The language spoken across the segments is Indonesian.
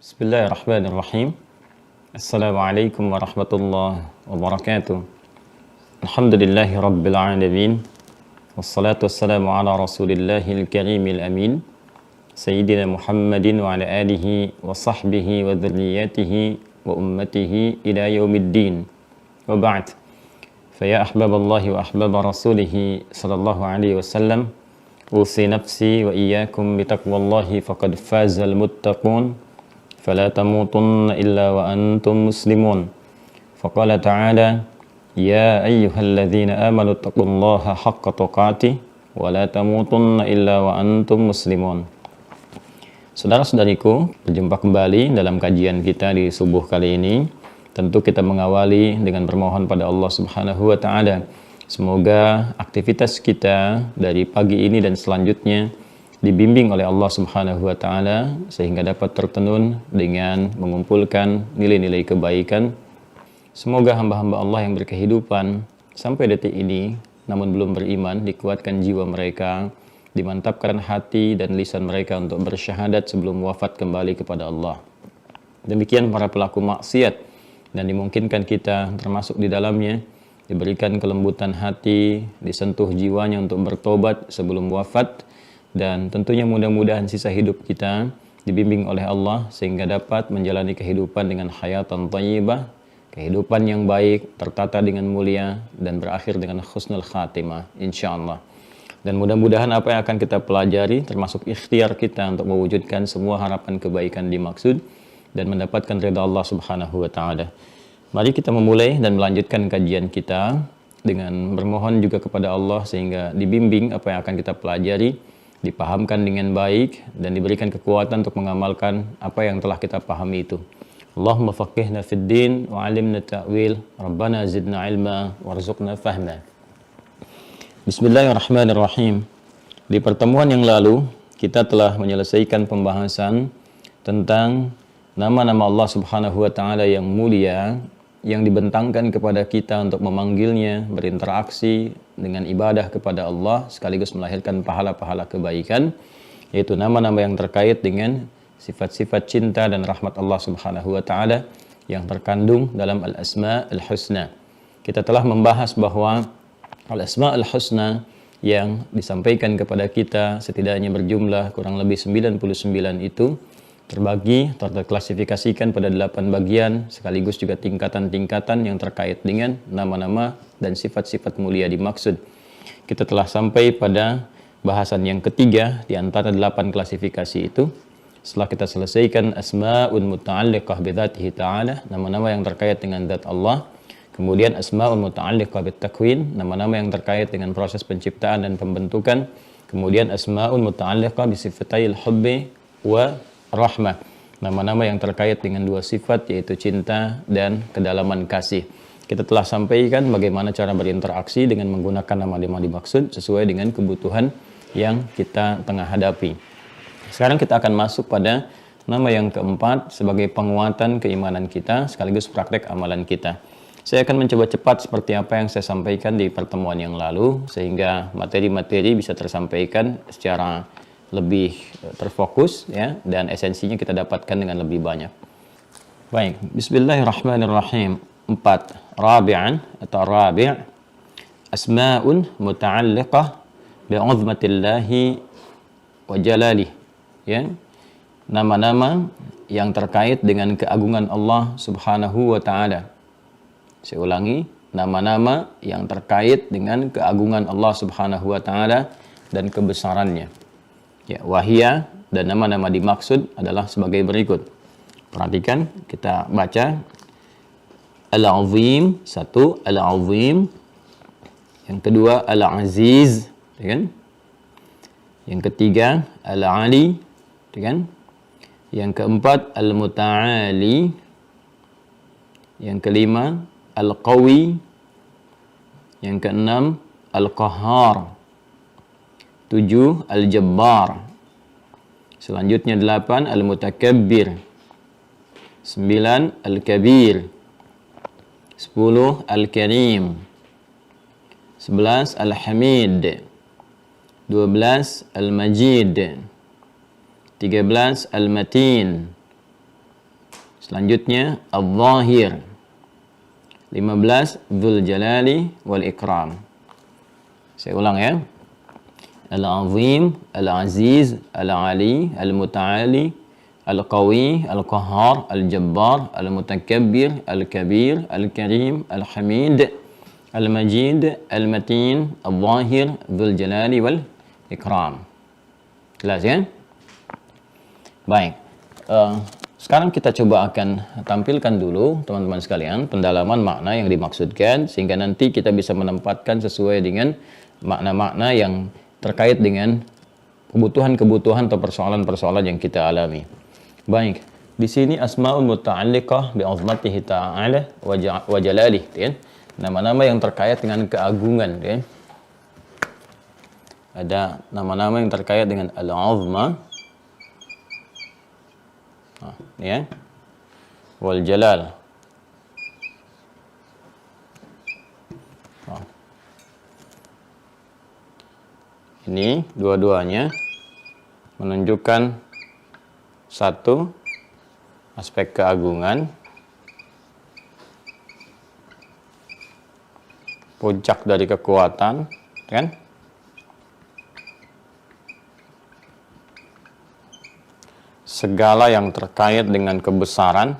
Bismillahirrahmanirrahim. Assalamualaikum warahmatullahi wabarakatuh. Alhamdulillahi rabbil alamin. Wassalatu wassalamu ala rasulillahil karimil amin. Sayyidina Muhammadin wa ala alihi wa sahbihi wa dhurriyyatihi wa ummatihi ila yaumiddin. Wa ba'd. Faya ahbaballahi wa ahbaba rasulihi sallallahu alaihi wasallam. Usi nafsi wa iyyakum bitaqwallahi faqad fazal muttaqun. فلا تموتن إلا وأنتم مسلمون فقال تعالى يا أيها الذين آمنوا اتقوا الله حق تقاته ولا تموتن إلا وأنتم مسلمون. Saudara-saudariku, berjumpa kembali dalam kajian kita di subuh kali ini. Tentu kita mengawali dengan bermohon pada Allah Subhanahu wa taala. Semoga aktivitas kita dari pagi ini dan selanjutnya dibimbing oleh Allah Subhanahu wa taala sehingga dapat tertenun dengan mengumpulkan nilai-nilai kebaikan. Semoga hamba-hamba Allah yang berkehidupan sampai detik ini namun belum beriman, dikuatkan jiwa mereka, dimantapkan hati dan lisan mereka untuk bersyahadat sebelum wafat kembali kepada Allah. Demikian para pelaku maksiat dan dimungkinkan kita termasuk di dalamnya, diberikan kelembutan hati, disentuh jiwanya untuk bertobat sebelum wafat. Dan tentunya mudah-mudahan sisa hidup kita dibimbing oleh Allah sehingga dapat menjalani kehidupan dengan hayatan thayyibah, kehidupan yang baik, tertata dengan mulia dan berakhir dengan husnul khatimah insyaallah. Dan mudah-mudahan apa yang akan kita pelajari termasuk ikhtiar kita untuk mewujudkan semua harapan kebaikan dimaksud dan mendapatkan ridha Allah Subhanahu wa taala. Mari kita memulai dan melanjutkan kajian kita dengan bermohon juga kepada Allah sehingga dibimbing apa yang akan kita pelajari, dipahamkan dengan baik dan diberikan kekuatan untuk mengamalkan apa yang telah kita pahami itu. Allahumma faqihna fid din wa 'allimna ta'wil, Rabbana zidna ilma warzuqna fahma. Bismillahirrahmanirrahim. Di pertemuan yang lalu kita telah menyelesaikan pembahasan tentang nama-nama Allah Subhanahu wa taala yang mulia yang dibentangkan kepada kita untuk memanggilnya, berinteraksi dengan ibadah kepada Allah sekaligus melahirkan pahala-pahala kebaikan, yaitu nama-nama yang terkait dengan sifat-sifat cinta dan rahmat Allah Subhanahu wa taala yang terkandung dalam Al-Asma Al-Husna. Kita telah membahas bahwa Al-Asma Al-Husna yang disampaikan kepada kita setidaknya berjumlah kurang lebih 99 itu terbagi, terklasifikasikan pada 8 bagian sekaligus juga tingkatan-tingkatan yang terkait dengan nama-nama dan sifat-sifat mulia dimaksud. Kita telah sampai pada bahasan yang ketiga di antara 8 klasifikasi itu. Setelah kita selesaikan asma'un muta'alliqah bidzatihi ta'ala, nama-nama yang terkait dengan zat Allah. Kemudian asma'un muta'alliqah bitakwin, nama-nama yang terkait dengan proses penciptaan dan pembentukan. Kemudian asma'un muta'alliqah bisifatayil hubbi wa rahmah, nama-nama yang terkait dengan dua sifat yaitu cinta dan kedalaman kasih. Kita telah sampaikan bagaimana cara berinteraksi dengan menggunakan nama-nama dimaksud sesuai dengan kebutuhan yang kita tengah hadapi. Sekarang kita akan masuk pada nama yang keempat sebagai penguatan keimanan kita sekaligus praktek amalan kita. Saya akan mencoba cepat seperti apa yang saya sampaikan di pertemuan yang lalu sehingga materi-materi bisa tersampaikan secara lebih terfokus ya, dan esensinya kita dapatkan dengan lebih banyak. Baik, bismillahirrahmanirrahim. 4. Rabi'an atau rabi' asma'un muta'alliqah bi'uzmatillahi wa jalalih, ya. Nama-nama yang terkait dengan keagungan Allah Subhanahu wa taala. Saya ulangi, nama-nama yang terkait dengan keagungan Allah Subhanahu wa taala dan kebesarannya. Ya, wahia dan nama-nama dimaksud adalah sebagai berikut. Perhatikan, kita baca Al-Azim, satu, Al-Azim. Yang kedua, Al-Aziz, kan? Yang ketiga, Al-Ali, kan? Yang keempat, Al-Muta'ali. Yang kelima, Al-Qawi. Yang keenam, Al-Qahhar. 7. Al-Jabbar. Selanjutnya 8. Al-Mutakabbir. 9. Al-Kabir. 10. Al-Karim. 11. Al-Hamid. 12. Al-Majid. 13. Al-Matin. Selanjutnya Al-Zahir. 15 Dzul Jalali wal Ikram. Saya ulang ya. Al-Azim, Al-Aziz, Al-Ali, Al-Muta'ali, Al-Qawi, Al-Qahhar, Al-Jabbar, Al-Mutakabbir, Al-Kabir, Al-Karim, Al-Hamid, Al-Majid, Al-Matin, Al-Zahir, Dzul Jalali wal Ikram. Jelas ya? Baik. Sekarang kita coba akan tampilkan dulu teman-teman sekalian pendalaman makna yang dimaksudkan sehingga nanti kita bisa menempatkan sesuai dengan makna-makna yang terkait dengan kebutuhan-kebutuhan atau persoalan-persoalan yang kita alami. Baik, di sini asmaul muta'alliqah bi 'azmatihi ta'ala wa jalalih, ya. Nama-nama yang terkait dengan keagungan, ya. Ada nama-nama yang terkait dengan al-'azma, ya, wal jalal. Ini dua-duanya menunjukkan satu aspek keagungan, puncak dari kekuatan, kan? Segala yang terkait dengan kebesaran,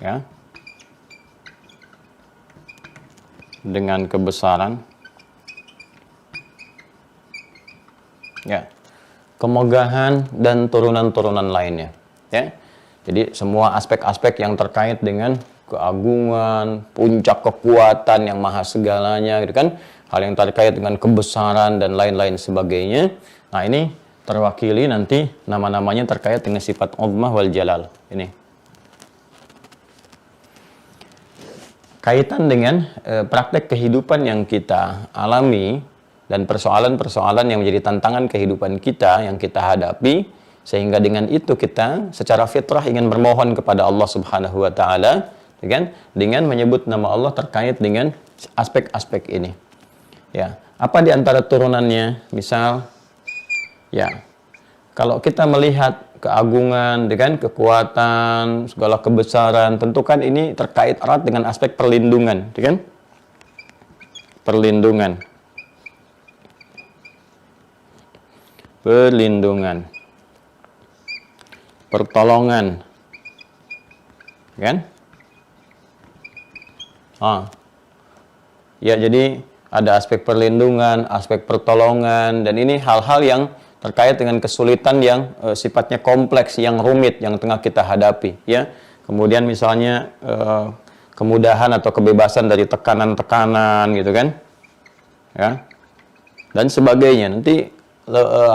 ya, dengan kebesaran, ya, kemegahan dan turunan-turunan lainnya, ya. Jadi semua aspek-aspek yang terkait dengan keagungan, puncak kekuatan yang maha segalanya, gitu kan, hal yang terkait dengan kebesaran dan lain-lain sebagainya. Nah, ini terwakili nanti nama-namanya terkait dengan sifat uzmah wal jalal. Ini kaitan dengan praktek kehidupan yang kita alami dan persoalan-persoalan yang menjadi tantangan kehidupan kita yang kita hadapi, sehingga dengan itu kita secara fitrah ingin bermohon kepada Allah Subhanahu wa taala, kan, dengan menyebut nama Allah terkait dengan aspek-aspek ini. Ya, apa di antara turunannya? Misal, ya, kalau kita melihat keagungan, dengan kekuatan, segala kebesaran, tentu kan ini terkait erat dengan aspek perlindungan, kan? Perlindungan. Perlindungan, pertolongan, kan? Ya, jadi ada aspek perlindungan, aspek pertolongan, dan ini hal-hal yang terkait dengan kesulitan yang sifatnya kompleks, yang rumit, yang tengah kita hadapi, ya. Kemudian misalnya kemudahan atau kebebasan dari tekanan-tekanan, gitu kan, ya, dan sebagainya. Nanti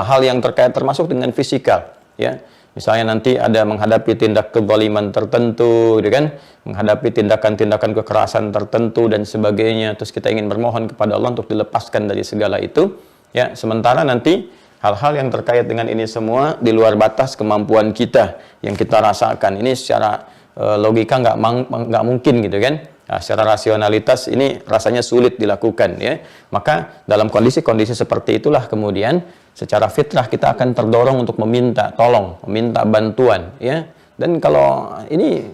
hal yang terkait termasuk dengan fisikal, ya. Misalnya nanti ada menghadapi tindak kezaliman tertentu, gitu kan, menghadapi tindakan-tindakan kekerasan tertentu dan sebagainya, terus kita ingin bermohon kepada Allah untuk dilepaskan dari segala itu, ya. Sementara nanti hal-hal yang terkait dengan ini semua di luar batas kemampuan kita yang kita rasakan. Ini secara logika nggak mungkin, gitu kan. Nah, secara rasionalitas ini rasanya sulit dilakukan, ya. Maka dalam kondisi-kondisi seperti itulah kemudian secara fitrah kita akan terdorong untuk meminta tolong, meminta bantuan, ya. Dan kalau ini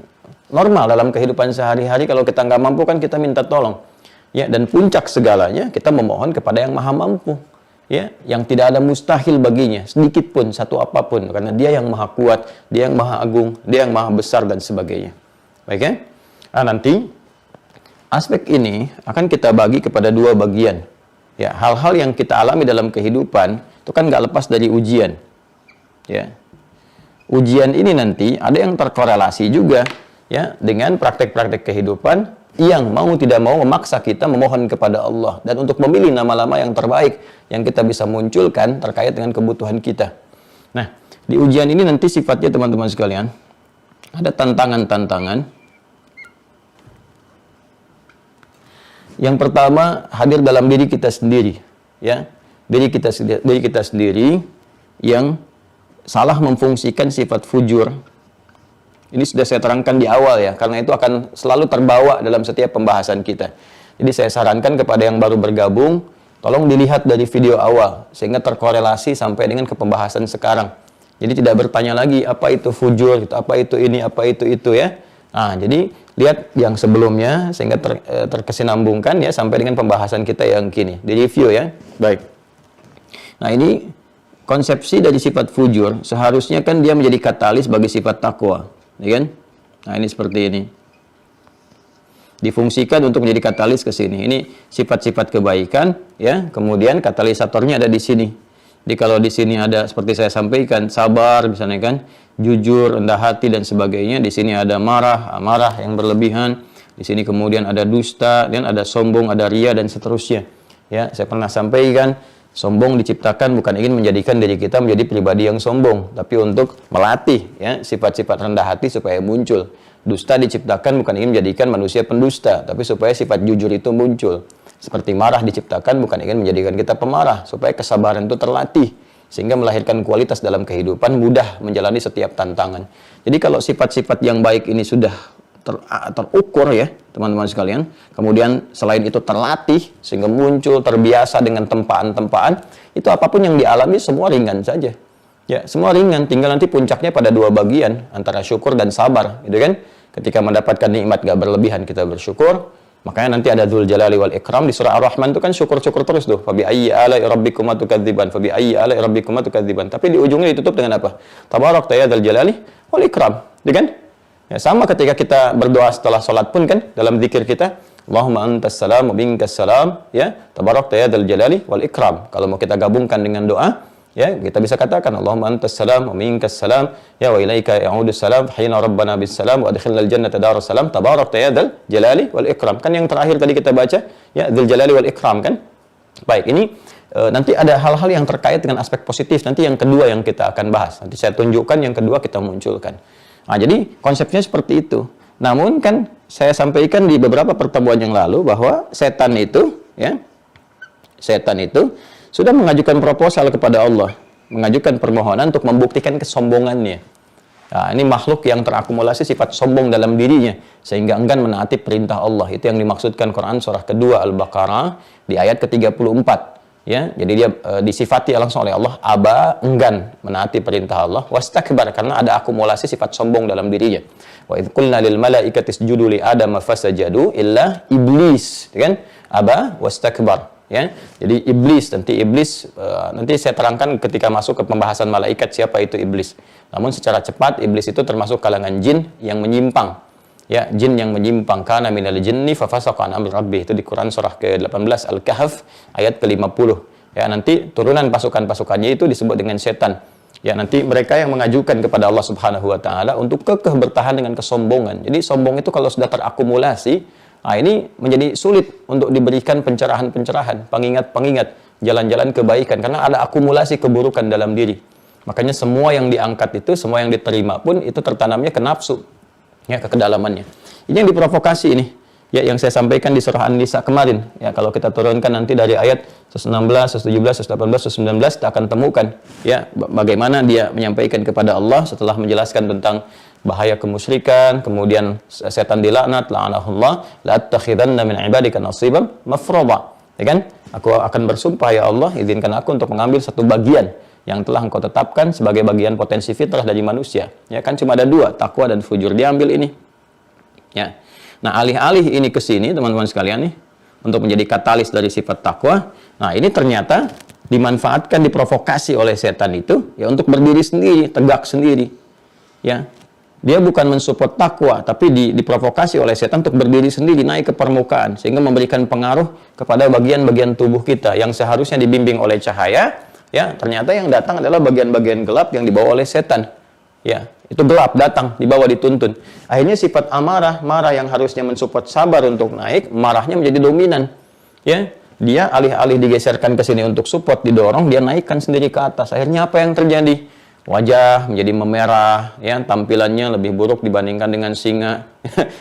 normal dalam kehidupan sehari-hari, kalau kita nggak mampu kan kita minta tolong, ya. Dan puncak segalanya kita memohon kepada yang maha mampu, ya, yang tidak ada mustahil baginya sedikit pun, satu apapun, karena dia yang maha kuat, dia yang maha agung, dia yang maha besar dan sebagainya. Baik, ya. Nah, nanti aspek ini akan kita bagi kepada dua bagian. Ya, hal-hal yang kita alami dalam kehidupan itu kan nggak lepas dari ujian. Ya. Ujian ini nanti ada yang terkorelasi juga, ya, dengan praktek-praktek kehidupan yang mau tidak mau memaksa kita memohon kepada Allah dan untuk memilih nama-nama yang terbaik yang kita bisa munculkan terkait dengan kebutuhan kita. Nah, di ujian ini nanti sifatnya teman-teman sekalian ada tantangan-tantangan. Yang pertama hadir dalam diri kita sendiri, ya, diri kita sendiri yang salah memfungsikan sifat fujur. Ini sudah saya terangkan di awal, ya, karena itu akan selalu terbawa dalam setiap pembahasan kita. Jadi saya sarankan kepada yang baru bergabung, tolong dilihat dari video awal sehingga terkorelasi sampai dengan ke pembahasan sekarang. Jadi tidak bertanya lagi apa itu fujur, gitu, apa itu ini, apa itu ya. Nah, jadi lihat yang sebelumnya sehingga terkesinambungkan ya sampai dengan pembahasan kita yang kini. Di review ya. Baik. Nah, ini konsepsi dari sifat fujur seharusnya kan dia menjadi katalis bagi sifat takwa, ya kan? Nah, ini seperti ini. Difungsikan untuk menjadi katalis ke sini. Ini sifat-sifat kebaikan ya, kemudian katalisatornya ada di sini. Jadi kalau di sini ada seperti saya sampaikan sabar misalnya kan, jujur, rendah hati dan sebagainya. Di sini ada marah, amarah yang berlebihan. Di sini kemudian ada dusta, dan ada sombong, ada ria dan seterusnya. Ya, saya pernah sampaikan sombong diciptakan bukan ingin menjadikan diri kita menjadi pribadi yang sombong, tapi untuk melatih ya sifat-sifat rendah hati supaya muncul. Dusta diciptakan bukan ingin menjadikan manusia pendusta, tapi supaya sifat jujur itu muncul. Seperti marah diciptakan bukan ingin menjadikan kita pemarah, supaya kesabaran itu terlatih, sehingga melahirkan kualitas dalam kehidupan, mudah menjalani setiap tantangan. Jadi kalau sifat-sifat yang baik ini sudah terukur ya teman-teman sekalian, kemudian selain itu terlatih, sehingga muncul, terbiasa dengan tempaan-tempaan, itu apapun yang dialami semua ringan saja. Ya, semua ringan, tinggal nanti puncaknya pada dua bagian, antara syukur dan sabar, gitu kan? Ketika mendapatkan nikmat gak berlebihan, kita bersyukur. Makanya nanti ada Dzul Jalali wal Ikram di surah Ar-Rahman itu kan syukur-syukur terus tuh. Fabi ayyi ala'i rabbikuma tukadziban, fabi ayyi ala'i rabbikuma tukadziban. Tapi di ujungnya ditutup dengan apa? Tabarakta ya Dzul Jalali wal Ikram, gitu kan? Ya, sama ketika kita berdoa setelah sholat pun kan, dalam zikir kita, Allahumma antas salam wa minkas salam, ya, tabarakta ya Dzul Jalali wal Ikram. Kalau mau kita gabungkan dengan doa, ya, kita bisa katakan Allahumma antas salam wa minkas salam ya wa ilaika ya'udus salam hina rabbana bis salam wa adkhilnal jannata darus salam tabarakta ya dzal jalali wal ikram. Kan yang terakhir tadi kita baca ya dzal jalali wal ikram kan. Baik, ini nanti ada hal-hal yang terkait dengan aspek positif, nanti yang kedua yang kita akan bahas. Nanti saya tunjukkan yang kedua kita munculkan. Nah, jadi konsepnya seperti itu. Namun kan saya sampaikan di beberapa pertemuan yang lalu bahwa setan itu sudah mengajukan proposal kepada Allah, mengajukan permohonan untuk membuktikan kesombongannya. Nah, ini makhluk yang terakumulasi sifat sombong dalam dirinya, sehingga enggan menaati perintah Allah. Itu yang dimaksudkan Quran surah kedua Al-Baqarah di ayat ke-34. Ya, jadi dia disifati langsung oleh Allah, aba, enggan menaati perintah Allah, wastakbar, karena ada akumulasi sifat sombong dalam dirinya. Wa idz qulna lil malaikati isjudu li adama fasajadu illa iblis, kan? Aba wastakbar. Ya, jadi iblis, nanti saya terangkan ketika masuk ke pembahasan malaikat siapa itu iblis. Namun secara cepat iblis itu termasuk kalangan jin yang menyimpang. Ya, jin yang menyimpang, kana minal jinni fa fasaqa an amri rabbih, itu di Quran surah ke-18 Al-Kahf ayat ke-50. Ya, nanti turunan pasukan-pasukannya itu disebut dengan setan. Ya, nanti mereka yang mengajukan kepada Allah Subhanahu wa taala untuk kekeh bertahan dengan kesombongan. Jadi sombong itu kalau sudah terakumulasi, nah, ini menjadi sulit untuk diberikan pencerahan-pencerahan, pengingat-pengingat, jalan-jalan kebaikan, karena ada akumulasi keburukan dalam diri. Makanya semua yang diangkat itu, semua yang diterima pun itu tertanamnya ke nafsu, ya, ke kedalamannya. Ini yang diprovokasi ini, ya, yang saya sampaikan di surah An-Nisa kemarin. Ya, kalau kita turunkan nanti dari ayat 116, 117, 118, 119, kita akan temukan ya bagaimana dia menyampaikan kepada Allah setelah menjelaskan tentang bahaya kemusyrikan, kemudian setan dilaknat, la'anahullah, la'attakhidanna min ibadika nasiban mafruḍa. Ya kan? Aku akan bersumpah ya Allah, izinkan aku untuk mengambil satu bagian yang telah engkau tetapkan sebagai bagian potensi fitrah dari manusia. Ya kan, cuma ada dua, takwa dan fujur. Diambil ini. Ya. Nah, alih-alih ini ke sini teman-teman sekalian nih, untuk menjadi katalis dari sifat takwa. Nah, ini ternyata dimanfaatkan, diprovokasi oleh setan itu ya untuk berdiri sendiri, tegak sendiri. Ya. Dia bukan mensupport takwa, tapi diprovokasi oleh setan untuk berdiri sendiri, naik ke permukaan, sehingga memberikan pengaruh kepada bagian-bagian tubuh kita yang seharusnya dibimbing oleh cahaya. Ya, ternyata yang datang adalah bagian-bagian gelap yang dibawa oleh setan. Ya, itu gelap datang, dibawa dituntun. Akhirnya sifat amarah, marah yang harusnya mensupport sabar untuk naik, marahnya menjadi dominan. Ya, dia alih-alih digeserkan ke sini untuk support, didorong, dia naikkan sendiri ke atas. Akhirnya apa yang terjadi? Wajah menjadi memerah, ya, tampilannya lebih buruk dibandingkan dengan singa.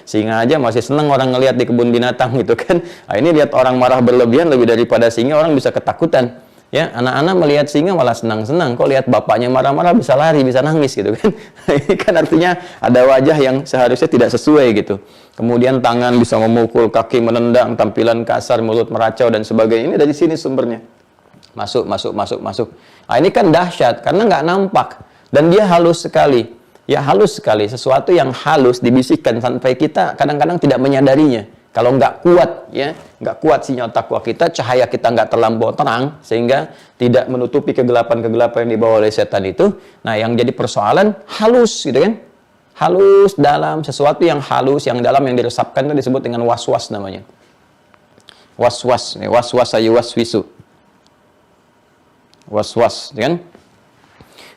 Singa aja masih senang orang ngelihat di kebun binatang gitu kan. Nah, ini lihat orang marah berlebihan lebih daripada singa, orang bisa ketakutan. Ya, anak-anak melihat singa malah senang-senang. Kok lihat bapaknya marah-marah bisa lari, bisa nangis gitu kan. Ini kan artinya ada wajah yang seharusnya tidak sesuai gitu. Kemudian tangan bisa memukul, kaki menendang, tampilan kasar, mulut meracau dan sebagainya. Ini dari sini sumbernya. Masuk. Nah, ini kan dahsyat karena nggak nampak. Dan dia halus sekali. Ya, halus sekali. Sesuatu yang halus dibisikkan sampai kita kadang-kadang tidak menyadarinya. Kalau nggak kuat, ya, nggak kuat sinyal takwa kita, cahaya kita nggak terlampau terang, sehingga tidak menutupi kegelapan-kegelapan yang dibawa oleh setan itu. Nah, yang jadi persoalan halus, gitu kan? Halus dalam, sesuatu yang halus, yang dalam, yang diresapkan itu disebut dengan was-was namanya. Was-was, was-was yuwaswisu. Was-was, kan?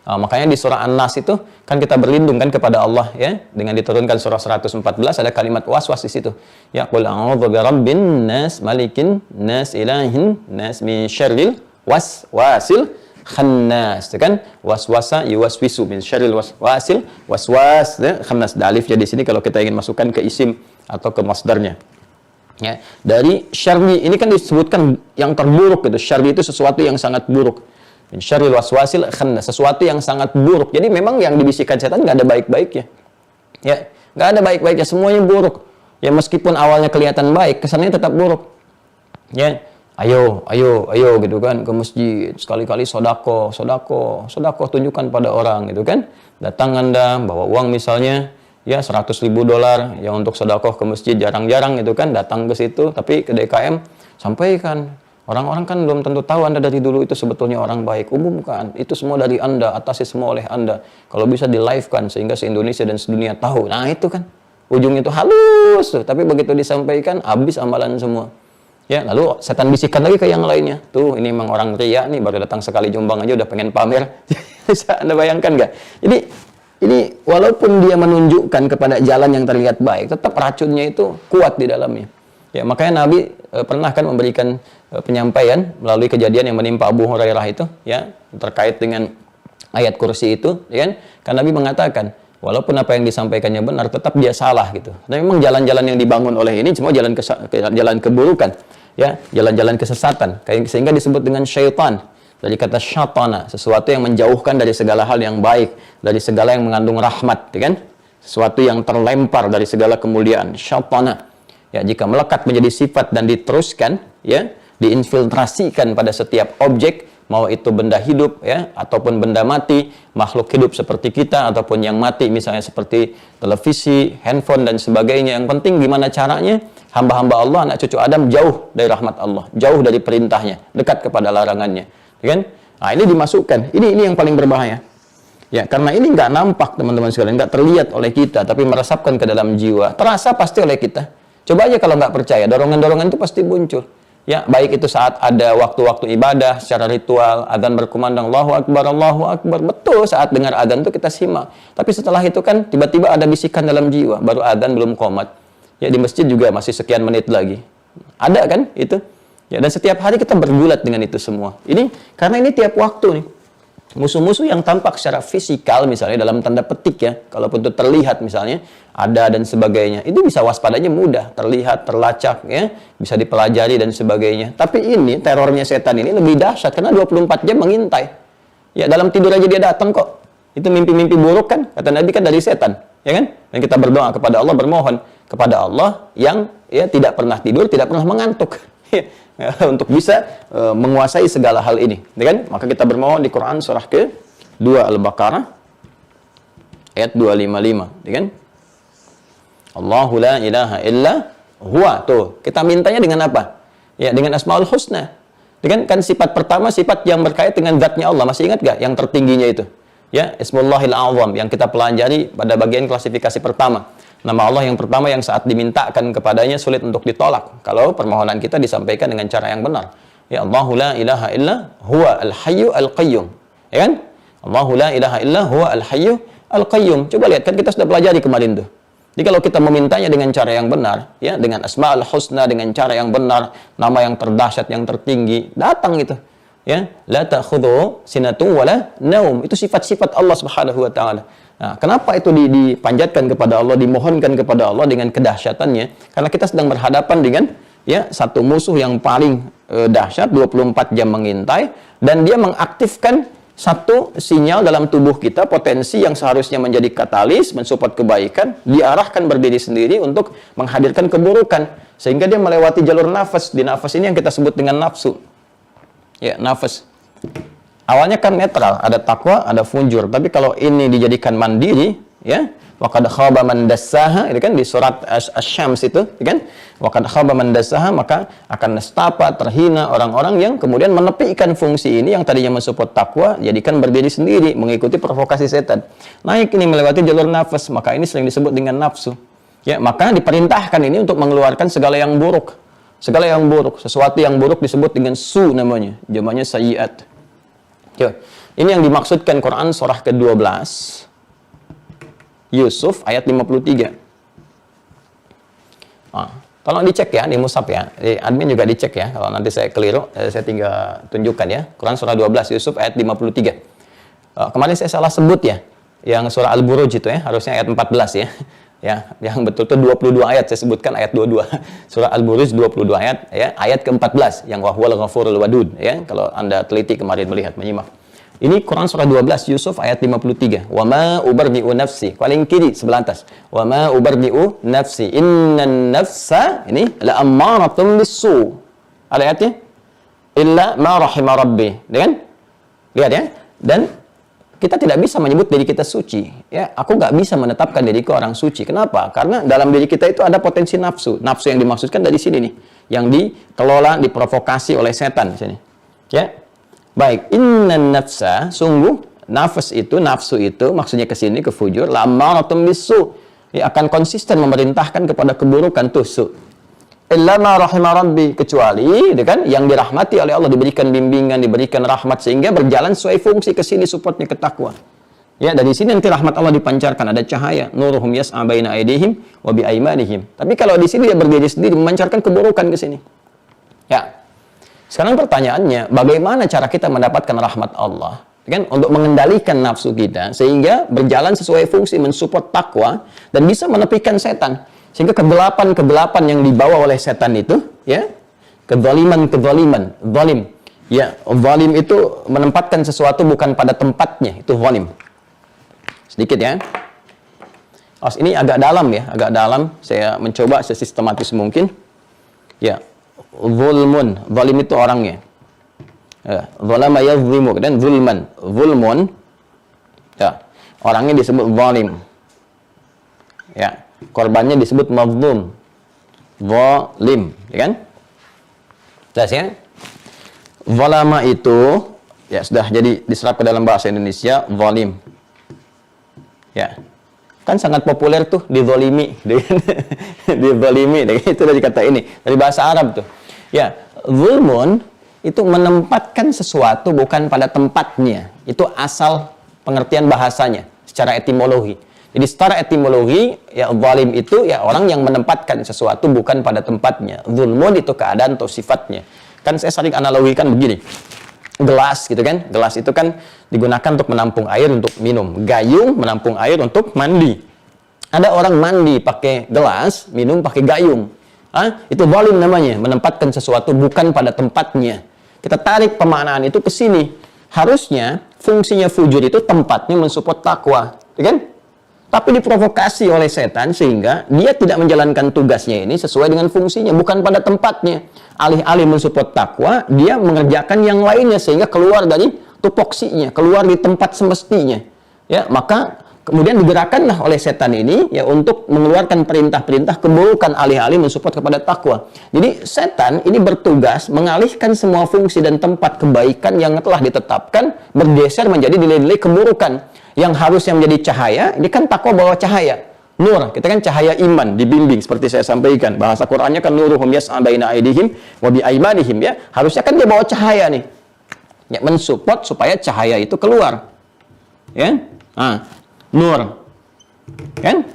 Makanya di surah An-Nas itu kan kita berlindung kan kepada Allah, ya, dengan diturunkan surah 114 ada kalimat was-was di situ. Ya, qul a'udzu birabbin nas, malikin nas, ilahin nas, min syarril waswasil khannas. Itu kan waswasa yuwaswisu min syarril waswasil waswas, ya, khannas. Da alif jadi sini kalau kita ingin masukkan ke isim atau ke masdarnya. Ya, dari syarri ini kan disebutkan yang terburuk gitu. Syarri itu sesuatu yang sangat buruk. Min syarril waswasil khannas, sesuatu yang sangat buruk. Jadi memang yang dibisikkan setan nggak ada baik-baiknya. Ya, nggak ada baik-baiknya, semuanya buruk. Ya, meskipun awalnya kelihatan baik, kesannya tetap buruk. Ya, ayo gitu kan ke masjid, sekali-kali sodako tunjukkan pada orang gitu kan. Datang Anda bawa uang misalnya ya $100.000 ya untuk sedekah ke masjid, jarang-jarang gitu kan datang ke situ, tapi ke DKM sampaikan. Orang-orang kan belum tentu tahu Anda dari dulu itu sebetulnya orang baik. Umumkan, itu semua dari Anda, atasi semua oleh Anda. Kalau bisa di-live-kan sehingga se-Indonesia dan sedunia tahu. Nah, itu kan ujung itu halus tuh, tapi begitu disampaikan habis amalan semua. Ya, lalu setan bisikan lagi ke yang lainnya. Tuh, ini memang orang ria nih, baru datang sekali Jombang aja udah pengen pamer. Bisa Anda bayangkan nggak? Jadi ini walaupun dia menunjukkan kepada jalan yang terlihat baik, tetap racunnya itu kuat di dalamnya. Ya, makanya Nabi pernah kan memberikan penyampaian melalui kejadian yang menimpa Abu Hurairah itu, ya, terkait dengan ayat kursi itu, ya kan? Karena Nabi mengatakan, walaupun apa yang disampaikannya benar, tetap dia salah gitu. Dan memang jalan-jalan yang dibangun oleh ini semua jalan keburukan, ya, jalan-jalan kesesatan, sehingga disebut dengan syaitan. Dari kata syatana, sesuatu yang menjauhkan dari segala hal yang baik, dari segala yang mengandung rahmat, ya kan? Sesuatu yang terlempar dari segala kemuliaan, syatana. Ya, jika melekat menjadi sifat dan diteruskan, ya, diinfiltrasikan pada setiap objek, mau itu benda hidup, ya, ataupun benda mati, makhluk hidup seperti kita, ataupun yang mati, misalnya seperti televisi, handphone, dan sebagainya. Yang penting gimana caranya, hamba-hamba Allah, anak cucu Adam, jauh dari rahmat Allah, jauh dari perintahnya, dekat kepada larangannya. Ya kan? Nah, ini dimasukkan. Ini yang paling berbahaya. Ya, karena ini nggak nampak, teman-teman sekalian, nggak terlihat oleh kita, tapi meresapkan ke dalam jiwa. Terasa pasti oleh kita. Coba aja kalau nggak percaya, dorongan-dorongan itu pasti muncul. Ya, baik itu saat ada waktu-waktu ibadah secara ritual, adzan berkumandang Allahu Akbar, betul saat dengar adzan itu kita simak. Tapi setelah itu kan tiba-tiba ada bisikan dalam jiwa, baru adzan belum qomat. Ya, di masjid juga masih sekian menit lagi. Ada kan itu? Ya, dan setiap hari kita bergulat dengan itu semua. Ini karena ini tiap waktu nih. Musuh-musuh yang tampak secara fisikal misalnya dalam tanda petik ya, kalaupun itu terlihat misalnya ada dan sebagainya, itu bisa waspadanya mudah, terlihat, terlacak ya, bisa dipelajari dan sebagainya. Tapi ini terornya setan ini lebih dahsyat karena 24 jam mengintai. Ya, dalam tidur aja dia datang kok. Itu mimpi-mimpi buruk kan, kata Nabi kan dari setan, ya kan? Dan kita berdoa kepada Allah, bermohon kepada Allah yang ya tidak pernah tidur, tidak pernah mengantuk. Untuk bisa menguasai segala hal ini, ya kan? Maka kita bermohon di Quran surah ke-2 Al-Baqarah ayat 255, ya kan? Allahu la ilaha illa huwa. Tuh, kita mintanya dengan apa? Ya, dengan Asmaul Husna. Dengan kan sifat pertama, sifat yang berkait dengan zatnya Allah. Masih ingat gak yang tertingginya itu? Ya, Ismullahil A'zam yang kita pelajari pada bagian klasifikasi pertama. Nama Allah yang pertama yang saat dimintakan kepadanya sulit untuk ditolak kalau permohonan kita disampaikan dengan cara yang benar. Ya, Allahu la ilaha illa huwa al-hayyu al-qayyum. Ya kan? Allahu la ilaha illa huwa al-hayyu al-qayyum. Coba lihat, kan kita sudah pelajari kemarin tuh. Jadi kalau kita memintanya dengan cara yang benar, ya, dengan Asmaul Husna, dengan cara yang benar, nama yang terdahsyat, yang tertinggi, datang itu. Ya, la ta'khudhu sinatun wala naum. Itu sifat-sifat Allah Subhanahu wa taala. Nah, kenapa itu dipanjatkan kepada Allah, dimohonkan kepada Allah dengan kedahsyatannya? Karena kita sedang berhadapan dengan ya satu musuh yang paling dahsyat, 24 jam mengintai, dan dia mengaktifkan satu sinyal dalam tubuh kita, potensi yang seharusnya menjadi katalis, mensupport kebaikan, diarahkan berdiri sendiri untuk menghadirkan keburukan, sehingga dia melewati jalur nafas. Di nafas ini yang kita sebut dengan nafsu. Ya, nafas. Awalnya kan netral, ada takwa, ada fujur. Tapi kalau ini dijadikan mandiri, ya, waqad khaba man dassaha, itu kan di surat Asy-Syams itu, ya kan? Waqad khaba man dassaha, maka akan nestapa, terhina orang-orang yang kemudian menepikan fungsi ini yang tadinya mensupport takwa, jadikan berdiri sendiri, mengikuti provokasi setan. Naik ini melewati jalur nafas, maka ini sering disebut dengan nafsu. Ya, maka diperintahkan ini untuk mengeluarkan segala yang buruk. Segala yang buruk, sesuatu yang buruk disebut dengan su namanya, jamaknya sayyiat. Ya, ini yang dimaksudkan Quran surah ke-12 Yusuf ayat 53. Tolong dicek ya di mushaf ya. Di admin juga dicek ya. Kalau nanti saya keliru, saya tinggal tunjukkan ya. Quran surah 12 Yusuf ayat 53. Kemarin saya salah sebut ya. Yang surah Al-Buruj itu ya, harusnya ayat 14 ya. Ya, yang betul itu 22 ayat, saya sebutkan ayat 22. Surah Al-Buruj 22 ayat ya, ayat ke-14 yang wahwal ghafurul wadud ya. Kalau Anda teliti kemarin melihat menyimak. Ini Quran surah 12 Yusuf ayat 53. Wa ma ubarri'u nafsi. Paling kiri sebelah atas. Wa ma ubarri'u nafsi. Innan nafsa ini la ammaratun bisu. Ada ayatnya? Illa ma rahima rabbi. Kan? Lihat ya. Dan kita tidak bisa menyebut diri kita suci. Ya, aku nggak bisa menetapkan diriku orang suci. Kenapa? Karena dalam diri kita itu ada potensi nafsu. Nafsu yang dimaksudkan dari sini nih, yang dikelola, diprovokasi oleh setan di sini. Ya, baik. Innan nafsa, sungguh nafsu itu maksudnya ke sini ke fujur. La'ammaratun bisu. Ya, akan konsisten memerintahkan kepada keburukan tusu. Illa ma rahima rabbi, kecuali kan yang dirahmati oleh Allah, diberikan bimbingan, diberikan rahmat sehingga berjalan sesuai fungsi, ke sini supportnya ke takwa. Ya, dari sini nanti rahmat Allah dipancarkan, ada cahaya, nuruhum yas'a baina aydihim wa bi aymanihim. Tapi kalau di sini dia berdiri sendiri memancarkan keburukan ke sini. Ya. Sekarang pertanyaannya, bagaimana cara kita mendapatkan rahmat Allah? Kan untuk mengendalikan nafsu kita sehingga berjalan sesuai fungsi, mensupport takwa dan bisa menepikan setan. Sehingga kegelapan yang dibawa oleh setan itu, ya, kezaliman, zalim. Ya, zalim itu menempatkan sesuatu bukan pada tempatnya, itu zalim. Sedikit ya. Ini agak dalam ya, agak dalam. Saya mencoba sesistematis mungkin. Ya, zulmun, zalim itu orangnya. Ya, zalama yazlimu dan zulmun. Ya, orangnya disebut zalim. Ya. Korbannya disebut mazlum, zalim, ya kan? Jelas ya? Zalama itu ya sudah jadi diserap ke dalam bahasa Indonesia zalim. Ya. Kan sangat populer tuh dizalimi, dizalimi, itu dari kata ini, dari bahasa Arab tuh. Ya, zulmun itu menempatkan sesuatu bukan pada tempatnya. Itu asal pengertian bahasanya secara etimologi. Jadi secara etimologi, ya zalim itu ya orang yang menempatkan sesuatu bukan pada tempatnya. Zulmun itu keadaan atau sifatnya. Kan saya sering analogikan begini. Gelas gitu kan. Gelas itu kan digunakan untuk menampung air untuk minum. Gayung menampung air untuk mandi. Ada orang mandi pakai gelas, minum pakai gayung. Itu zalim namanya, menempatkan sesuatu bukan pada tempatnya. Kita tarik pemaknaan itu ke sini. Harusnya fungsinya fujur itu tempatnya mensupport takwa, ya kan? Tapi diprovokasi oleh setan sehingga dia tidak menjalankan tugasnya ini sesuai dengan fungsinya, bukan pada tempatnya. Alih-alih mensupport takwa, dia mengerjakan yang lainnya sehingga keluar dari tupoksinya, keluar di tempat semestinya. Ya, maka kemudian digerakkanlah oleh setan ini ya untuk mengeluarkan perintah-perintah keburukan alih-alih mensupport kepada takwa. Jadi setan ini bertugas mengalihkan semua fungsi dan tempat kebaikan yang telah ditetapkan bergeser menjadi nilai-nilai keburukan. Yang harusnya menjadi cahaya, ini kan takwa bawa cahaya. Nur, kita kan cahaya iman, dibimbing seperti saya sampaikan. Bahasa Qur'annya kan nuruhum yas'a baina aydihim wa bi aymanihim ya. Harusnya kan dia bawa cahaya nih. Ya, mensupport supaya cahaya itu keluar. Ya. Nur. Kan?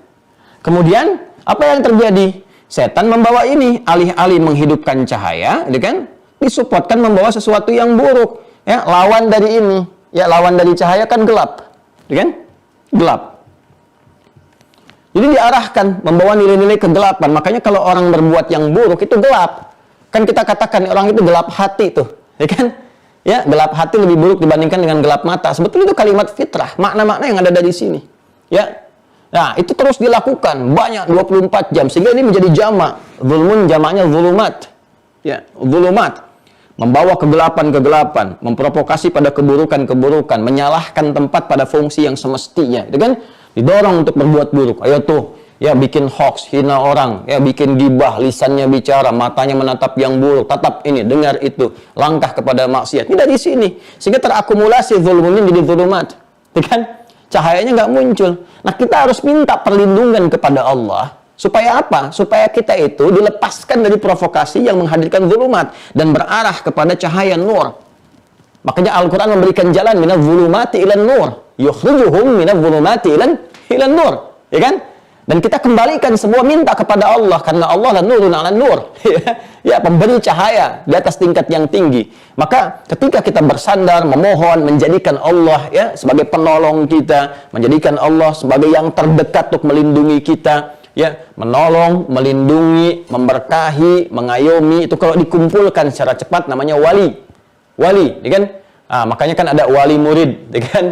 Kemudian apa yang terjadi? Setan membawa ini alih-alih menghidupkan cahaya, ya kan? Disupportkan membawa sesuatu yang buruk. Ya, lawan dari ini. Ya, lawan dari cahaya kan gelap. Ya kan? Gelap. Jadi diarahkan membawa nilai-nilai kegelapan. Makanya kalau orang berbuat yang buruk itu gelap. Kan kita katakan orang itu gelap hati tuh, ya kan? Ya, gelap hati lebih buruk dibandingkan dengan gelap mata. Sebetulnya itu kalimat fitrah, makna-makna yang ada dari sini. Ya. Nah, itu terus dilakukan banyak 24 jam sehingga ini menjadi jamak. Zulmun jamaknya zulumat. Ya, zulumat. membawa kegelapan-kegelapan, memprovokasi pada keburukan-keburukan, menyalahkan tempat pada fungsi yang semestinya, itu kan didorong untuk berbuat buruk. Ayo tuh, ya bikin hoax, hina orang, ya bikin gibah, lisannya bicara, matanya menatap yang buruk, tatap ini, dengar itu, langkah kepada maksiat. Ini dari sini, sehingga terakumulasi zulmunya jadi zulumat, ya kan? Cahayanya nggak muncul. Nah, kita harus minta perlindungan kepada Allah. Supaya apa? Supaya kita itu dilepaskan dari provokasi yang menghadirkan zulumat dan berarah kepada cahaya nur. Makanya Al-Quran memberikan jalan minaz zulumati ilan nur. Yukhrijuhum minaz zulumati ilan nur. Ya kan? Dan kita kembalikan semua minta kepada Allah. Karena Allah la nurun ala nur. Ya, pemberi cahaya di atas tingkat yang tinggi. Maka ketika kita bersandar, memohon, menjadikan Allah ya sebagai penolong kita, menjadikan Allah sebagai yang terdekat untuk melindungi kita, ya, menolong, melindungi, memberkahi, mengayomi, itu kalau dikumpulkan secara cepat namanya wali. Wali, ya kan? Makanya kan ada wali murid, ya kan?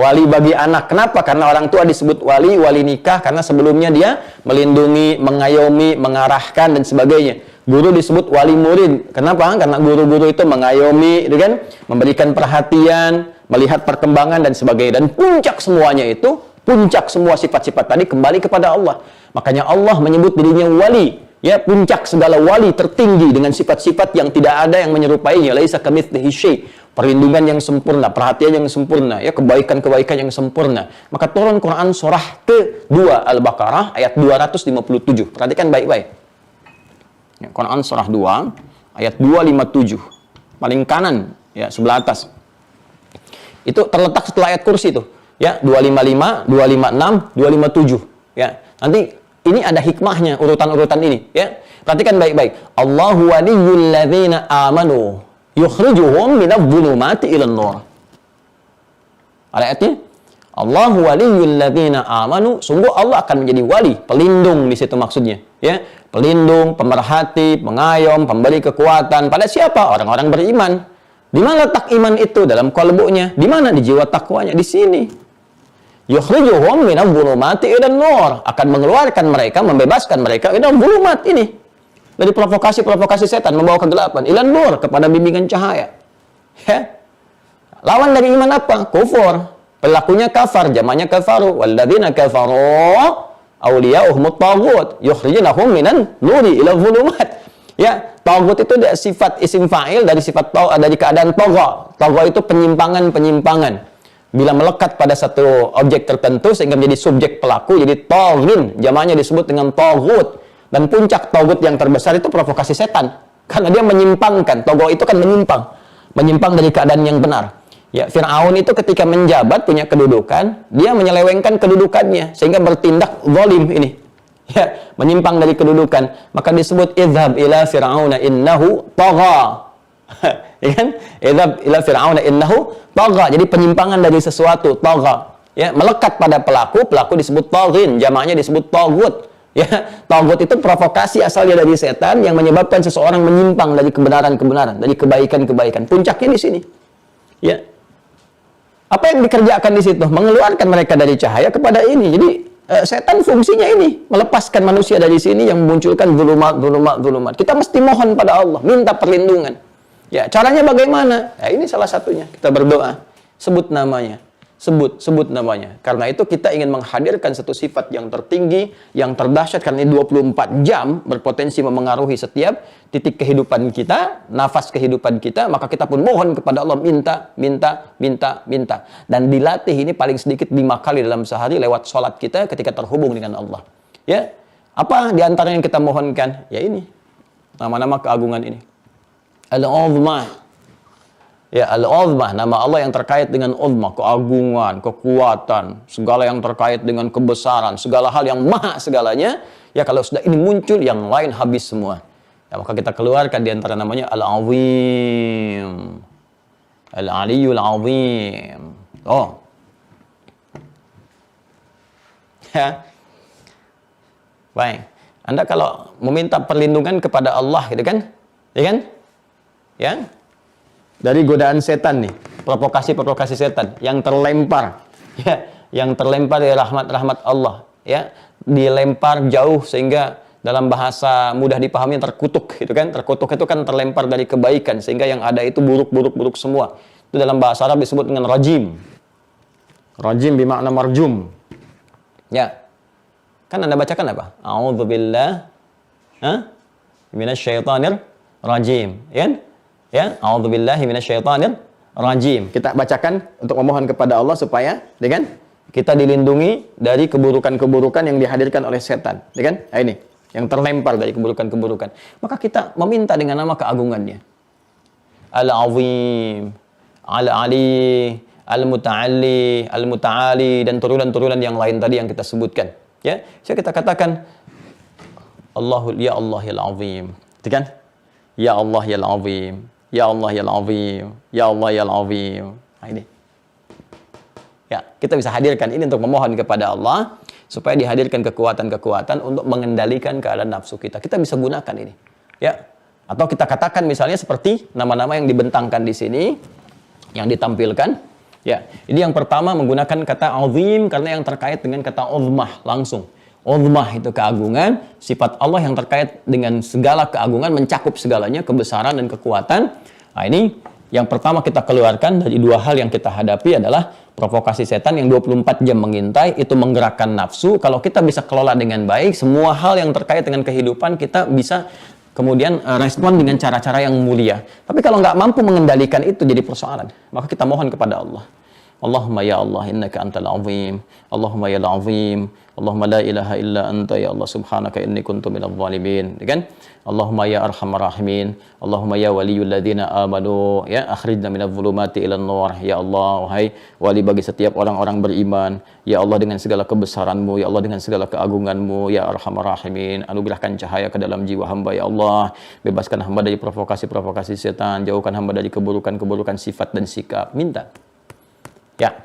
Wali bagi anak. Kenapa? Karena orang tua disebut wali, wali nikah karena sebelumnya dia melindungi, mengayomi, mengarahkan dan sebagainya. Guru disebut wali murid. Kenapa? Karena guru-guru itu mengayomi, ya kan? Memberikan perhatian, melihat perkembangan dan sebagainya. Dan puncak semuanya itu, puncak semua sifat-sifat tadi kembali kepada Allah. Makanya Allah menyebut dirinya wali. Ya, puncak segala wali tertinggi dengan sifat-sifat yang tidak ada yang menyerupainya. Laisa kamitslihi syai'. Perlindungan yang sempurna, perhatian yang sempurna, ya, kebaikan-kebaikan yang sempurna. Maka turun Quran surah ke-2 Al-Baqarah ayat 257. Perhatikan baik-baik. Ya, Quran surah 2 ayat 257. Paling kanan, ya, sebelah atas. Itu terletak setelah ayat kursi itu. Ya, 255, 256, 257. Ya. Nanti ini ada hikmahnya urutan-urutan ini, ya. Perhatikan baik-baik. Allahu waliyyul ladzina amanu yukhrijuhum minadh dhulumati ilan nur. Ada ayatnya? Allahu waliyyul ladzina amanu, sungguh Allah akan menjadi wali, pelindung di situ maksudnya, ya. Pelindung, pemerhati, pengayom, pemberi kekuatan pada siapa? Orang-orang beriman. Di mana letak iman itu? Dalam qalbunya. Di mana? Di jiwa takwanya, di sini. Yukhrijuhum minadh dhulumati ilan nur, akan mengeluarkan mereka, membebaskan mereka minadh dhulumat ini. Dari provokasi-provokasi setan membawa kegelapan ilan nur, kepada bimbingan cahaya. Ya. Lawan dari iman apa? Kufur. Pelakunya kafar, jamaknya kafaru. Walladzina kafaru awliya'uhumut taghut yukhrijunahum minan nuri ila dhulumat. Ya, taghut itu sifat isim fa'il dari sifat dari keadaan tagha. Tagha itu penyimpangan-penyimpangan. Bila melekat pada satu objek tertentu sehingga menjadi subjek pelaku, jadi taghin, jamaknya disebut dengan taghut. Dan puncak taghut yang terbesar itu provokasi setan. Karena dia menyimpangkan, tagha itu kan menyimpang dari keadaan yang benar. Ya, Fir'aun itu ketika menjabat punya kedudukan, dia menyelewengkan kedudukannya sehingga bertindak zalim ini. Ya, menyimpang dari kedudukan. Maka disebut idhab ila fir'auna innahu tagha. Ya kan? Idhab ila fir'auna innahu tagha. Jadi penyimpangan dari sesuatu, tagha. Ya, melekat pada pelaku, pelaku disebut taghin, jamaknya disebut taghut. Ya, taghut itu provokasi asalnya dari setan yang menyebabkan seseorang menyimpang dari kebenaran-kebenaran, dari kebaikan-kebaikan. Puncaknya di sini. Ya. Apa yang dikerjakan di situ? Mengeluarkan mereka dari cahaya kepada ini. Jadi setan fungsinya ini, melepaskan manusia dari sini yang memunculkan zulumat. Kita mesti mohon pada Allah, minta perlindungan. Ya, caranya bagaimana? Ya, ini salah satunya. Kita berdoa, sebut namanya. Sebut namanya. Karena itu kita ingin menghadirkan satu sifat yang tertinggi, yang terdahsyat, karena ini 24 jam berpotensi memengaruhi setiap titik kehidupan kita, nafas kehidupan kita, maka kita pun mohon kepada Allah, minta. Dan dilatih ini paling sedikit 5 kali dalam sehari lewat sholat kita ketika terhubung dengan Allah. Ya, apa diantara yang kita mohonkan? Ya ini, nama-nama keagungan ini. Al-Uzma. Ya, Al-Uzma, nama Allah yang terkait dengan uzma, keagungan, kekuatan, segala yang terkait dengan kebesaran, segala hal yang maha segalanya. Ya, kalau sudah ini muncul, yang lain habis semua. Ya, maka kita keluarkan di antara namanya Al-Azim. Al-Aliyul Azim. Oh. Ya. Baik. Anda kalau meminta perlindungan kepada Allah, gitu kan? Ya kan? Ya. Dari godaan setan nih, provokasi setan yang terlempar, ya, yang terlempar dari rahmat-rahmat Allah, ya, dilempar jauh sehingga dalam bahasa mudah dipahami terkutuk gitu kan. Terkutuk itu kan terlempar dari kebaikan sehingga yang ada itu buruk semua. Itu dalam bahasa Arab disebut dengan rajim. Rajim bermakna marjum. Ya. Kan Anda bacakan apa? A'udzubillah minasyaitonir rajim. Ya? Ya, a'udzubillahi minasyaitonir rajim. Kita bacakan untuk memohon kepada Allah supaya dengan kita dilindungi dari keburukan-keburukan yang dihadirkan oleh setan, ya kan? Nah, ini yang terlempar dari keburukan-keburukan. Maka kita meminta dengan nama keagungannya. Al-Azim, Al-Ali, Al-Muta'alli, Al-Muta'ali, dan turunan-turunan yang lain tadi yang kita sebutkan. Ya, so kita katakan ya Allah ya Al-Azim, gitu kan? Ya Allah ya Al-Azim, ya Allah ya Al-Azim, ya Allah ya Al-Azim. Nah, ini. Ya, kita bisa hadirkan ini untuk memohon kepada Allah supaya dihadirkan kekuatan-kekuatan untuk mengendalikan keadaan nafsu kita. Kita bisa gunakan ini. Ya. Atau kita katakan misalnya seperti nama-nama yang dibentangkan di sini yang ditampilkan. Ya. Ini yang pertama menggunakan kata azim karena yang terkait dengan kata uzmah langsung. Uzmah itu keagungan, sifat Allah yang terkait dengan segala keagungan mencakup segalanya, kebesaran dan kekuatan. Nah, ini yang pertama kita keluarkan dari dua hal yang kita hadapi adalah provokasi setan yang 24 jam mengintai, itu menggerakkan nafsu. Kalau kita bisa kelola dengan baik, semua hal yang terkait dengan kehidupan kita bisa kemudian respon dengan cara-cara yang mulia. Tapi kalau nggak mampu mengendalikan itu jadi persoalan. Maka kita mohon kepada Allah. Allahumma ya Allah innaka antal azim. Allahumma ya azim. Allahumma la ilaha illa anta ya Allah subhanaka inni kuntu minadh dhalimin. Kan? Allahumma ya arhamar rahimin. Allahumma ya waliyul ladzina amanu ya akhrijna minadh dhulumati ilan nur. Ya Allah, wahai wali bagi setiap orang-orang beriman. Ya Allah dengan segala kebesaran-Mu, ya Allah dengan segala keagungan-Mu, ya arhamar rahimin. Anugerahkan cahaya ke dalam jiwa hamba ya Allah. Bebaskan hamba dari provokasi-provokasi setan, jauhkan hamba dari keburukan-keburukan sifat dan sikap. Minta. Ya,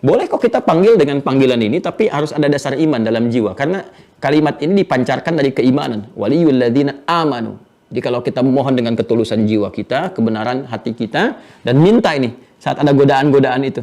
boleh kok kita panggil dengan panggilan ini, tapi harus ada dasar iman dalam jiwa. Karena kalimat ini dipancarkan dari keimanan. Waliyul ladzina amanu. Jadi kalau kita memohon dengan ketulusan jiwa kita, kebenaran hati kita, dan minta ini saat ada godaan-godaan itu.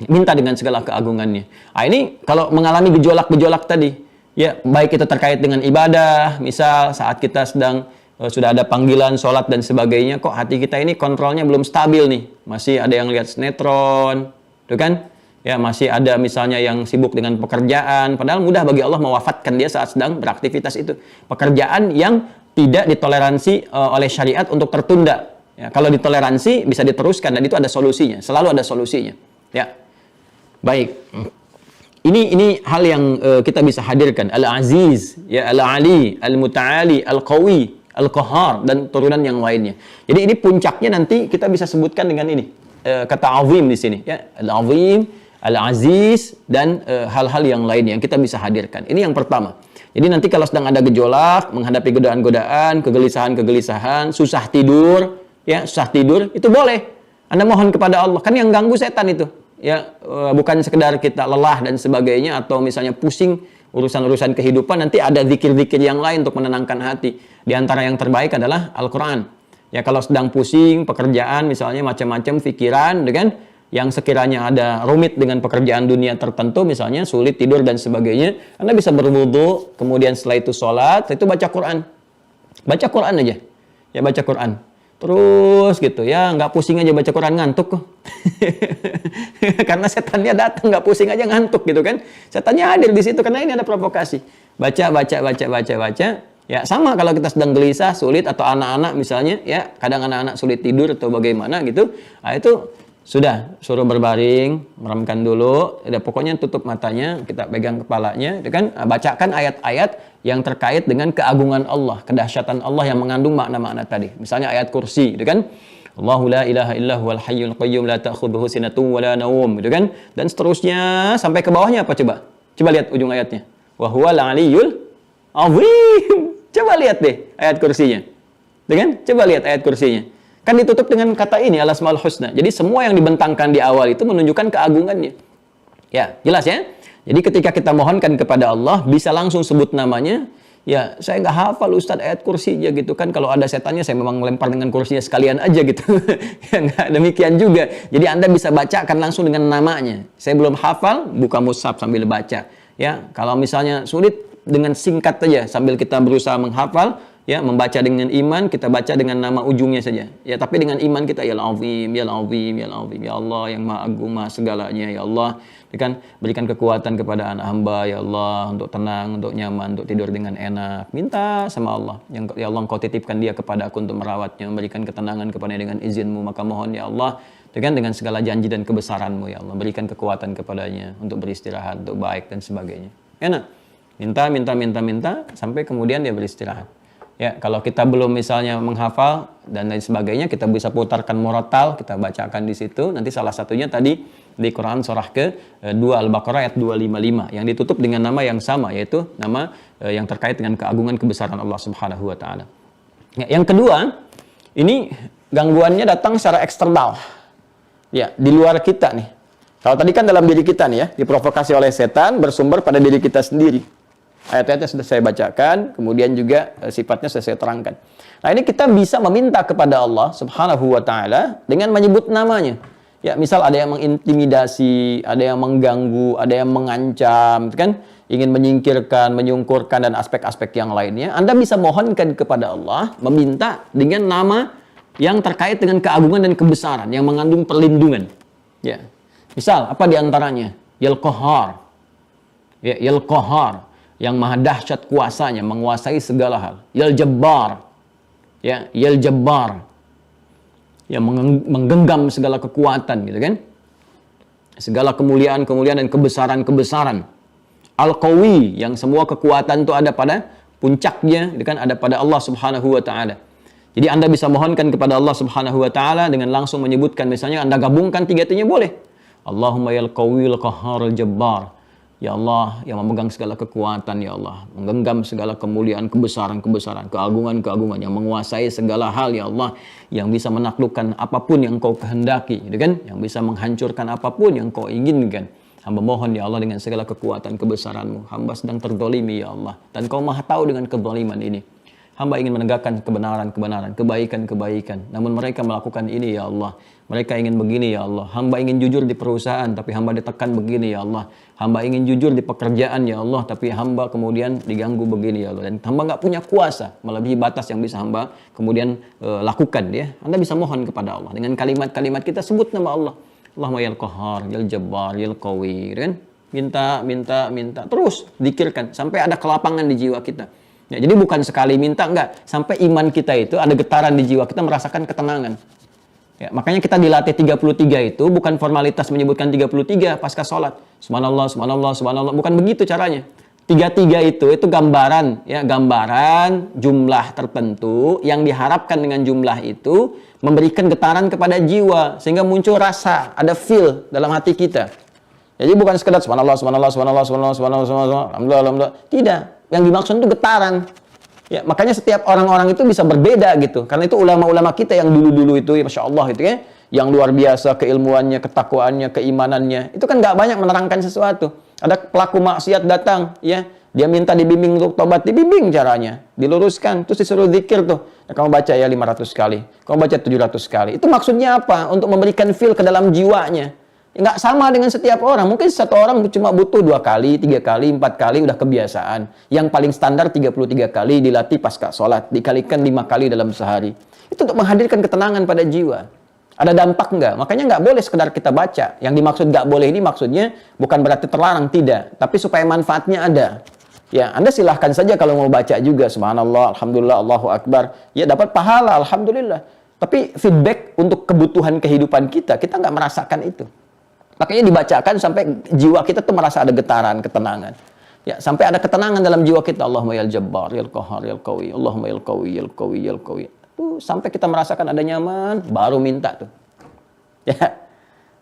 Minta dengan segala keagungannya. Nah, ini kalau mengalami gejolak-gejolak tadi, ya baik itu terkait dengan ibadah, misal saat kita sedang sudah ada panggilan, sholat dan sebagainya, kok hati kita ini kontrolnya belum stabil nih. Masih ada yang lihat sinetron, tuh kan? Ya, masih ada misalnya yang sibuk dengan pekerjaan, padahal mudah bagi Allah mewafatkan dia saat sedang beraktivitas itu. Pekerjaan yang tidak ditoleransi oleh syariat untuk tertunda. Ya, kalau ditoleransi bisa diteruskan dan itu ada solusinya, selalu ada solusinya. Ya, baik. Ini hal yang kita bisa hadirkan. Al-Aziz, ya Al-Ali, Al-Muta'ali, Al-Qawi, Al-Qahar dan turunan yang lainnya. Jadi ini puncaknya nanti kita bisa sebutkan dengan ini kata azim di sini. Ya, Al-Azim, Al-Aziz dan hal-hal yang lainnya yang kita bisa hadirkan. Ini yang pertama. Jadi nanti kalau sedang ada gejolak, menghadapi godaan-godaan, kegelisahan, susah tidur, ya susah tidur, itu boleh. Anda mohon kepada Allah. Kan yang ganggu setan itu. Ya, bukan sekedar kita lelah dan sebagainya atau misalnya pusing urusan-urusan kehidupan, nanti ada zikir-zikir yang lain untuk menenangkan hati. Di antara yang terbaik adalah Al-Quran. Ya, kalau sedang pusing, pekerjaan misalnya macam-macam, pikiran, dengan yang sekiranya ada rumit dengan pekerjaan dunia tertentu, misalnya sulit tidur dan sebagainya, Anda bisa berwudu, kemudian setelah itu sholat, setelah itu baca Quran. Baca Quran aja. Ya, baca Quran. Terus gitu ya, nggak pusing aja baca Quran, ngantuk kok. Karena setannya datang, nggak pusing aja ngantuk gitu kan. Setannya hadir di situ karena ini ada provokasi. Baca. Ya, sama kalau kita sedang gelisah, sulit atau anak-anak misalnya, ya kadang anak-anak sulit tidur atau bagaimana gitu. Nah, itu sudah suruh berbaring, meremkan dulu, ya, pokoknya tutup matanya, kita pegang kepalanya, gitu kan? Bacakan ayat-ayat yang terkait dengan keagungan Allah, kedahsyatan Allah yang mengandung makna-makna tadi. Misalnya ayat kursi, gitu kan? Allahu la ilaha illa huwal hayyul qayyum la ta'khudhuhu sinatun wa la nawm, gitu kan? Dan seterusnya sampai ke bawahnya apa coba? Coba lihat ujung ayatnya. Wa huwal aliyyul azim. Coba lihat deh ayat kursinya. Gitu kan? Coba lihat ayat kursinya. Kan ditutup dengan kata ini, Al-Asmaul Husna. Jadi semua yang dibentangkan di awal itu menunjukkan keagungannya. Ya, jelas ya? Jadi ketika kita mohonkan kepada Allah, bisa langsung sebut namanya. Ya, saya nggak hafal Ustadz ayat kursinya gitu kan. Kalau ada setannya, saya memang lempar dengan kursinya sekalian aja gitu. Ya, nggak demikian juga. Jadi Anda bisa bacakan langsung dengan namanya. Saya belum hafal, buka mushaf sambil baca. Ya, kalau misalnya sulit, dengan singkat saja sambil kita berusaha menghafal, ya, membaca dengan iman, kita baca dengan nama ujungnya saja. Ya, tapi dengan iman kita, ya Al-Azim, ya Al-Azim, ya Al-Azim, ya Allah yang Maha Agung, Maha segalanya, ya Allah. Kan berikan kekuatan kepada anak hamba, ya Allah, untuk tenang, untuk nyaman, untuk tidur dengan enak. Minta sama Allah, ya Allah, Engkau titipkan dia kepada aku untuk merawatnya, memberikan ketenangan kepadanya dengan izin-Mu, maka mohon ya Allah, dengan segala janji dan kebesaran-Mu, ya Allah, berikan kekuatan kepadanya untuk beristirahat, untuk baik dan sebagainya. Enak. Minta sampai kemudian dia beristirahat. Ya, kalau kita belum misalnya menghafal dan lain sebagainya, kita bisa putarkan murattal, kita bacakan di situ. Nanti salah satunya tadi di Quran surah ke-2 Al-Baqarah ayat 255 yang ditutup dengan nama yang sama, yaitu nama yang terkait dengan keagungan kebesaran Allah Subhanahu wa taala. Ya, yang kedua, ini gangguannya datang secara eksternal. Ya, di luar kita nih. Kalau tadi kan dalam diri kita nih ya, diprovokasi oleh setan, bersumber pada diri kita sendiri. Ayat-ayatnya sudah saya bacakan, kemudian juga sifatnya sudah saya terangkan. Nah, ini kita bisa meminta kepada Allah Subhanahu wa taala dengan menyebut namanya. Ya, misal ada yang mengintimidasi, ada yang mengganggu, ada yang mengancam, kan? Ingin menyingkirkan, menyungkurkan dan aspek-aspek yang lainnya. Anda bisa mohonkan kepada Allah, meminta dengan nama yang terkait dengan keagungan dan kebesaran yang mengandung perlindungan. Ya. Misal apa di antaranya? Yal Qahar. Ya, Yal Qahar, yang maha dahsyat kuasanya, menguasai segala hal. Yal Jabbar, ya, Yal Jabbar, yang menggenggam segala kekuatan, gitu kan? Segala kemuliaan dan kebesaran. Al-Qawi, yang semua kekuatan itu ada pada puncaknya, gitu kan? Ada pada Allah Subhanahu wa taala. Jadi Anda bisa mohonkan kepada Allah Subhanahu wa taala dengan langsung menyebutkan, misalnya Anda gabungkan tiga-tiganya boleh. Allahumma yal Qawiyul Qahharul Jabbar. Ya Allah, yang memegang segala kekuatan, ya Allah, menggenggam segala kemuliaan, kebesaran, keagungan, yang menguasai segala hal, ya Allah, yang bisa menaklukkan apapun yang Kau kehendaki, gitu kan? Yang bisa menghancurkan apapun yang Kau inginkan. Hamba mohon, ya Allah, dengan segala kekuatan kebesaran-Mu, hamba sedang terdolimi, ya Allah, dan Kau maha tahu dengan kezaliman ini. Hamba ingin menegakkan kebenaran, kebaikan. Namun mereka melakukan ini, ya Allah. Mereka ingin begini, ya Allah. Hamba ingin jujur di perusahaan, tapi hamba ditekan begini, ya Allah. Hamba ingin jujur di pekerjaan, ya Allah, tapi hamba kemudian diganggu begini, ya Allah. Dan hamba nggak punya kuasa melebihi batas yang bisa hamba kemudian lakukan, ya. Anda bisa mohon kepada Allah dengan kalimat-kalimat kita, sebut nama Allah. Allahumma yal Qahhar, yal Jabbar, yal Qawi, kan? Minta, terus zikirkan sampai ada kelapangan di jiwa kita. Ya, jadi bukan sekali minta, enggak. Sampai iman kita itu ada getaran di jiwa kita, merasakan ketenangan. Ya, makanya kita dilatih 33 itu bukan formalitas menyebutkan 33 pasca sholat. Subhanallah, subhanallah, subhanallah. Bukan begitu caranya. 33 itu gambaran, ya, gambaran jumlah tertentu yang diharapkan dengan jumlah itu memberikan getaran kepada jiwa sehingga muncul rasa, ada feel dalam hati kita. Jadi bukan sekedar subhanallah, subhanallah, subhanallah, subhanallah, subhanallah, subhanallah, alhamdulillah, alhamdulillah. Tidak. Yang dimaksud itu getaran. Ya, makanya setiap orang-orang itu bisa berbeda gitu. Karena itu ulama-ulama kita yang dulu-dulu itu, ya Masya Allah, itu ya, yang luar biasa keilmuannya, ketakwaannya, keimanannya, itu kan nggak banyak menerangkan sesuatu. Ada pelaku maksiat datang, ya, dia minta dibimbing untuk tobat, dibimbing caranya, diluruskan, terus disuruh zikir tuh. Ya, kamu baca ya 500 kali, kamu baca 700 kali. Itu maksudnya apa? Untuk memberikan feel ke dalam jiwanya. Nggak sama dengan setiap orang. Mungkin satu orang cuma butuh 2 kali, 3 kali, 4 kali, udah kebiasaan. Yang paling standar 33 kali dilatih pasca sholat, dikalikan 5 kali dalam sehari. Itu untuk menghadirkan ketenangan pada jiwa. Ada dampak nggak? Makanya nggak boleh sekedar kita baca. Yang dimaksud nggak boleh ini maksudnya bukan berarti terlarang, tidak. Tapi supaya manfaatnya ada. Ya, Anda silahkan saja kalau mau baca juga. Subhanallah, Alhamdulillah, Allahu Akbar. Ya, dapat pahala, Alhamdulillah. Tapi feedback untuk kebutuhan kehidupan kita nggak merasakan itu. Makanya dibacakan sampai jiwa kita tuh merasa ada getaran, ketenangan. Ya, sampai ada ketenangan dalam jiwa kita. Allahumma yal Jabbar, yal Qahhar, yal Qawi. Allahumma yal Qawi, yal Qawi, yal Qawi. Tuh, sampai kita merasakan ada nyaman, baru minta tuh. Ya.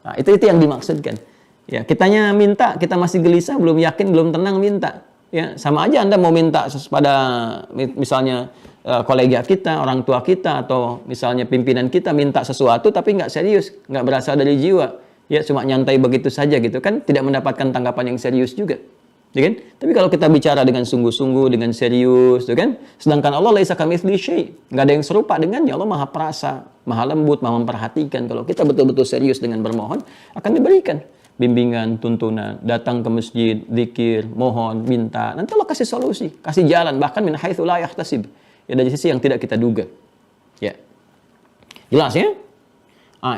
Nah, itu yang dimaksudkan. Ya, kitanya minta, kita masih gelisah, belum yakin, belum tenang, minta. Ya, sama aja Anda mau minta pada misalnya kolega kita, orang tua kita, atau misalnya pimpinan kita minta sesuatu tapi nggak serius, nggak berasal dari jiwa. Ya, cuma nyantai begitu saja gitu kan, tidak mendapatkan tanggapan yang serius juga. Ya kan? Tapi kalau kita bicara dengan sungguh-sungguh, dengan serius, tuh kan? Sedangkan Allah laisa kamitslihi syai', enggak ada yang serupa dengannya. Allah Maha Perasa, Maha Lembut, Maha memperhatikan. Kalau kita betul-betul serius dengan bermohon, akan diberikan. bimbingan, tuntunan, datang ke masjid, zikir, mohon, minta. Nanti Allah kasih solusi, kasih jalan, bahkan min haitsu la yahtasib. Ya, dari sisi yang tidak kita duga. Ya. Jelas ya?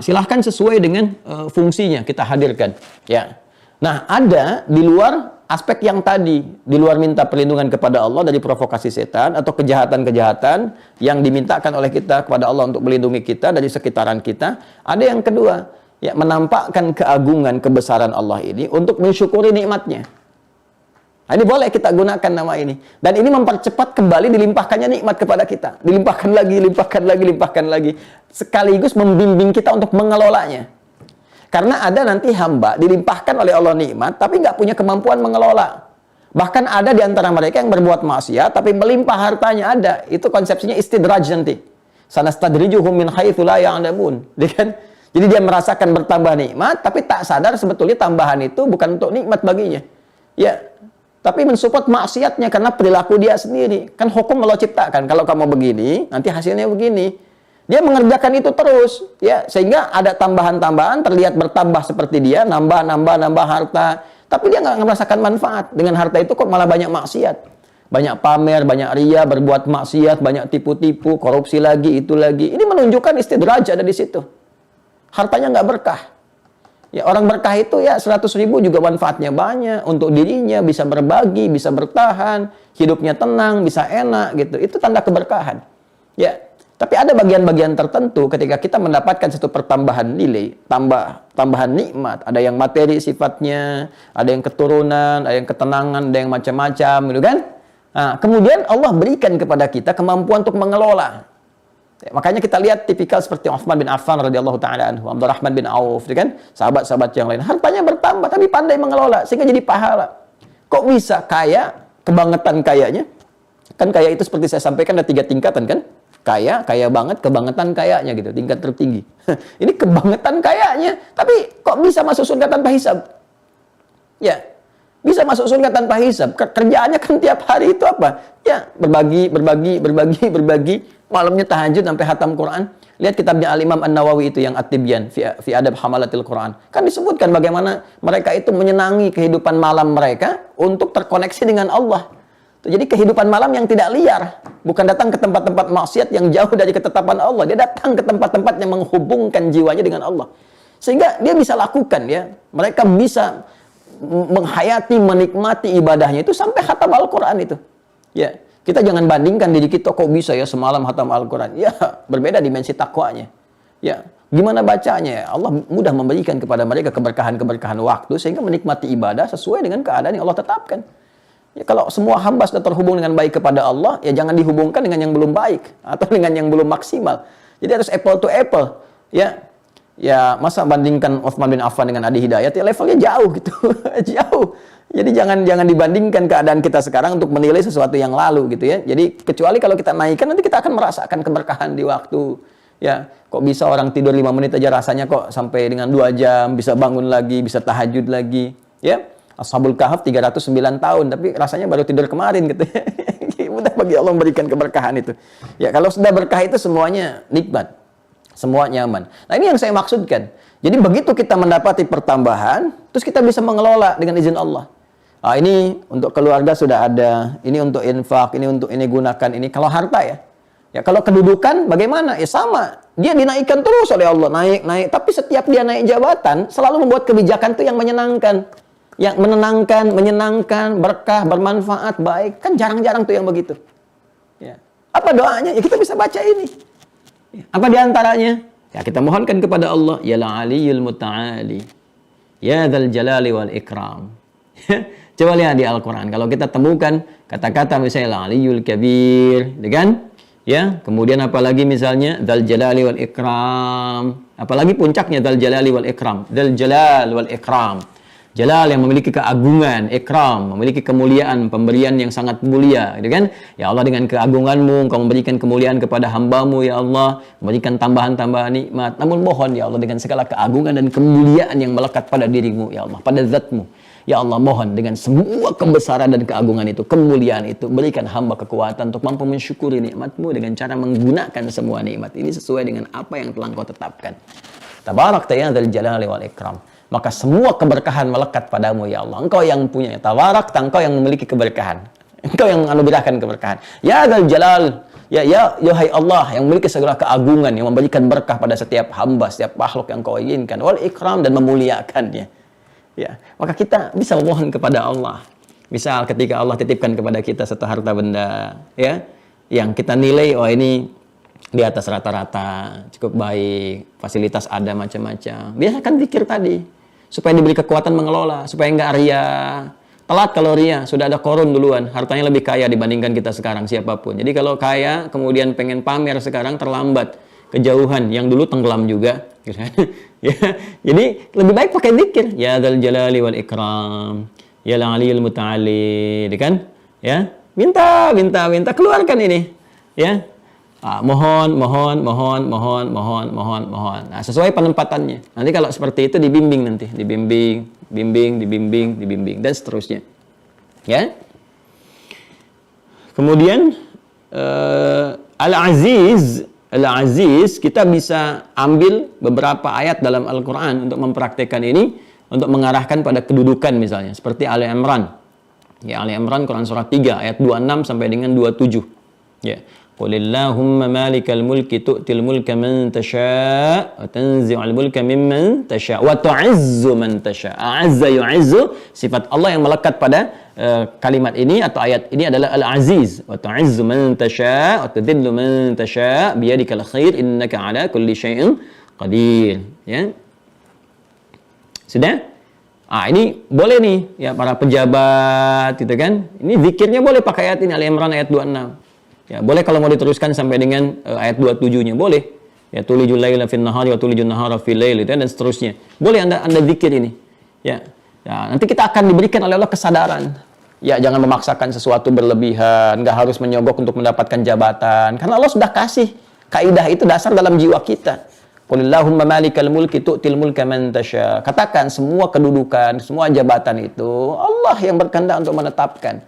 Silahkan sesuai dengan fungsinya kita hadirkan. Ya. Nah, ada di luar aspek yang tadi, di luar minta perlindungan kepada Allah dari provokasi setan atau kejahatan-kejahatan yang dimintakan oleh kita kepada Allah untuk melindungi kita dari sekitaran kita. Ada yang kedua, ya, menampakkan keagungan, kebesaran Allah ini untuk mensyukuri nikmatnya. Nah, ini boleh kita gunakan nama ini. Dan ini mempercepat kembali dilimpahkannya nikmat kepada kita. Dilimpahkan lagi, limpahkan lagi, limpahkan lagi. Sekaligus membimbing kita untuk mengelolanya. Karena ada nanti hamba dilimpahkan oleh Allah nikmat, tapi nggak punya kemampuan mengelola. Bahkan ada di antara mereka yang berbuat maksiat, tapi melimpah hartanya ada. Itu konsepsinya istidraj nanti. Sanastadrijuhum min haitsu la ya'lamun. Jadi dia merasakan bertambah nikmat, tapi tak sadar sebetulnya tambahan itu bukan untuk nikmat baginya. Ya, tapi mensupport maksiatnya karena perilaku dia sendiri. Kan hukum Allah ciptakan. Kalau kamu begini, nanti hasilnya begini. Dia mengerjakan itu terus, ya, sehingga ada tambahan-tambahan, terlihat bertambah seperti dia, nambah harta. Tapi dia nggak merasakan manfaat. Dengan harta itu kok malah banyak maksiat. Banyak pamer, banyak ria, berbuat maksiat, banyak tipu-tipu, korupsi lagi, itu lagi. Ini menunjukkan istidraj ada di situ. Hartanya nggak berkah. Ya, orang berkah itu ya 100.000 juga manfaatnya banyak. Untuk dirinya bisa berbagi, bisa bertahan, hidupnya tenang, bisa enak gitu. Itu tanda keberkahan. Ya. Tapi ada bagian-bagian tertentu ketika kita mendapatkan satu pertambahan nilai, tambahan nikmat, ada yang materi sifatnya, ada yang keturunan, ada yang ketenangan, ada yang macam-macam, gitu kan? Nah, kemudian Allah berikan kepada kita kemampuan untuk mengelola. Ya, makanya kita lihat tipikal seperti Utsman bin Affan radhiyallahu taala anhu, Abdurrahman bin Auf, gitu kan? Sahabat-sahabat yang lain, hartanya bertambah tapi pandai mengelola sehingga jadi pahala. Kok bisa kaya, kebangetan kayanya? Kan kaya itu seperti saya sampaikan ada 3 tingkatan kan? Kaya banget, kebangetan kayanya gitu, tingkat tertinggi. Ini kebangetan kayanya, tapi kok bisa masuk surga tanpa hisab? Ya, bisa masuk surga tanpa hisab. Kerjaannya kan tiap hari itu apa? Ya, berbagi, malamnya tahajud sampai hatam Quran. Lihat kitabnya Al-Imam An-Nawawi itu yang At-Tibyan fi Adab Hamalatil Quran. Kan disebutkan bagaimana mereka itu menyenangi kehidupan malam mereka untuk terkoneksi dengan Allah. Jadi kehidupan malam yang tidak liar, bukan datang ke tempat-tempat maksiat yang jauh dari ketetapan Allah. Dia datang ke tempat-tempat yang menghubungkan jiwanya dengan Allah. Sehingga dia bisa lakukan ya. Mereka bisa menghayati, menikmati ibadahnya itu sampai khatam Al-Quran itu. Ya, kita jangan bandingkan diri kita kok bisa ya semalam khatam Al-Quran. Ya, berbeda dimensi takwanya. Ya, gimana bacanya? Allah mudah memberikan kepada mereka keberkahan-keberkahan waktu sehingga menikmati ibadah sesuai dengan keadaan yang Allah tetapkan. Ya, kalau semua hamba sudah terhubung dengan baik kepada Allah, ya jangan dihubungkan dengan yang belum baik atau dengan yang belum maksimal. Jadi harus apple to apple. Ya masa bandingkan Utsman bin Affan dengan Adi Hidayat, ya levelnya jauh gitu. Jauh. Jadi jangan dibandingkan keadaan kita sekarang untuk menilai sesuatu yang lalu gitu ya. Jadi kecuali kalau kita naikkan nanti kita akan merasakan keberkahan di waktu. Ya, kok bisa orang tidur 5 menit aja rasanya kok sampai dengan 2 jam, bisa bangun lagi, bisa tahajud lagi, ya. Ashabul Kahf 309 tahun, tapi rasanya baru tidur kemarin gitu ya. Mudah bagi Allah memberikan keberkahan itu. Ya, kalau sudah berkah itu semuanya nikmat. Semua nyaman. Nah, ini yang saya maksudkan. Jadi begitu kita mendapati pertambahan, terus kita bisa mengelola dengan izin Allah. Ah, ini untuk keluarga sudah ada, ini untuk infak, ini untuk ini gunakan ini. Kalau harta ya. Ya, kalau kedudukan bagaimana? Ya sama. Dia dinaikkan terus oleh Allah, naik. Tapi setiap dia naik jabatan, selalu membuat kebijakan itu yang menyenangkan. Yang menyenangkan, berkah, bermanfaat, baik. Kan jarang-jarang tuh yang begitu. Ya. Apa doanya? Ya kita bisa baca ini. Ya. Apa diantaranya? Ya kita mohonkan kepada Allah. Ya Aliyul Muta'ali. Ya Dzal Jalali wal Ikram. Coba lihat di Al-Quran. Kalau kita temukan kata-kata misalnya Aliyul Kabir. Kan? Ya. Kemudian apalagi misalnya Dzal Jalali wal Ikram. Apalagi puncaknya Dzal Jalali wal Ikram. Dzal Jalal wal Ikram. Jalal yang memiliki keagungan, ikram, memiliki kemuliaan, pemberian yang sangat mulia, gitu kan? Ya Allah, dengan keagunganmu, Engkau memberikan kemuliaan kepada hambamu, ya Allah, memberikan tambahan-tambahan nikmat. Namun mohon, ya Allah, dengan segala keagungan dan kemuliaan yang melekat pada dirimu, ya Allah, pada zatmu. Ya Allah, mohon dengan semua kebesaran dan keagungan itu, kemuliaan itu, berikan hamba kekuatan untuk mampu mensyukuri nikmatmu dengan cara menggunakan semua nikmat ini sesuai dengan apa yang telah Engkau tetapkan. Tabarakta ya Dzal Jalali wal Ikram. maka semua keberkahan melekat padamu ya Allah. Engkau yang punya tabarak, engkau yang memiliki keberkahan. Engkau yang menganugerahkan keberkahan. Ya Dzal Jalal, ya hai Allah yang memiliki segala keagungan, yang memberikan berkah pada setiap hamba, setiap makhluk yang kau inginkan, wal ikram, dan memuliakannya. Ya, maka kita bisa memohon kepada Allah. Misal ketika Allah titipkan kepada kita satu harta benda, ya, yang kita nilai, oh ini di atas rata-rata, cukup baik, fasilitas ada macam-macam. Biasakan zikir tadi, supaya diberi kekuatan mengelola, supaya enggak ria. Telat kalau ria, sudah ada korun duluan, hartanya lebih kaya dibandingkan kita sekarang, siapapun. Jadi kalau kaya, kemudian pengen pamer sekarang, terlambat, kejauhan, yang dulu tenggelam juga. Ya, jadi lebih baik pakai zikir. Ya Dzal Jalali wal Ikram, ya Al-Aliyul Muta'ali, kan? Ya, minta, keluarkan ini. Ya, mohon. Nah, sesuai penempatannya. Nanti kalau seperti itu dibimbing nanti, dibimbing, dan seterusnya. Ya. Kemudian Al-Aziz, kita bisa ambil beberapa ayat dalam Al-Quran untuk mempraktekkan ini, untuk mengarahkan pada kedudukan misalnya. Seperti Ali Imran. Ya, Ali Imran, Quran Surah 3, ayat 26 sampai dengan 27. Ya. Qulillahumma malikal mulki tu'til mulka man tasha' wa tanzi'ul mulka mimman tasha' wa tu'izzu man tasha'. A'azza yu'izzu, sifat Allah yang melekat pada kalimat ini atau ayat ini adalah Al-Aziz. Wa tu'izzu man tasha' wa tudhillu man tasha' biyadikal khair innaka 'ala kulli syai'in qadir. Ya. Sudah? Ini boleh nih ya para pejabat gitu kan. Ini zikirnya boleh pakai ayat ini, Ali Imran ayat 26. Ya, boleh kalau mau diteruskan sampai dengan ayat 27-nya, boleh. Ya, tulijul laila fin nahari wa tulijun nahara fil lail, dan seterusnya. Boleh Anda zikir ini. Ya. Ya, nanti kita akan diberikan oleh Allah kesadaran. Ya, jangan memaksakan sesuatu berlebihan, nggak harus menyogok untuk mendapatkan jabatan. Karena Allah sudah kasih kaidah itu dasar dalam jiwa kita. Qulillahumma malikal mulki tu'til mulka man tasha. Katakan semua kedudukan, semua jabatan itu Allah yang berkehendak untuk menetapkan.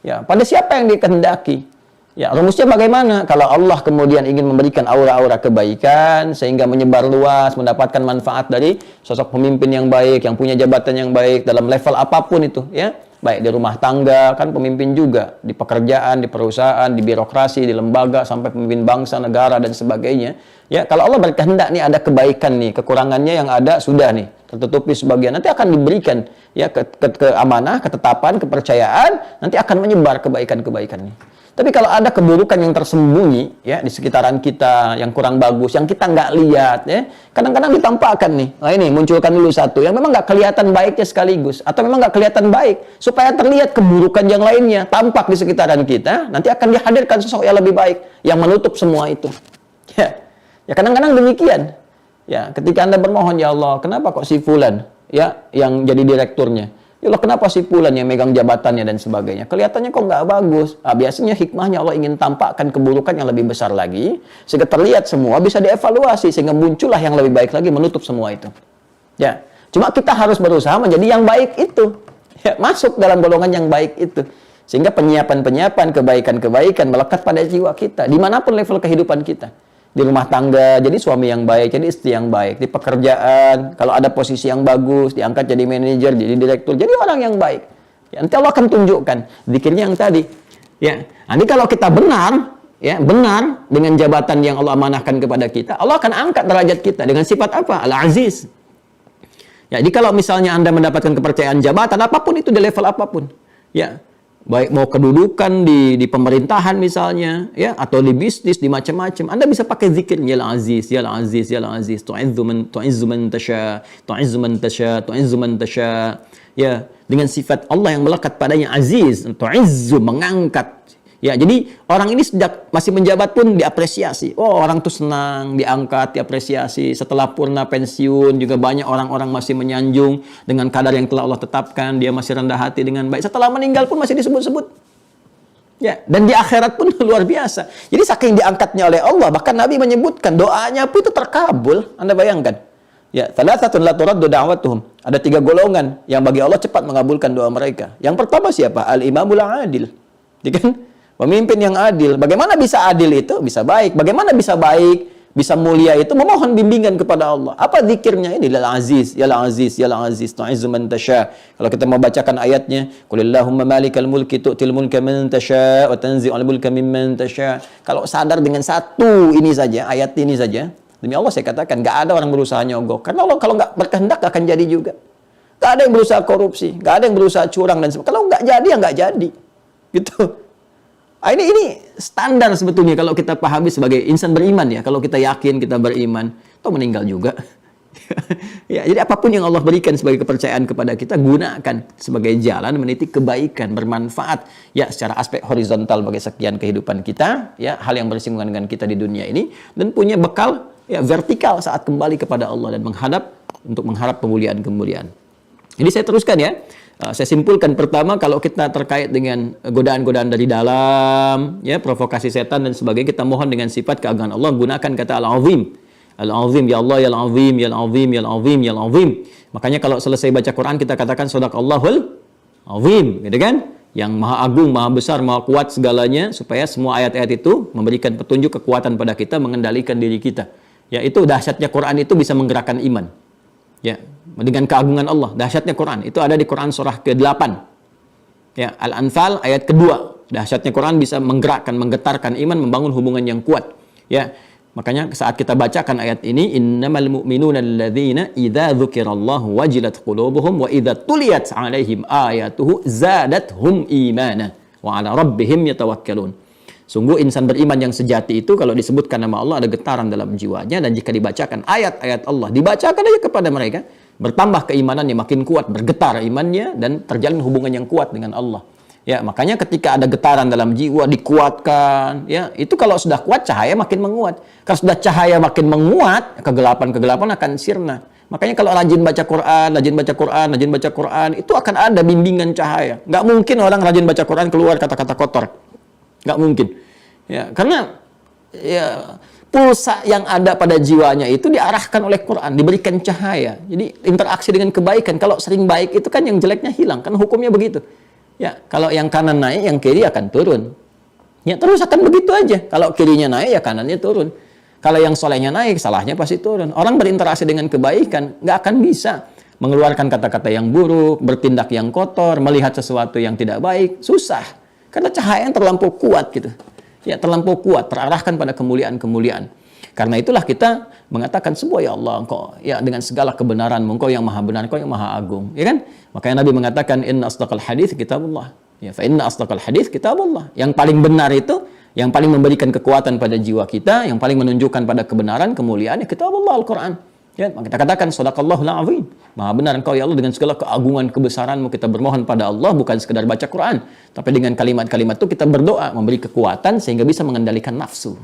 Ya, pada siapa yang dikehendaki? Ya, rumusnya bagaimana? Kalau Allah kemudian ingin memberikan aura-aura kebaikan sehingga menyebar luas, mendapatkan manfaat dari sosok pemimpin yang baik, yang punya jabatan yang baik dalam level apapun itu, ya. Baik di rumah tangga, kan pemimpin juga, di pekerjaan, di perusahaan, di birokrasi, di lembaga, sampai pemimpin bangsa, negara, dan sebagainya. Ya, kalau Allah berkehendak nih ada kebaikan nih, kekurangannya yang ada sudah nih, tertutupi sebagian. Nanti akan diberikan ya ke amanah, ketetapan, kepercayaan, nanti akan menyebar kebaikan-kebaikan nih. Tapi kalau ada keburukan yang tersembunyi ya di sekitaran kita yang kurang bagus, yang kita nggak lihat ya, kadang-kadang ditampakkan nih. Nah ini munculkan dulu satu yang memang nggak kelihatan baiknya sekaligus, atau memang nggak kelihatan baik, supaya terlihat keburukan yang lainnya tampak di sekitaran kita. Nanti akan dihadirkan sosok yang lebih baik yang menutup semua itu. Ya kadang-kadang demikian. Ya ketika Anda bermohon, ya Allah, kenapa kok si fulan ya yang jadi direkturnya? Ya Allah, kenapa si fulan yang megang jabatannya dan sebagainya? Kelihatannya kok nggak bagus. Biasanya hikmahnya Allah ingin tampakkan keburukan yang lebih besar lagi, sehingga terlihat semua, bisa dievaluasi, sehingga muncullah yang lebih baik lagi menutup semua itu. Ya, cuma kita harus berusaha menjadi yang baik itu. Ya, masuk dalam golongan yang baik itu. Sehingga penyiapan-penyiapan, kebaikan-kebaikan melekat pada jiwa kita, dimanapun level kehidupan kita. Di rumah tangga, jadi suami yang baik, jadi istri yang baik. Di pekerjaan, kalau ada posisi yang bagus, diangkat jadi manajer, jadi direktur, jadi orang yang baik. Ya, nanti Allah akan tunjukkan zikirnya yang tadi. Ya, nanti kalau kita benar, ya benar dengan jabatan yang Allah amanahkan kepada kita, Allah akan angkat derajat kita dengan sifat apa? Al-Aziz. Ya, jadi kalau misalnya Anda mendapatkan kepercayaan jabatan apapun itu di level apapun, ya. Baik mau kedudukan di pemerintahan misalnya, ya, atau di bisnis, di macam-macam, Anda bisa pakai zikir ya Al-Aziz, ya Al-Aziz, ya Al-Aziz, tu'izzu man tasha, tu'izzu man tasha, tu'izzu man tasha. Ya, dengan sifat Allah yang melekat padanya Aziz, tu'izzu, mengangkat. Ya, jadi orang ini sejak masih menjabat pun diapresiasi. Oh, orang tuh senang, diangkat, diapresiasi. Setelah purna pensiun juga banyak orang-orang masih menyanjung dengan kadar yang telah Allah tetapkan. Dia masih rendah hati dengan baik. Setelah meninggal pun masih disebut-sebut. Ya, dan di akhirat pun luar biasa. Jadi saking diangkatnya oleh Allah, bahkan Nabi menyebutkan doanya pun itu terkabul. Anda bayangkan. Ya, thalathatun la turaddu da'watuhum. Ada 3 golongan yang bagi Allah cepat mengabulkan doa mereka. Yang pertama siapa? Al-imamul adil. Ya kan? Pemimpin yang adil. Bagaimana bisa adil itu? Bisa baik. Bagaimana bisa baik? bisa mulia itu memohon bimbingan kepada Allah. Apa zikirnya ini? Ya Aziz, ya Aziz, ya Aziz, tu'izzu man tasya. Kalau kita mau bacakan ayatnya, qulillahumma malikal mulki tu'til mulka man tasya wa tanzi'ul mulka mimman tasya. Kalau sadar dengan satu ini saja, ayat ini saja, demi Allah saya katakan, nggak ada orang berusaha nyogok. Karena Allah kalau nggak berkehendak nggak akan jadi juga. Nggak ada yang berusaha korupsi, nggak ada yang berusaha curang dan sebagainya. Kalau nggak jadi ya nggak jadi, gitu. Ini standar sebetulnya kalau kita pahami sebagai insan beriman ya. Kalau kita yakin kita beriman, toh meninggal juga. Ya, jadi apapun yang Allah berikan sebagai kepercayaan kepada kita, gunakan sebagai jalan meniti kebaikan, bermanfaat ya secara aspek horizontal bagi sekian kehidupan kita, ya hal yang bersinggungan dengan kita di dunia ini, dan punya bekal ya vertikal saat kembali kepada Allah dan mengharap kemuliaan-kemuliaan. Jadi saya teruskan ya. Saya simpulkan pertama, kalau kita terkait dengan godaan-godaan dari dalam, ya provokasi setan dan sebagainya, kita mohon dengan sifat keagungan Allah, gunakan kata Al-Azim. Al-Azim, ya Allah, ya Al-Azim, ya Al-Azim, ya Al-Azim, ya Al-Azim. Makanya kalau selesai baca Quran kita katakan Shadaqallahul Azim, gitu kan? Yang maha agung, maha besar, maha kuat segalanya, supaya semua ayat-ayat itu memberikan petunjuk kekuatan pada kita, mengendalikan diri kita. Ya, itu dahsyatnya Quran, itu bisa menggerakkan iman. Ya, dengan keagungan Allah, dahsyatnya Quran. Itu ada di Quran surah ke-8. Ya, Al-Anfal ayat kedua. Dahsyatnya Quran bisa menggerakkan, menggetarkan iman, membangun hubungan yang kuat. Ya, makanya saat kita bacakan ayat ini, innamal mu'minuna alladzina idza dzukirallahu wajilat qulubuhum wa idza tuliyat 'alaihim ayatuhu zadatuhum imana wa 'ala rabbihim yatawakkalun. Sungguh insan beriman yang sejati itu kalau disebutkan nama Allah ada getaran dalam jiwanya, dan jika dibacakan ayat-ayat Allah, dibacakan aja kepada mereka, bertambah keimanannya, makin kuat, bergetar imannya, dan terjalin hubungan yang kuat dengan Allah. Ya, makanya ketika ada getaran dalam jiwa, dikuatkan, ya, itu kalau sudah kuat, cahaya makin menguat. Kalau sudah cahaya makin menguat, kegelapan-kegelapan akan sirna. Makanya kalau rajin baca Quran, itu akan ada bimbingan cahaya. Nggak mungkin orang rajin baca Quran keluar kata-kata kotor. Nggak mungkin. Ya, karena ya pulsa yang ada pada jiwanya itu diarahkan oleh Quran, diberikan cahaya. Jadi interaksi dengan kebaikan. Kalau sering baik itu kan yang jeleknya hilang, kan hukumnya begitu. Ya, kalau yang kanan naik, yang kiri akan turun. Ya, terus akan begitu aja. Kalau kirinya naik, ya kanannya turun. Kalau yang solehnya naik, salahnya pasti turun. Orang berinteraksi dengan kebaikan nggak akan bisa mengeluarkan kata-kata yang buruk, bertindak yang kotor, melihat sesuatu yang tidak baik, susah. Karena cahaya yang terlampau kuat gitu. Ya, terlampau kuat, terarahkan pada kemuliaan-kemuliaan. Karena itulah kita mengatakan sebuah, ya Allah, Engkau ya dengan segala kebenaran, Engkau yang maha benar, Engkau yang maha agung, ya kan? Makanya Nabi mengatakan inna asdaqal hadits kitabullah. Ya, fa inna asdaqal hadits kitabullah. Yang paling benar itu, yang paling memberikan kekuatan pada jiwa kita, yang paling menunjukkan pada kebenaran, kemuliaan, ya kitabullah, Al-Qur'an. Ya, kita katakan Shadaqallahul Azim. Maha benar Engkau ya Allah, dengan segala keagungan kebesaran-Mu kita bermohon pada Allah, bukan sekedar baca Quran, tapi dengan kalimat-kalimat itu kita berdoa, memberi kekuatan sehingga bisa mengendalikan nafsu.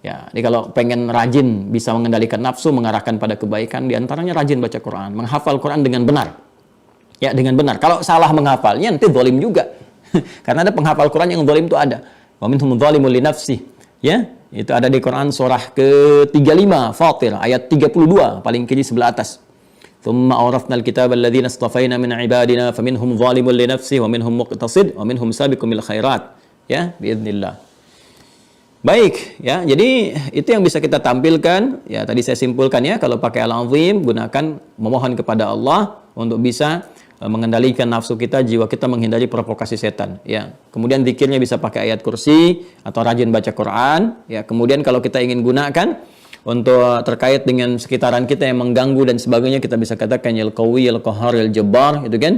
Ya, jadi kalau pengen rajin bisa mengendalikan nafsu, mengarahkan pada kebaikan, diantaranya rajin baca Quran, menghafal Quran dengan benar. Ya, dengan benar. Kalau salah menghafalnya nanti zalim juga. Karena ada penghafal Quran yang zalim itu ada. Wa minhum dzalimun li nafsihi. Ya, itu ada di Quran surah ke-35 Fatir ayat 32 paling kiri sebelah atas. Tsumma awrafnal kitaba alladzina istafaina min ibadina faminhum zalimun li nafsihi wa minhum muqtasid wa minhum sabiqun bil khairat. Ya, biidznillah. Baik, ya. Jadi itu yang bisa kita tampilkan. Ya, tadi saya simpulkan ya, kalau pakai Al-Azim gunakan memohon kepada Allah untuk bisa mengendalikan nafsu kita, jiwa kita, menghindari provokasi setan. Ya, kemudian zikirnya bisa pakai ayat kursi atau rajin baca Quran. Ya, kemudian kalau kita ingin gunakan untuk terkait dengan sekitaran kita yang mengganggu dan sebagainya, kita bisa katakan ya Al-Qawi, ya Al-Qahhar, ya Al-Jabbar, itu kan.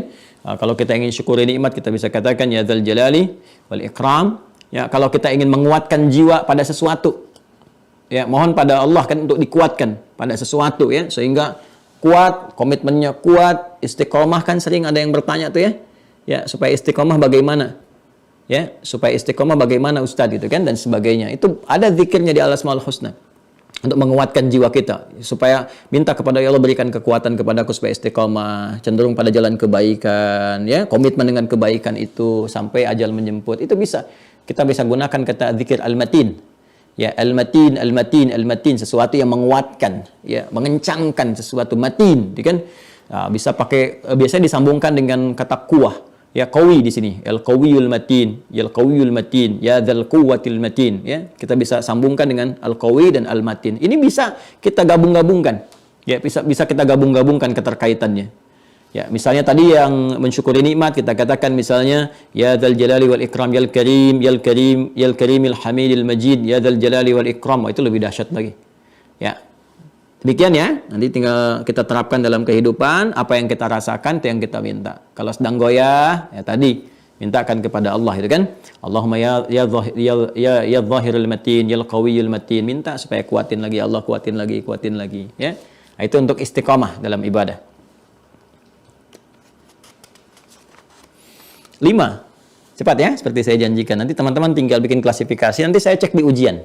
Kalau kita ingin syukuri nikmat, kita bisa katakan ya Dzal Jalali wal Ikram. Ya, kalau kita ingin menguatkan jiwa pada sesuatu, ya mohon pada Allah kan untuk dikuatkan pada sesuatu ya, sehingga kuat, komitmennya kuat, istiqomah. Kan sering ada yang bertanya tuh ya, ya supaya istiqomah bagaimana? Ya, supaya istiqomah bagaimana Ustadz gitu kan, dan sebagainya. Itu ada zikirnya di Al-Asmaul Husna untuk menguatkan jiwa kita, supaya minta kepada Allah berikan kekuatan kepadaku supaya istiqomah, cenderung pada jalan kebaikan, ya, komitmen dengan kebaikan itu sampai ajal menjemput. Itu bisa kita bisa gunakan kata zikir al-matin. Ya, al-matin, al-matin, al-matin, sesuatu yang menguatkan, ya, mengencangkan sesuatu matin, kan? Nah, bisa pakai biasanya disambungkan dengan kata kuah, Ya, qawi di sini, al-qawiyul matin, ya al-qawiyul matin, ya dzal quwwatil matin, ya. Kita bisa sambungkan dengan al-qawi dan al-matin. Ini bisa kita gabung-gabungkan. Ya, bisa kita gabung-gabungkan keterkaitannya. Ya, misalnya tadi yang mensyukuri nikmat kita katakan misalnya ya dzal jalali wal ikram, yal karim, yal karim, yal karimil hamidil majid, ya dzal jalali wal ikram. Oh, itu lebih dahsyat lagi. Ya. Demikian ya, nanti tinggal kita terapkan dalam kehidupan, apa yang kita rasakan, itu yang kita minta. Kalau sedang goyah, ya tadi, mintakan kepada Allah, itu kan. Allahumma ya zahirul matin, ya qawiyul matin, minta supaya kuatin lagi, Allah kuatin lagi, ya. Nah, itu untuk istiqamah dalam ibadah. 5, cepat ya, seperti saya janjikan. Nanti teman-teman tinggal bikin klasifikasi, nanti saya cek di ujian.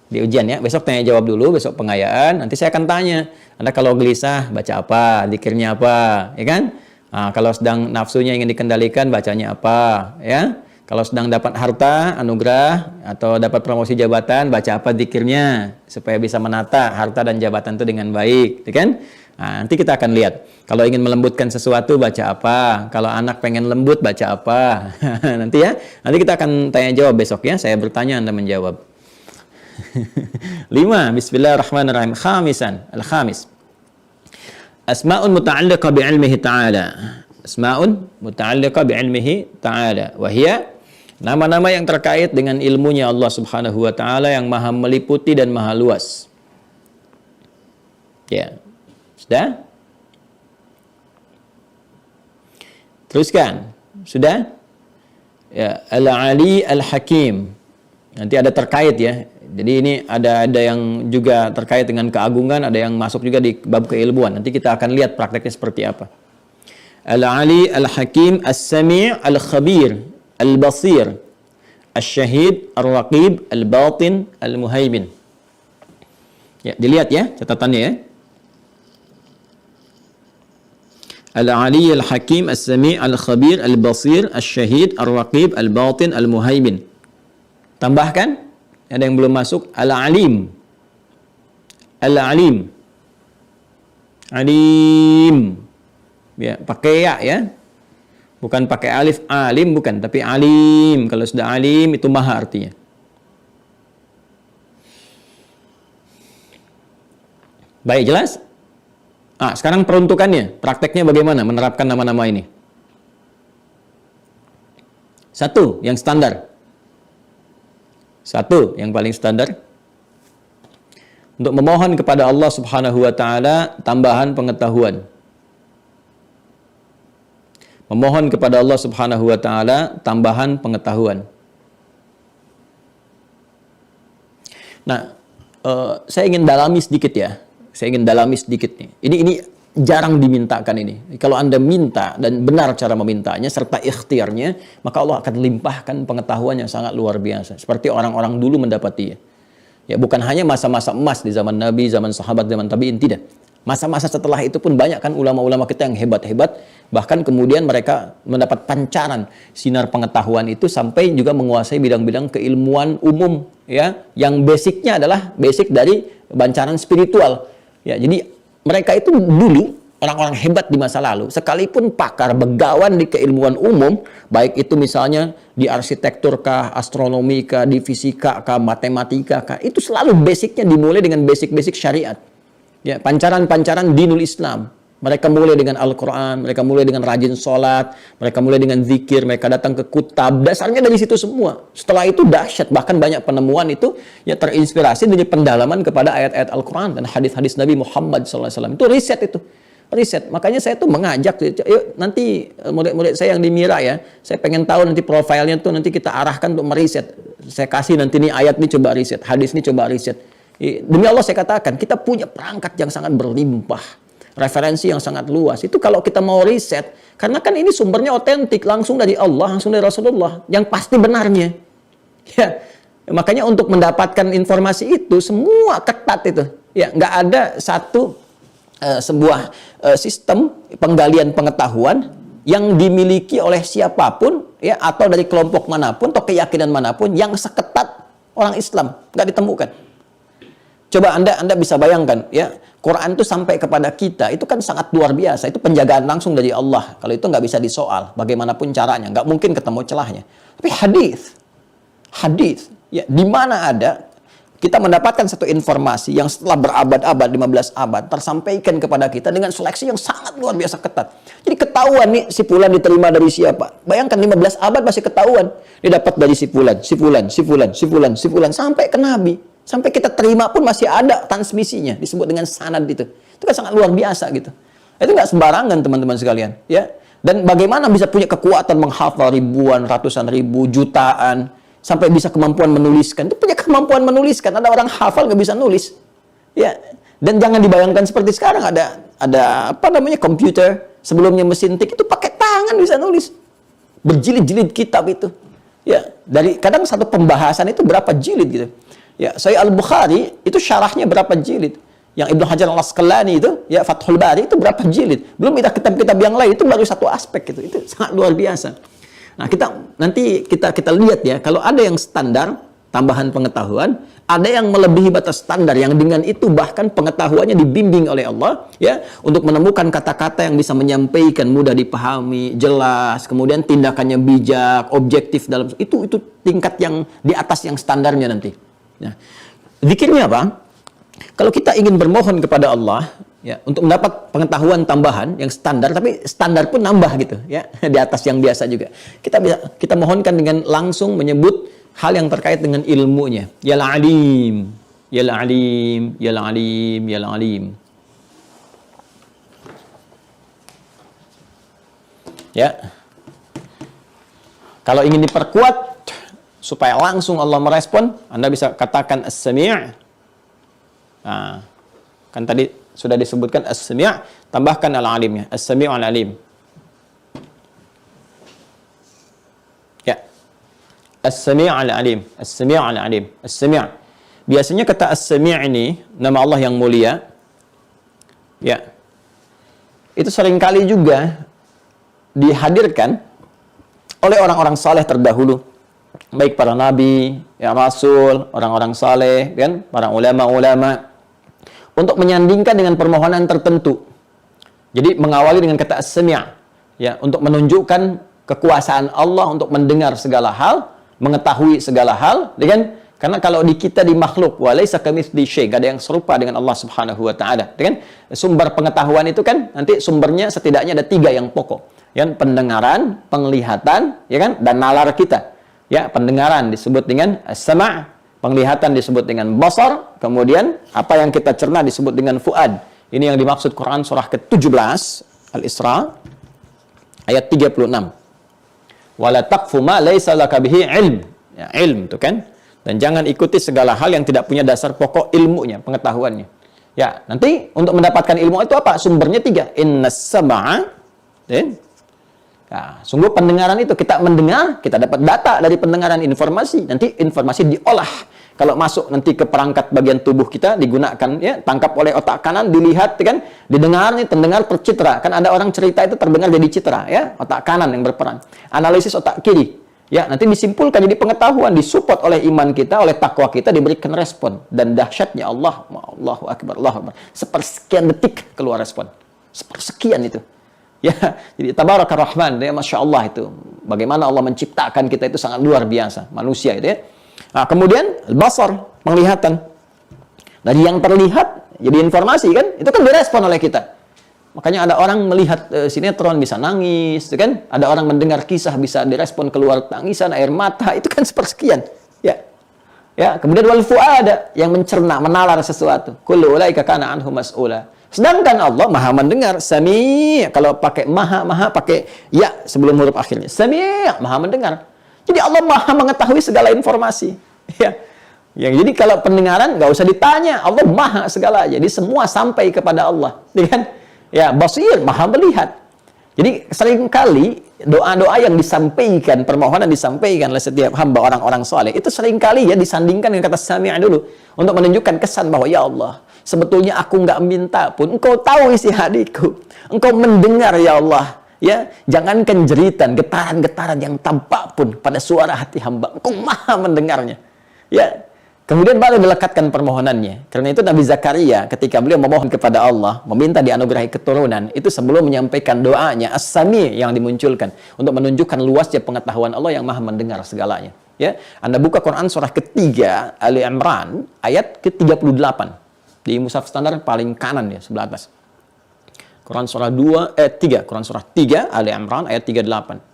Di ujian ya, besok tanya jawab dulu, besok pengayaan, nanti saya akan tanya, Anda kalau gelisah baca apa, zikirnya apa, ya kan? Nah, kalau sedang nafsunya ingin dikendalikan, bacanya apa, ya? Kalau sedang dapat harta, anugerah, atau dapat promosi jabatan, baca apa zikirnya, supaya bisa menata harta dan jabatan itu dengan baik, ya kan? Nah, nanti kita akan lihat, kalau ingin melembutkan sesuatu, baca apa, kalau anak pengen lembut, baca apa, nanti ya, nanti kita akan tanya jawab besok ya, saya bertanya, Anda menjawab. 5. Bismillahirrahmanirrahim. Khamisan, al-khamis. Asma'un muta'alliqa bi'ilmihi ta'ala. Asma'un muta'alliqa bi'ilmihi ta'ala. Wahia, nama-nama yang terkait dengan ilmunya Allah Subhanahu wa taala yang maha meliputi dan maha luas. Ya. Sudah? Teruskan. Sudah? Ya, Al-Ali Al-Hakim. Nanti ada terkait ya. Jadi ini ada yang juga terkait dengan keagungan, ada yang masuk juga di bab keilmuan. Nanti kita akan lihat prakteknya seperti apa. Al-Ali, Al-Hakim, As-Sami', Al-Khabir, Al-Basir, Al-Syahid, Al-Raqib, Al-Batin, Al-Muhaimin. Ya, dilihat ya catatannya ya. Al-Ali, Al-Hakim, As-Sami', Al-Khabir, Al-Basir, Al-Syahid, Al-Raqib, Al-Batin, Al-Muhaimin. Tambahkan, ada yang belum masuk, Al-Alim. Al-Alim. Alim. Ya, pakai ya. Bukan pakai alif, alim bukan, tapi alim. Kalau sudah alim itu maha artinya. Baik, jelas? Sekarang peruntukannya, prakteknya bagaimana menerapkan nama-nama ini? 1, yang standar. 1, yang paling standar. Untuk memohon kepada Allah Subhanahu wa taala tambahan pengetahuan. Memohon kepada Allah Subhanahu wa taala tambahan pengetahuan. Nah, saya ingin dalami sedikit ya. Saya ingin dalami sedikit nih. Ini jarang dimintakan ini. Kalau Anda minta dan benar cara memintanya serta ikhtiarnya, maka Allah akan limpahkan pengetahuan yang sangat luar biasa. Seperti orang-orang dulu mendapatinya. Ya, bukan hanya masa-masa emas di zaman Nabi, zaman sahabat, zaman tabi'in, tidak. Masa-masa setelah itu pun banyak kan ulama-ulama kita yang hebat-hebat, bahkan kemudian mereka mendapat pancaran sinar pengetahuan itu sampai juga menguasai bidang-bidang keilmuan umum ya, yang basicnya adalah basic dari bancaran spiritual. Ya, jadi mereka itu dulu orang-orang hebat di masa lalu, sekalipun pakar begawan di keilmuan umum, baik itu misalnya di arsitektur kah, astronomi kah, di fisika kah, matematika kah, itu selalu basicnya dimulai dengan basic-basic syariat. Ya, pancaran-pancaran dinul Islam. Mereka mulai dengan Al-Quran, mereka mulai dengan rajin sholat, mereka mulai dengan zikir, mereka datang ke kutab, dasarnya dari situ semua. Setelah itu dahsyat, bahkan banyak penemuan itu ya terinspirasi dari pendalaman kepada ayat-ayat Al-Quran dan hadis-hadis Nabi Muhammad SAW. Itu riset itu. Riset. Makanya saya tuh mengajak, yuk nanti murid-murid saya yang di Mira ya, saya pengen tahu nanti profilnya tuh nanti kita arahkan untuk meriset. Saya kasih nanti nih ayat ini coba riset, hadis ini coba riset. Demi Allah saya katakan, kita punya perangkat yang sangat berlimpah. Referensi yang sangat luas. Itu kalau kita mau riset, karena kan ini sumbernya otentik, langsung dari Allah, langsung dari Rasulullah, yang pasti benarnya. Ya, makanya untuk mendapatkan informasi itu semua ketat itu. Ya, nggak ada satu sebuah sistem penggalian pengetahuan yang dimiliki oleh siapapun ya, atau dari kelompok manapun atau keyakinan manapun yang seketat orang Islam, nggak ditemukan. Coba Anda bisa bayangkan ya, Quran itu sampai kepada kita itu kan sangat luar biasa. Itu penjagaan langsung dari Allah. Kalau itu nggak bisa disoal, bagaimanapun caranya, nggak mungkin ketemu celahnya. Tapi hadis, ya di mana ada kita mendapatkan satu informasi yang setelah berabad-abad, 15 abad, tersampaikan kepada kita dengan seleksi yang sangat luar biasa ketat. Jadi ketahuan nih, si fulan diterima dari siapa. Bayangkan 15 abad masih ketahuan. Dia dapat dari si fulan, sampai ke Nabi. Sampai kita terima pun masih ada transmisinya, disebut dengan sanad itu. Itu kan sangat luar biasa gitu. Itu nggak sembarangan teman-teman sekalian. Ya. Dan bagaimana bisa punya kekuatan menghafal ribuan, ratusan ribu, jutaan, sampai bisa kemampuan menuliskan. Itu punya kemampuan menuliskan. Ada orang hafal nggak bisa nulis. Ya. Dan jangan dibayangkan seperti sekarang ada apa namanya komputer, sebelumnya mesin tik itu pakai tangan bisa nulis. Berjilid-jilid kitab itu. Ya, dari kadang satu pembahasan itu berapa jilid gitu. Ya, Sahih Al-Bukhari itu syarahnya berapa jilid. Yang Ibnu Hajar Al-Asqalani itu, ya Fathul Bari itu berapa jilid. Belum kitab-kitab yang lain, itu baru satu aspek gitu. Itu sangat luar biasa. Nah, nanti kita lihat ya, kalau ada yang standar tambahan pengetahuan, ada yang melebihi batas standar yang dengan itu bahkan pengetahuannya dibimbing oleh Allah ya untuk menemukan kata-kata yang bisa menyampaikan mudah dipahami, jelas, kemudian tindakannya bijak, objektif dalam itu tingkat yang di atas yang standarnya nanti. Nah, zikirnya apa? Kalau kita ingin bermohon kepada Allah ya untuk mendapat pengetahuan tambahan yang standar, tapi standar pun nambah gitu ya di atas yang biasa juga. Kita mohonkan dengan langsung menyebut hal yang terkait dengan ilmunya. Ya Alim, Ya Alim, Ya Alim, Ya Alim. Ya. Kalau ingin diperkuat supaya langsung Allah merespon, Anda bisa katakan As-Sami'. Nah, kan tadi sudah disebutkan As-Sami', tambahkan Al-Alimnya. As-Sami' Al-Alim. Ya. As-Sami' Al-Alim. As-Sami' Al-Alim. As-Sami'. Biasanya kata As-Sami' ini nama Allah yang mulia. Ya. Itu seringkali juga dihadirkan oleh orang-orang saleh terdahulu. Baik para nabi, ya rasul, orang-orang saleh, kan, para ulama-ulama, untuk menyandingkan dengan permohonan tertentu. Jadi mengawali dengan kata as-sami', ya, untuk menunjukkan kekuasaan Allah untuk mendengar segala hal, mengetahui segala hal, kan? Karena kalau di kita di makhluk, walaisa kamitsli syai', ada yang serupa dengan Allah Subhanahu wa taala, kan? Sumber pengetahuan itu kan nanti sumbernya setidaknya ada 3 yang pokok. Yang pendengaran, penglihatan, ya kan, dan nalar kita. Ya, pendengaran disebut dengan as-sama', penglihatan disebut dengan basar, kemudian apa yang kita cerna disebut dengan fuad. Ini yang dimaksud Quran surah ke-17 Al-Isra ayat 36. Wala taqfu ma laisa laka bihi ilm. Ya, ilm itu kan. Dan jangan ikuti segala hal yang tidak punya dasar pokok ilmunya, pengetahuannya. Ya, nanti untuk mendapatkan ilmu itu apa? Sumbernya 3. Innas sam'a. Nah, sungguh pendengaran itu kita mendengar, kita dapat data dari pendengaran informasi. Nanti informasi diolah. Kalau masuk nanti ke perangkat bagian tubuh kita digunakan ya, tangkap oleh otak kanan, dilihat kan, didengar nih, terdengar tercitra. Kan ada orang cerita itu terdengar jadi citra ya, otak kanan yang berperan. Analisis otak kiri. Ya, nanti disimpulkan jadi pengetahuan, disupport oleh iman kita, oleh takwa kita, diberikan respon. Dan dahsyatnya Allahu Akbar, Allahu Akbar. Sepersekian detik keluar respon. Sepersekian itu. Ya, jadi tabarakar rahman, ya masya Allah itu. Bagaimana Allah menciptakan kita itu sangat luar biasa, manusia itu ya. Nah, kemudian basar, penglihatan. Dari yang terlihat jadi informasi kan, itu kan direspon oleh kita. Makanya ada orang melihat sinetron bisa nangis, itu kan? Ada orang mendengar kisah bisa direspon keluar tangisan, air mata, itu kan sepersekian. Ya. Ya, kemudian wal fuada yang mencerna, menalar sesuatu. Kullu ulaika kana anhu mas'ula. Sedangkan Allah Maha mendengar, Sami', kalau pakai maha pakai ya sebelum huruf akhirnya. Sami', Maha mendengar. Jadi Allah Maha mengetahui segala informasi. Ya. Jadi kalau pendengaran nggak usah ditanya, Allah Maha segala. Jadi semua sampai kepada Allah, ya kan? Ya, basir, Maha melihat. Jadi seringkali doa-doa yang disampaikan, permohonan disampaikan oleh setiap hamba orang-orang soleh, itu seringkali ya disandingkan dengan kata Sami' dulu untuk menunjukkan kesan bahwa ya Allah, sebetulnya aku nggak minta pun, Engkau tahu isi hatiku, Engkau mendengar ya Allah. Ya, jangankan jeritan, getaran-getaran yang tampak pun pada suara hati hamba, Engkau Maha mendengarnya. Ya, Kemudian baru dilekatkan permohonannya. Karena itu Nabi Zakaria ketika beliau memohon kepada Allah, meminta dianugerahi keturunan, itu sebelum menyampaikan doanya, As-Sami yang dimunculkan untuk menunjukkan luasnya pengetahuan Allah yang Maha mendengar segalanya. Ya, Anda buka Quran surah ketiga Ali Imran ayat ke-38 di mushaf standar paling kanan ya, sebelah atas. Quran surah 3, Quran surah 3 Ali Imran ayat 38.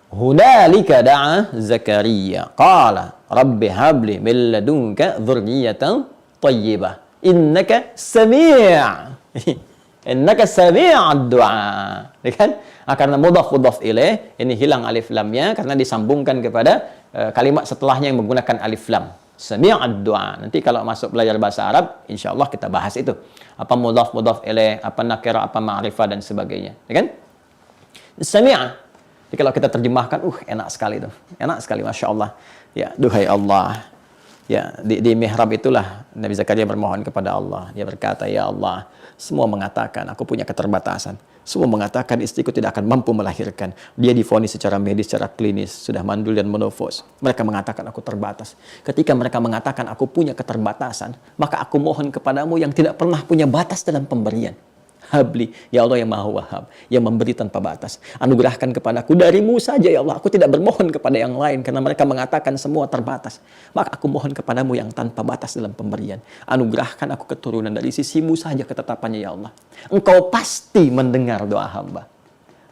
Hunalika da'a Zakaria qala rabbi habli min ladunka dzurriyyatan thayyibah innaka sami' innaka sami'ud du'a. Kan? Karena mudhaf ilaih ini hilang alif lamnya karena disambungkan kepada kalimat setelahnya yang menggunakan alif lam. Sami'ud du'a. Nanti kalau masuk belajar bahasa Arab, insyaallah kita bahas itu. Apa mudhaf ilaih, apa nakirah, apa ma'rifah dan sebagainya. Ya kan? Sami'a. Jadi kalau kita terjemahkan, enak sekali itu. Enak sekali, Masya Allah. Ya, duhai Allah. Ya, di mihrab itulah Nabi Zakaria bermohon kepada Allah. Dia berkata, ya Allah, semua mengatakan aku punya keterbatasan. Semua mengatakan istriku tidak akan mampu melahirkan. Dia divonis secara medis, secara klinis, sudah mandul dan menopause. Mereka mengatakan aku terbatas. Ketika mereka mengatakan aku punya keterbatasan, maka aku mohon kepadamu yang tidak pernah punya batas dalam pemberian. Habli, ya Allah yang Maha Wahhab, yang memberi tanpa batas. Anugerahkan kepadaku darimu saja ya Allah. Aku tidak bermohon kepada yang lain karena mereka mengatakan semua terbatas. Maka aku mohon kepadamu yang tanpa batas dalam pemberian. Anugerahkan aku keturunan dari sisimu saja ketetapannya ya Allah. Engkau pasti mendengar doa hamba.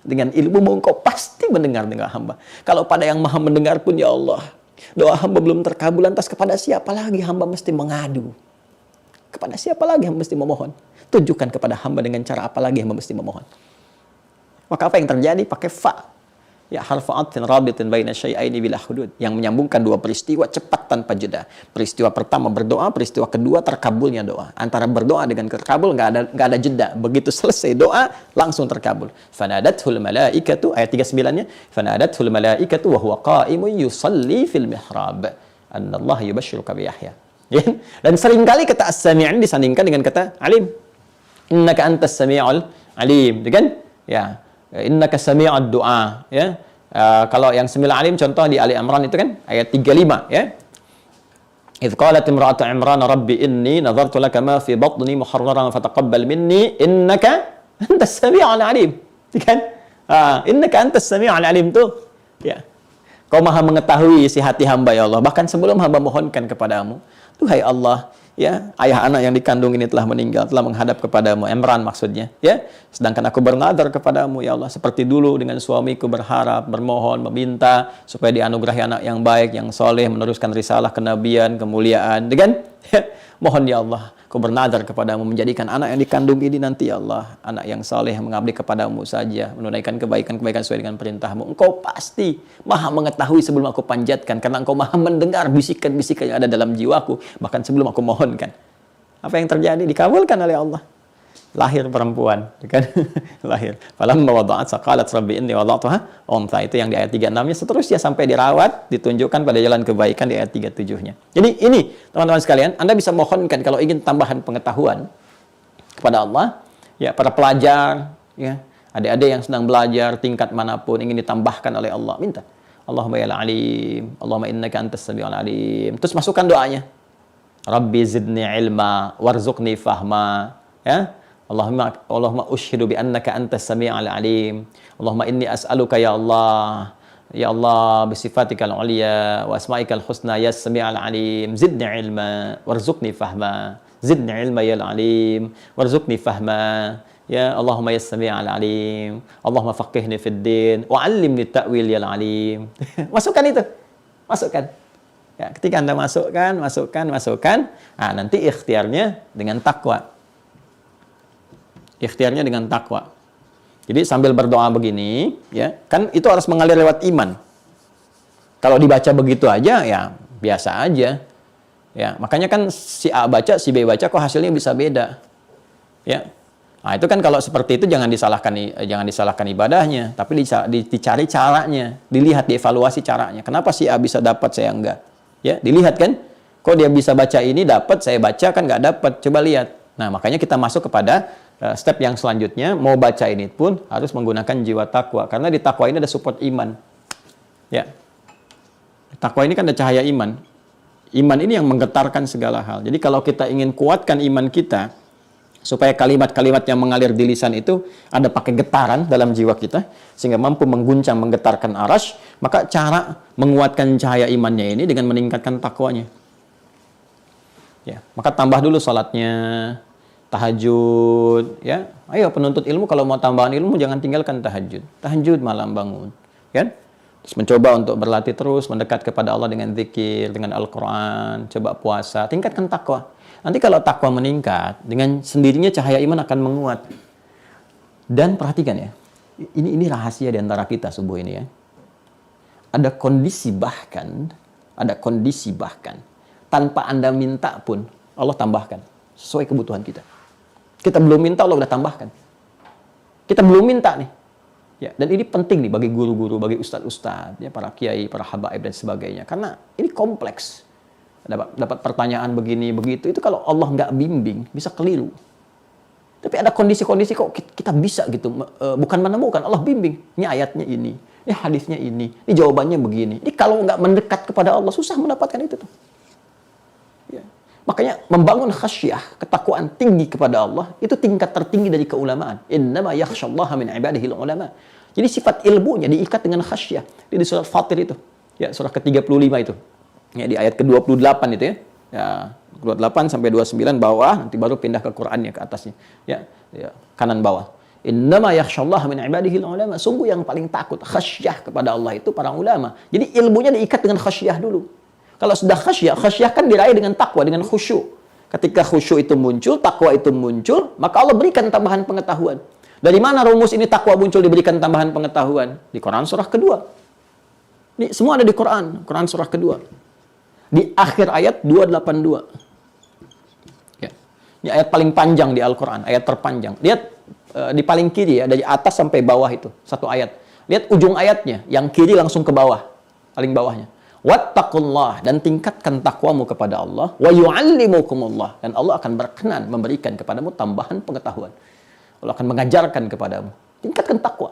Dengan ilmumu engkau pasti mendengar doa hamba. Kalau pada yang Maha mendengar pun ya Allah, doa hamba belum terkabul, lantas kepada siapa lagi hamba mesti mengadu? Kepada siapa lagi hamba mesti memohon? Tunjukkan kepada hamba dengan cara apa lagi hamba mesti memohon. Maka apa yang terjadi? Pakai fa. Ya, harfu atfin rabitin baina syai'aini bila hudud. Yang menyambungkan dua peristiwa cepat tanpa jeda. Peristiwa pertama berdoa, peristiwa kedua terkabulnya doa. Antara berdoa dengan terkabul nggak ada jeda. Begitu selesai doa, langsung terkabul. Fanadathul malaikatu, ayat 39-nya. Fanadathul malaikatu wa huwa qa'imun yusalli fil mihrab. Annallaha yubashshiruka bi Yahya. Dan seringkali kata as-sami' disandingkan dengan kata alim. Innaka antas sami'ul alim, kan? Ya, innaka sami'ud du'a, ya. Kalau yang sami'ul alim contoh di Ali Imran itu kan ayat 35, ya. Idz qalat imra'atu Imran rabbi inni nadhartu laka ma fi batni muharraran fataqabbal minni innaka antas sami'ul alim. Kan? Innaka antas sami'ul alim tuh. Ya. Kau Maha mengetahui isi hati hamba ya Allah, bahkan sebelum hamba mohonkan kepadamu. Duhai Allah, ya, ayah anak yang dikandung ini telah meninggal, telah menghadap kepadamu, Imran maksudnya, ya. Sedangkan aku bernadar kepadamu, ya Allah, seperti dulu dengan suamiku berharap, bermohon, meminta supaya dianugerahi anak yang baik, yang soleh, meneruskan risalah kenabian, kemuliaan, dengan mohon ya Allah, aku bernadar kepadamu menjadikan anak yang dikandung ini nanti ya Allah, anak yang soleh mengabdi kepadamu saja, menunaikan kebaikan-kebaikan sesuai dengan perintahmu. Engkau pasti Maha mengetahui sebelum aku panjatkan, karena engkau Maha mendengar bisikan-bisikan yang ada dalam jiwaku, bahkan sebelum aku mohonkan. Apa yang terjadi? Dikabulkan oleh Allah. Lahir perempuan, kan? Lahir. Falamma wada'at saqalat rabbi inni wada'tuha untha. Itu yang di ayat 36-nya, seterusnya sampai dirawat, ditunjukkan pada jalan kebaikan di ayat 37-nya. Jadi ini, teman-teman sekalian, Anda bisa mohonkan kalau ingin tambahan pengetahuan kepada Allah, ya, para pelajar, ya, adik-adik yang sedang belajar tingkat manapun ingin ditambahkan oleh Allah, minta. Allahumma ya alim, Allahumma innaka antas samiul alim. Terus masukkan doanya. Rabbi zidni ilma warzuqni fahma, ya. Allahumma ushhidu bi annaka antas sami'ul alim. Allahumma inni as'aluka ya Allah bisifatikal ulia wa asma'ikal husna ya sami'ul alim zidni ilma warzuqni fahma. Zidni ilma ya alim warzuqni fahma. Ya Allahumma ya sami'ul alim. Allahumma faqihni fid din wa 'allimni ta'wil ya alim. Masukkan itu. Masukkan. Ya, ketika Anda masukkan, nanti ikhtiarnya dengan takwa. Ikhtiarnya dengan takwa. Jadi sambil berdoa begini, ya, kan itu harus mengalir lewat iman. Kalau dibaca begitu aja, ya biasa aja. Ya, makanya kan si A baca, si B baca, kok hasilnya bisa beda. Ya, nah itu kan kalau seperti itu jangan disalahkan ibadahnya, tapi dicari caranya, dilihat, dievaluasi caranya. Kenapa si A bisa dapat, saya enggak? Ya, dilihat kan, kok dia bisa baca ini dapat, saya baca kan nggak dapat. Coba lihat. Nah, makanya kita masuk kepada step yang selanjutnya, mau baca ini pun harus menggunakan jiwa takwa, karena di takwa ini ada support iman. Ya. Takwa ini kan ada cahaya iman. Iman ini yang menggetarkan segala hal. Jadi kalau kita ingin kuatkan iman kita, supaya kalimat-kalimat yang mengalir di lisan itu ada pakai getaran dalam jiwa kita, sehingga mampu mengguncang, menggetarkan arasy, maka cara menguatkan cahaya imannya ini dengan meningkatkan takwanya. Ya, maka tambah dulu salatnya, tahajud, ya. Ayo penuntut ilmu kalau mau tambahan ilmu jangan tinggalkan tahajud. Tahajud malam bangun, kan? Terus mencoba untuk berlatih terus mendekat kepada Allah dengan zikir, dengan Al-Qur'an, coba puasa, tingkatkan takwa. Nanti kalau takwa meningkat, dengan sendirinya cahaya iman akan menguat. Dan perhatikan ya, ini rahasia di antara kita subuh ini ya. Ada kondisi bahkan tanpa Anda minta pun Allah tambahkan sesuai kebutuhan kita. Kita belum minta, Allah udah tambahkan. Kita belum minta nih. Ya, dan ini penting nih bagi guru-guru, bagi ustadz-ustadz, ya, para kiai, para habaib dan sebagainya. Karena ini kompleks. Dapat pertanyaan begini, begitu. Itu kalau Allah nggak bimbing, bisa keliru. Tapi ada kondisi-kondisi kok kita bisa gitu. Bukan menemukan, Allah bimbing. Ini ayatnya ini hadisnya ini jawabannya begini. Ini kalau nggak mendekat kepada Allah, susah mendapatkan itu tuh. Ya. Makanya membangun khasyah, ketakwaan tinggi kepada Allah, itu tingkat tertinggi dari keulamaan. Innama yakhsyallaha min ibadihil ulama. Jadi sifat ilmunya diikat dengan khasyah. Di surat Fatir itu. Ya, surah ke-35 itu. Ya, di ayat ke-28 itu ya. Ya, 28 sampai 29 bawah, nanti baru pindah ke Qur'annya ke atasnya. Ya, kanan bawah. Innama yakhsyallaha min ibadihil ulama. Sungguh yang paling takut khasyah kepada Allah itu para ulama. Jadi ilmunya diikat dengan khasyah dulu. Kalau sudah khasyah kan diraih dengan takwa, dengan khusyuk. Ketika khusyuk itu muncul, takwa itu muncul, maka Allah berikan tambahan pengetahuan. Dari mana rumus ini takwa muncul diberikan tambahan pengetahuan? Di Quran surah kedua. Ini semua ada di Quran surah kedua. Di akhir ayat 282. Ya. Ini ayat paling panjang di Al-Quran, ayat terpanjang. Lihat di paling kiri ya, dari atas sampai bawah itu, satu ayat. Lihat ujung ayatnya, yang kiri langsung ke bawah, paling bawahnya. Wattaqullah, dan tingkatkan takwamu kepada Allah, wa yu'allimukumullah, dan Allah akan berkenan memberikan kepadamu tambahan pengetahuan. Allah akan mengajarkan kepadamu. Tingkatkan takwa.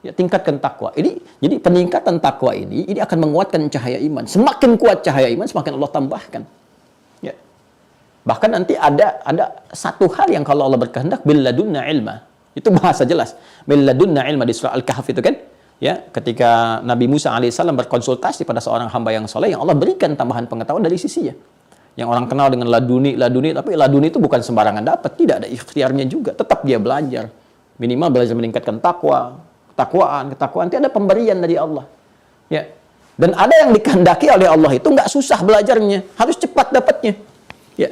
Ya, tingkatkan takwa. Jadi peningkatan takwa ini akan menguatkan cahaya iman. Semakin kuat cahaya iman, semakin Allah tambahkan. Ya. Bahkan nanti ada satu hal yang kalau Allah berkehendak, bil ladunna ilma. Itu bahasa jelas. Bil ladunna ilma di surah Al-Kahf itu kan. Ya, ketika Nabi Musa alaihissalam berkonsultasi pada seorang hamba yang soleh, yang Allah berikan tambahan pengetahuan dari sisinya. Yang orang kenal dengan laduni, tapi laduni itu bukan sembarangan dapat, tidak ada ikhtiarnya juga, tetap dia belajar. Minimal belajar meningkatkan ketakwaan, nanti ada pemberian dari Allah. Ya. Dan ada yang dikehendaki oleh Allah itu nggak susah belajarnya, harus cepat dapatnya. Ya.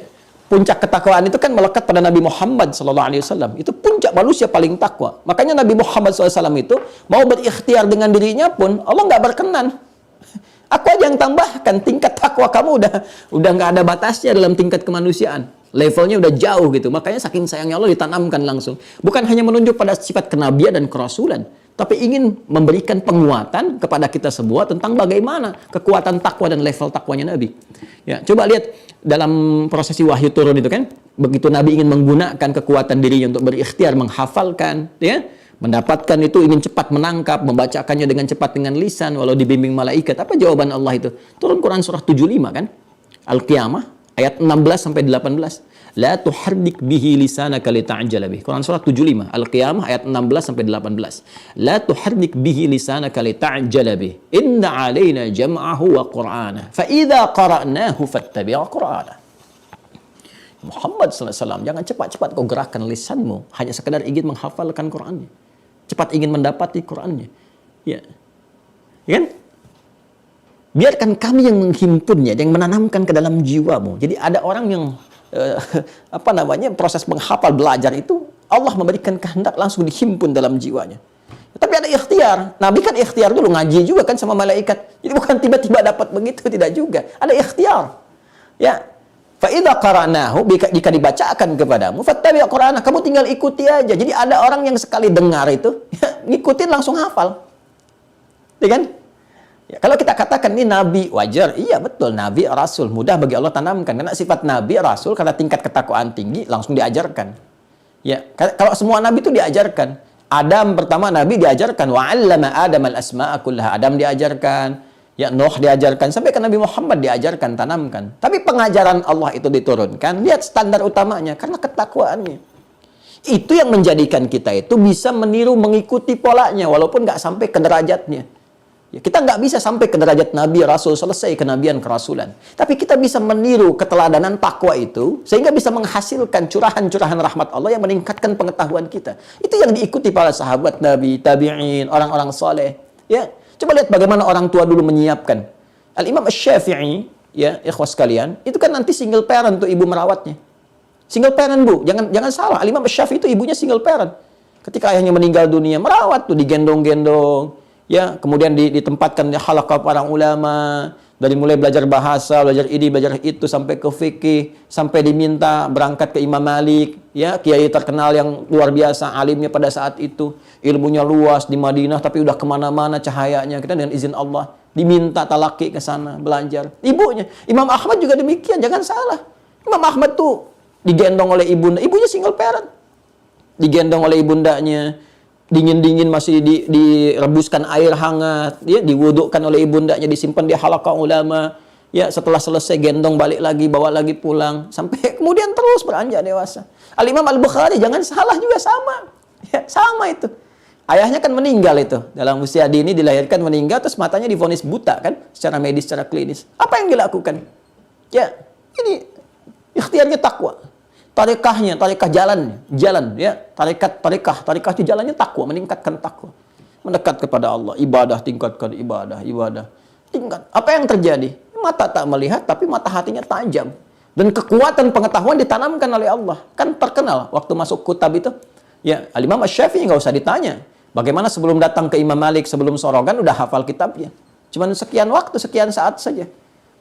Puncak ketakwaan itu kan melekat pada Nabi Muhammad SAW. Itu puncak manusia paling takwa. Makanya Nabi Muhammad SAW itu mau berikhtiar dengan dirinya pun Allah nggak berkenan. Aku aja yang tambahkan, tingkat takwa kamu udah nggak ada batasnya dalam tingkat kemanusiaan. Levelnya udah jauh gitu. Makanya saking sayangnya Allah ditanamkan langsung. Bukan hanya menunjuk pada sifat kenabian dan kerasulan, tapi ingin memberikan penguatan kepada kita semua tentang bagaimana kekuatan takwa dan level takwanya Nabi. Ya, coba lihat dalam prosesi wahyu turun itu kan, begitu Nabi ingin menggunakan kekuatan dirinya untuk berikhtiar menghafalkan, ya, mendapatkan itu, ingin cepat menangkap, membacakannya dengan cepat dengan lisan walau dibimbing malaikat. Apa jawaban Allah itu? Turun Quran surah 75 kan? Al-Qiyamah ayat 16 sampai 18. La tuharrik bihi lisanaka lita'jala bih. Quran surah 75, Al-Qiyamah ayat 16 sampai 18. La tuharrik bihi lisanaka lita'jala bih. Inna 'alaina jam'ahu wa Qur'ana. Fa idza qara'nahu fattabi' Qur'ana. Muhammad SAW, jangan cepat-cepat kau gerakkan lisanmu hanya sekedar ingin menghafalkan Qur'annya. Cepat ingin mendapati Qur'annya. Ya. Ya kan? Biarkan kami yang menghimpunnya, yang menanamkan ke dalam jiwamu. Jadi ada orang yang proses menghafal belajar itu Allah memberikan kehendak langsung dihimpun dalam jiwanya. Tapi ada ikhtiar. Nabi kan ikhtiar dulu, ngaji juga kan sama malaikat. Jadi bukan tiba-tiba dapat begitu, tidak juga. Ada ikhtiar. Ya. Fa idza qara'nahu, jika dibacakan kepadamu, fattabi' Qur'ana, kamu tinggal ikuti aja. Jadi ada orang yang sekali dengar itu, ngikutin langsung hafal. Ya kan? Ya, kalau kita katakan ini Nabi, wajar. Iya betul, Nabi, Rasul. Mudah bagi Allah tanamkan. Karena sifat Nabi, Rasul, karena tingkat ketakwaan tinggi, langsung diajarkan. Ya, kalau semua Nabi itu diajarkan. Adam pertama Nabi diajarkan. Wa 'allama Adam al-asma'a kullaha. Adam diajarkan. Ya, Nuh diajarkan, sampai ke Nabi Muhammad diajarkan, tanamkan. Tapi pengajaran Allah itu diturunkan, lihat standar utamanya, karena ketakwaannya. Itu yang menjadikan kita itu bisa meniru, mengikuti polanya, walaupun nggak sampai ke derajatnya. Ya, kita nggak bisa sampai ke derajat Nabi, Rasul, selesai kenabian, kerasulan. Tapi kita bisa meniru keteladanan takwa itu, sehingga bisa menghasilkan curahan-curahan rahmat Allah yang meningkatkan pengetahuan kita. Itu yang diikuti para sahabat Nabi, tabi'in, orang-orang soleh. Ya, coba lihat bagaimana orang tua dulu menyiapkan. Al-Imam Asy-Syafi'i, ya, ikhwas sekalian, itu kan nanti single parent tuh ibu merawatnya. Single parent, Bu. Jangan salah. Al-Imam Asy-Syafi'i itu ibunya single parent. Ketika ayahnya meninggal dunia, merawat tuh, digendong-gendong. Ya, kemudian ditempatkan di halaqah para ulama. Dari mulai belajar bahasa, belajar ini, belajar itu, sampai ke fikih, sampai diminta berangkat ke Imam Malik, ya, kiai terkenal yang luar biasa, alimnya pada saat itu, ilmunya luas di Madinah, tapi udah kemana-mana cahayanya, kita dengan izin Allah, diminta talaki ke sana, belajar. Ibunya, Imam Ahmad juga demikian, jangan salah. Imam Ahmad tuh digendong oleh ibunda, ibunya single parent, digendong oleh ibundanya, dingin-dingin masih direbuskan air hangat, ya, diwudukkan oleh ibundanya, disimpan di halaqah ulama, ya, setelah selesai gendong balik lagi, bawa lagi pulang, sampai kemudian terus beranjak dewasa. Al-Imam Al-Bukhari, jangan salah juga sama. Ya, sama itu. Ayahnya kan meninggal itu, dalam usia dini dilahirkan meninggal, terus matanya divonis buta kan, secara medis, secara klinis. Apa yang dilakukan? Ya, ini ikhtiarnya takwa. Tarekahnya, tarekah jalan, ya, tarekah itu jalannya takwa, meningkatkan takwa, mendekat kepada Allah, ibadah, tingkatkan ibadah, tingkat. Apa yang terjadi? Mata tak melihat, tapi mata hatinya tajam, dan kekuatan pengetahuan ditanamkan oleh Allah. Kan terkenal waktu masuk kutab itu, ya, Al-Imam Asy-Syafi'i nggak usah ditanya, bagaimana sebelum datang ke Imam Malik, sebelum sorogan udah hafal kitabnya, cuman sekian waktu, sekian saat saja.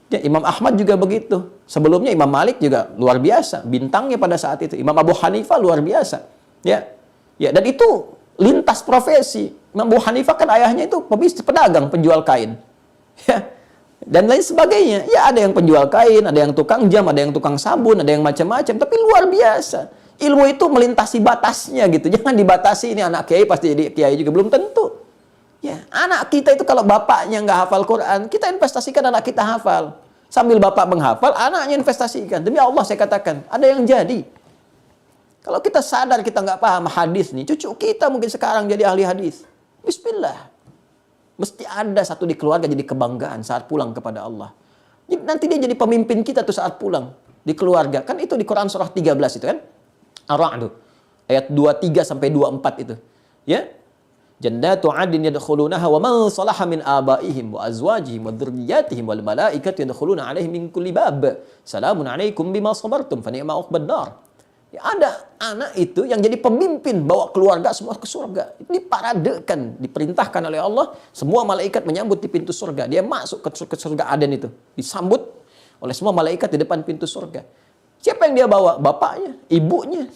Ya, Imam Ahmad juga begitu. Sebelumnya Imam Malik juga luar biasa, bintangnya pada saat itu. Imam Abu Hanifah luar biasa. Ya. Ya, dan itu lintas profesi. Imam Abu Hanifah kan ayahnya itu pebisnis, pedagang, penjual kain. Ya. Dan lain sebagainya. Ya, ada yang penjual kain, ada yang tukang jam, ada yang tukang sabun, ada yang macam-macam, tapi luar biasa. Ilmu itu melintasi batasnya gitu. Jangan dibatasi, ini anak kiai pasti jadi kiai juga, belum tentu. Ya, anak kita itu kalau bapaknya nggak hafal Quran, kita investasikan anak kita hafal. Sambil bapak menghafal, anaknya investasikan. Demi Allah saya katakan, ada yang jadi. Kalau kita sadar kita nggak paham hadis nih, cucu kita mungkin sekarang jadi ahli hadis. Bismillah. Mesti ada satu di keluarga jadi kebanggaan saat pulang kepada Allah. Jadi, nanti dia jadi pemimpin kita tuh saat pulang di keluarga. Kan itu di Quran surah 13 itu kan? Ar-Ra'd. Ayat 23 sampai 24 itu. Ya. Jannatu 'adnin yadkhulunaha wa man salaha min abaihim wa azwajihim wa dzurriyyatihim wal malaikatu yadkhuluna 'alaihim min kulli bab. Salamun 'alaikum bima sabartum fa ni'ma 'uqbad dar. Ya, ada anak itu yang jadi pemimpin, bawa keluarga semua ke surga. Diparadekan, diperintahkan oleh Allah, semua malaikat menyambut di pintu surga. Dia masuk ke surga Aden itu, disambut oleh semua malaikat di depan pintu surga. Siapa yang dia bawa? Bapaknya, ibunya.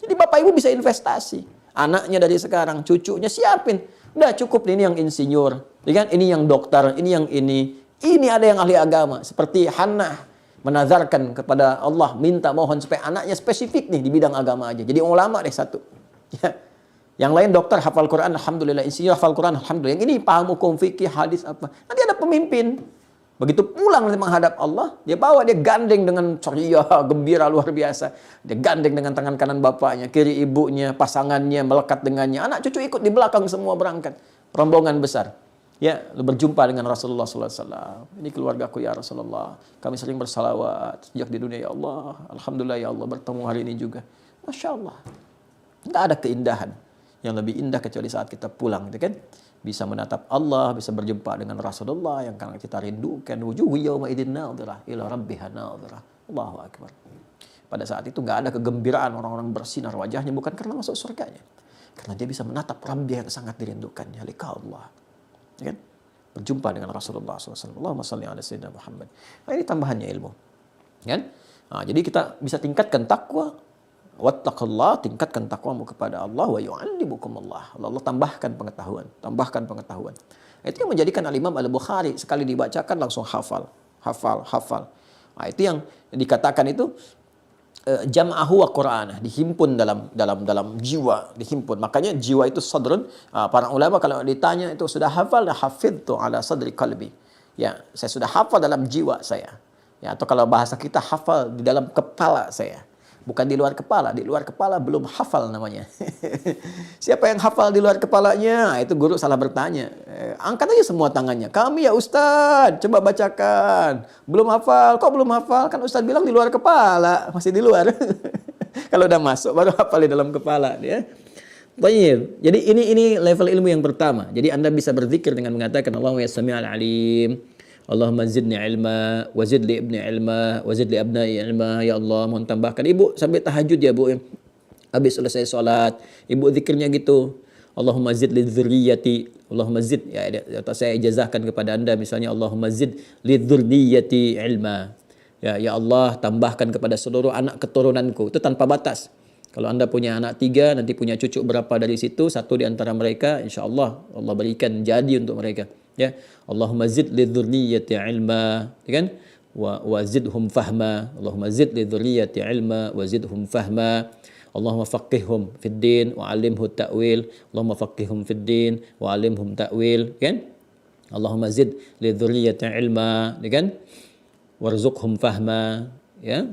Jadi bapak ibu bisa investasi. Anaknya dari sekarang, cucunya siapin. Udah cukup ini yang insinyur, ya kan? Ini yang dokter, ini yang ini. Ini ada yang ahli agama. Seperti Hannah menazarkan kepada Allah, minta mohon supaya anaknya spesifik nih di bidang agama aja. Jadi ulama deh satu. Ya. Yang lain dokter hafal Quran, alhamdulillah. Insinyur hafal Quran, alhamdulillah. Yang ini paham hukum fikih, hadis apa. Nanti ada pemimpin. Begitu pulang nanti menghadap Allah, dia gandeng dengan ceria, gembira luar biasa. Dia gandeng dengan tangan kanan bapaknya, kiri ibunya, pasangannya, melekat dengannya. Anak cucu ikut di belakang semua berangkat. Rombongan besar. Ya, berjumpa dengan Rasulullah SAW. Ini keluargaku ya Rasulullah. Kami sering bersalawat sejak di dunia ya Allah. Alhamdulillah ya Allah bertemu hari ini juga. Masya Allah. Nggak ada keindahan yang lebih indah kecuali saat kita pulang, gitu kan? Bisa menatap Allah, bisa berjumpa dengan Rasulullah yang karena kita rindukan. Wujuhu yawma idzin nadhirah ila rabbiha nadhirah. Allahu akbar. Pada saat itu nggak ada kegembiraan, orang-orang bersinar wajahnya bukan karena masuk surganya, karena dia bisa menatap Rabbnya yang sangat dirindukannya, liqa Allah. Ya kan? Berjumpa dengan Rasulullah SAW. Allahumma salli ala sayyidina Muhammad. Nah, ini tambahannya ilmu. Ya kan? Nah, jadi kita bisa tingkatkan takwa. Wattaqullah, tingkatkan takwamu kepada Allah, wa yu'allimukumullah. Allah tambahkan pengetahuan, tambahkan pengetahuan. Itu yang menjadikan Al-Imam Al-Bukhari sekali dibacakan langsung hafal. Nah, itu yang dikatakan itu jam'ahu wa Qur'anah, dihimpun dalam jiwa, dihimpun. Makanya jiwa itu sadrun. Para ulama kalau ditanya itu sudah hafal, hafidtu ala sadri qalbi. Ya, saya sudah hafal dalam jiwa saya. Ya, atau kalau bahasa kita hafal di dalam kepala saya. Bukan di luar kepala belum hafal namanya. Siapa yang hafal di luar kepalanya? Nah, itu guru salah bertanya. Angkat aja semua tangannya. Kami ya Ustadz, coba bacakan. Belum hafal, kok belum hafal? Kan Ustadz bilang di luar kepala, masih di luar. Kalau udah masuk baru hafal di dalam kepala ya. Baik. Jadi ini level ilmu yang pertama. Jadi Anda bisa berzikir dengan mengatakan Allahumma ya Sami'al Alim. Allahumma zidni ilma, wa zid li ibni ilma, wa zid li abnai ilma. Ya Allah, mohon tambahkan. Ibu sampai tahajud ya, Bu. Habis selesai sholat, Ibu zikirnya gitu. Allahumma zid li dzurriyyati. Allahumma zid, ya atau saya ijazahkan kepada Anda misalnya Allahumma zid li dzurriyyati ilma. Ya Allah, tambahkan kepada seluruh anak keturunanku. Itu tanpa batas. Kalau Anda punya anak 3, nanti punya cucu berapa dari situ, 1 di antara mereka, insya Allah Allah berikan jadi untuk mereka. Ya, Allahumma zid li dzurriyyati ilma, ya kan? Wa zidhum fahma. Allahumma zid li dzurriyyati ilma wa zidhum fahma. Allahumma faqihhum fid din wa 'allimhu ta'wil. Allahumma faqihhum fid din wa 'allimhum ta'wil, kan? Allahumma zid li dzurriyyati ilma, ya kan? Warzuqhum fahma, ya.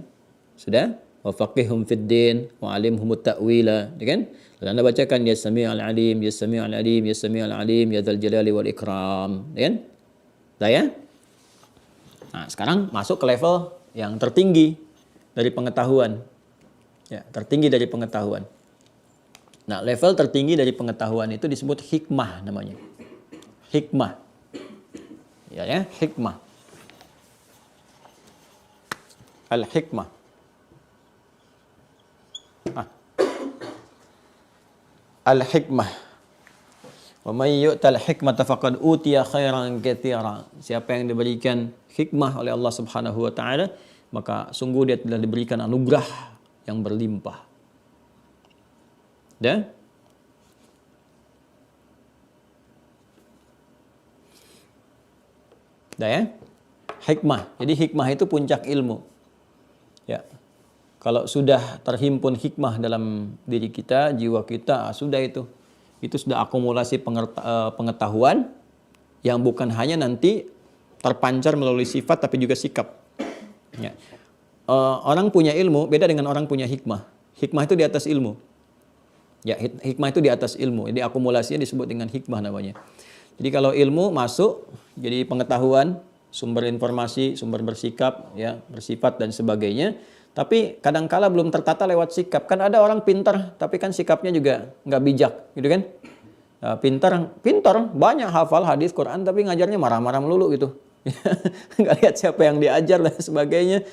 Sudah? Wa faqihhum fid din wa 'allimhum ta'wila, ya kan? Dan Anda bacakan ya Sami'al Alim, ya Sami'al Alim, ya Sami'al Alim, ya Dzal Jalali wal Ikram, ya kan? Dah ya? Nah, sekarang masuk ke level yang tertinggi dari pengetahuan. Ya, tertinggi dari pengetahuan. Nah, level tertinggi dari pengetahuan itu disebut hikmah namanya. Hikmah. Ya, hikmah. Al-hikmah. Al-hikmah. Wa may yu'tal hikmata faqad utiya khairan katsira. Siapa yang diberikan hikmah oleh Allah Subhanahu wa taala, maka sungguh dia telah diberikan anugerah yang berlimpah. Dan ya, hikmah. Jadi hikmah itu puncak ilmu. Ya. Kalau sudah terhimpun hikmah dalam diri kita, jiwa kita, sudah itu. Itu sudah akumulasi pengetahuan yang bukan hanya nanti terpancar melalui sifat tapi juga sikap. Ya. Orang punya ilmu beda dengan orang punya hikmah. Hikmah itu di atas ilmu. Ya, hikmah itu di atas ilmu. Jadi akumulasinya disebut dengan hikmah namanya. Jadi kalau ilmu masuk jadi pengetahuan, sumber informasi, sumber bersikap, ya, bersifat dan sebagainya. Tapi kadangkala belum tertata lewat sikap. Kan ada orang pintar, tapi kan sikapnya juga nggak bijak, gitu kan? Pintar, banyak hafal hadis Quran, tapi ngajarnya marah-marah melulu gitu. Nggak lihat siapa yang diajar dan sebagainya.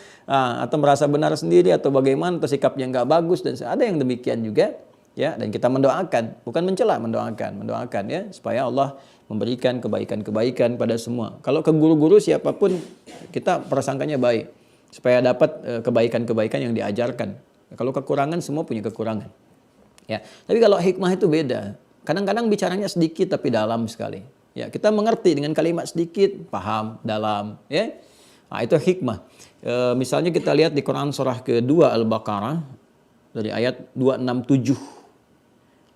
Atau merasa benar sendiri atau bagaimana, atau sikapnya nggak bagus dan ada yang demikian juga. Ya, dan kita mendoakan, bukan mencela, mendoakan ya, supaya Allah memberikan kebaikan-kebaikan pada semua. Kalau ke guru-guru siapapun kita prasangkanya baik. Supaya dapat kebaikan-kebaikan yang diajarkan. Kalau kekurangan, semua punya kekurangan. Ya, tapi kalau hikmah itu beda. Kadang-kadang bicaranya sedikit tapi dalam sekali. Ya, kita mengerti dengan kalimat sedikit, paham, dalam. Ya, itu hikmah. Misalnya kita lihat di Quran surah kedua Al-Baqarah dari ayat 267,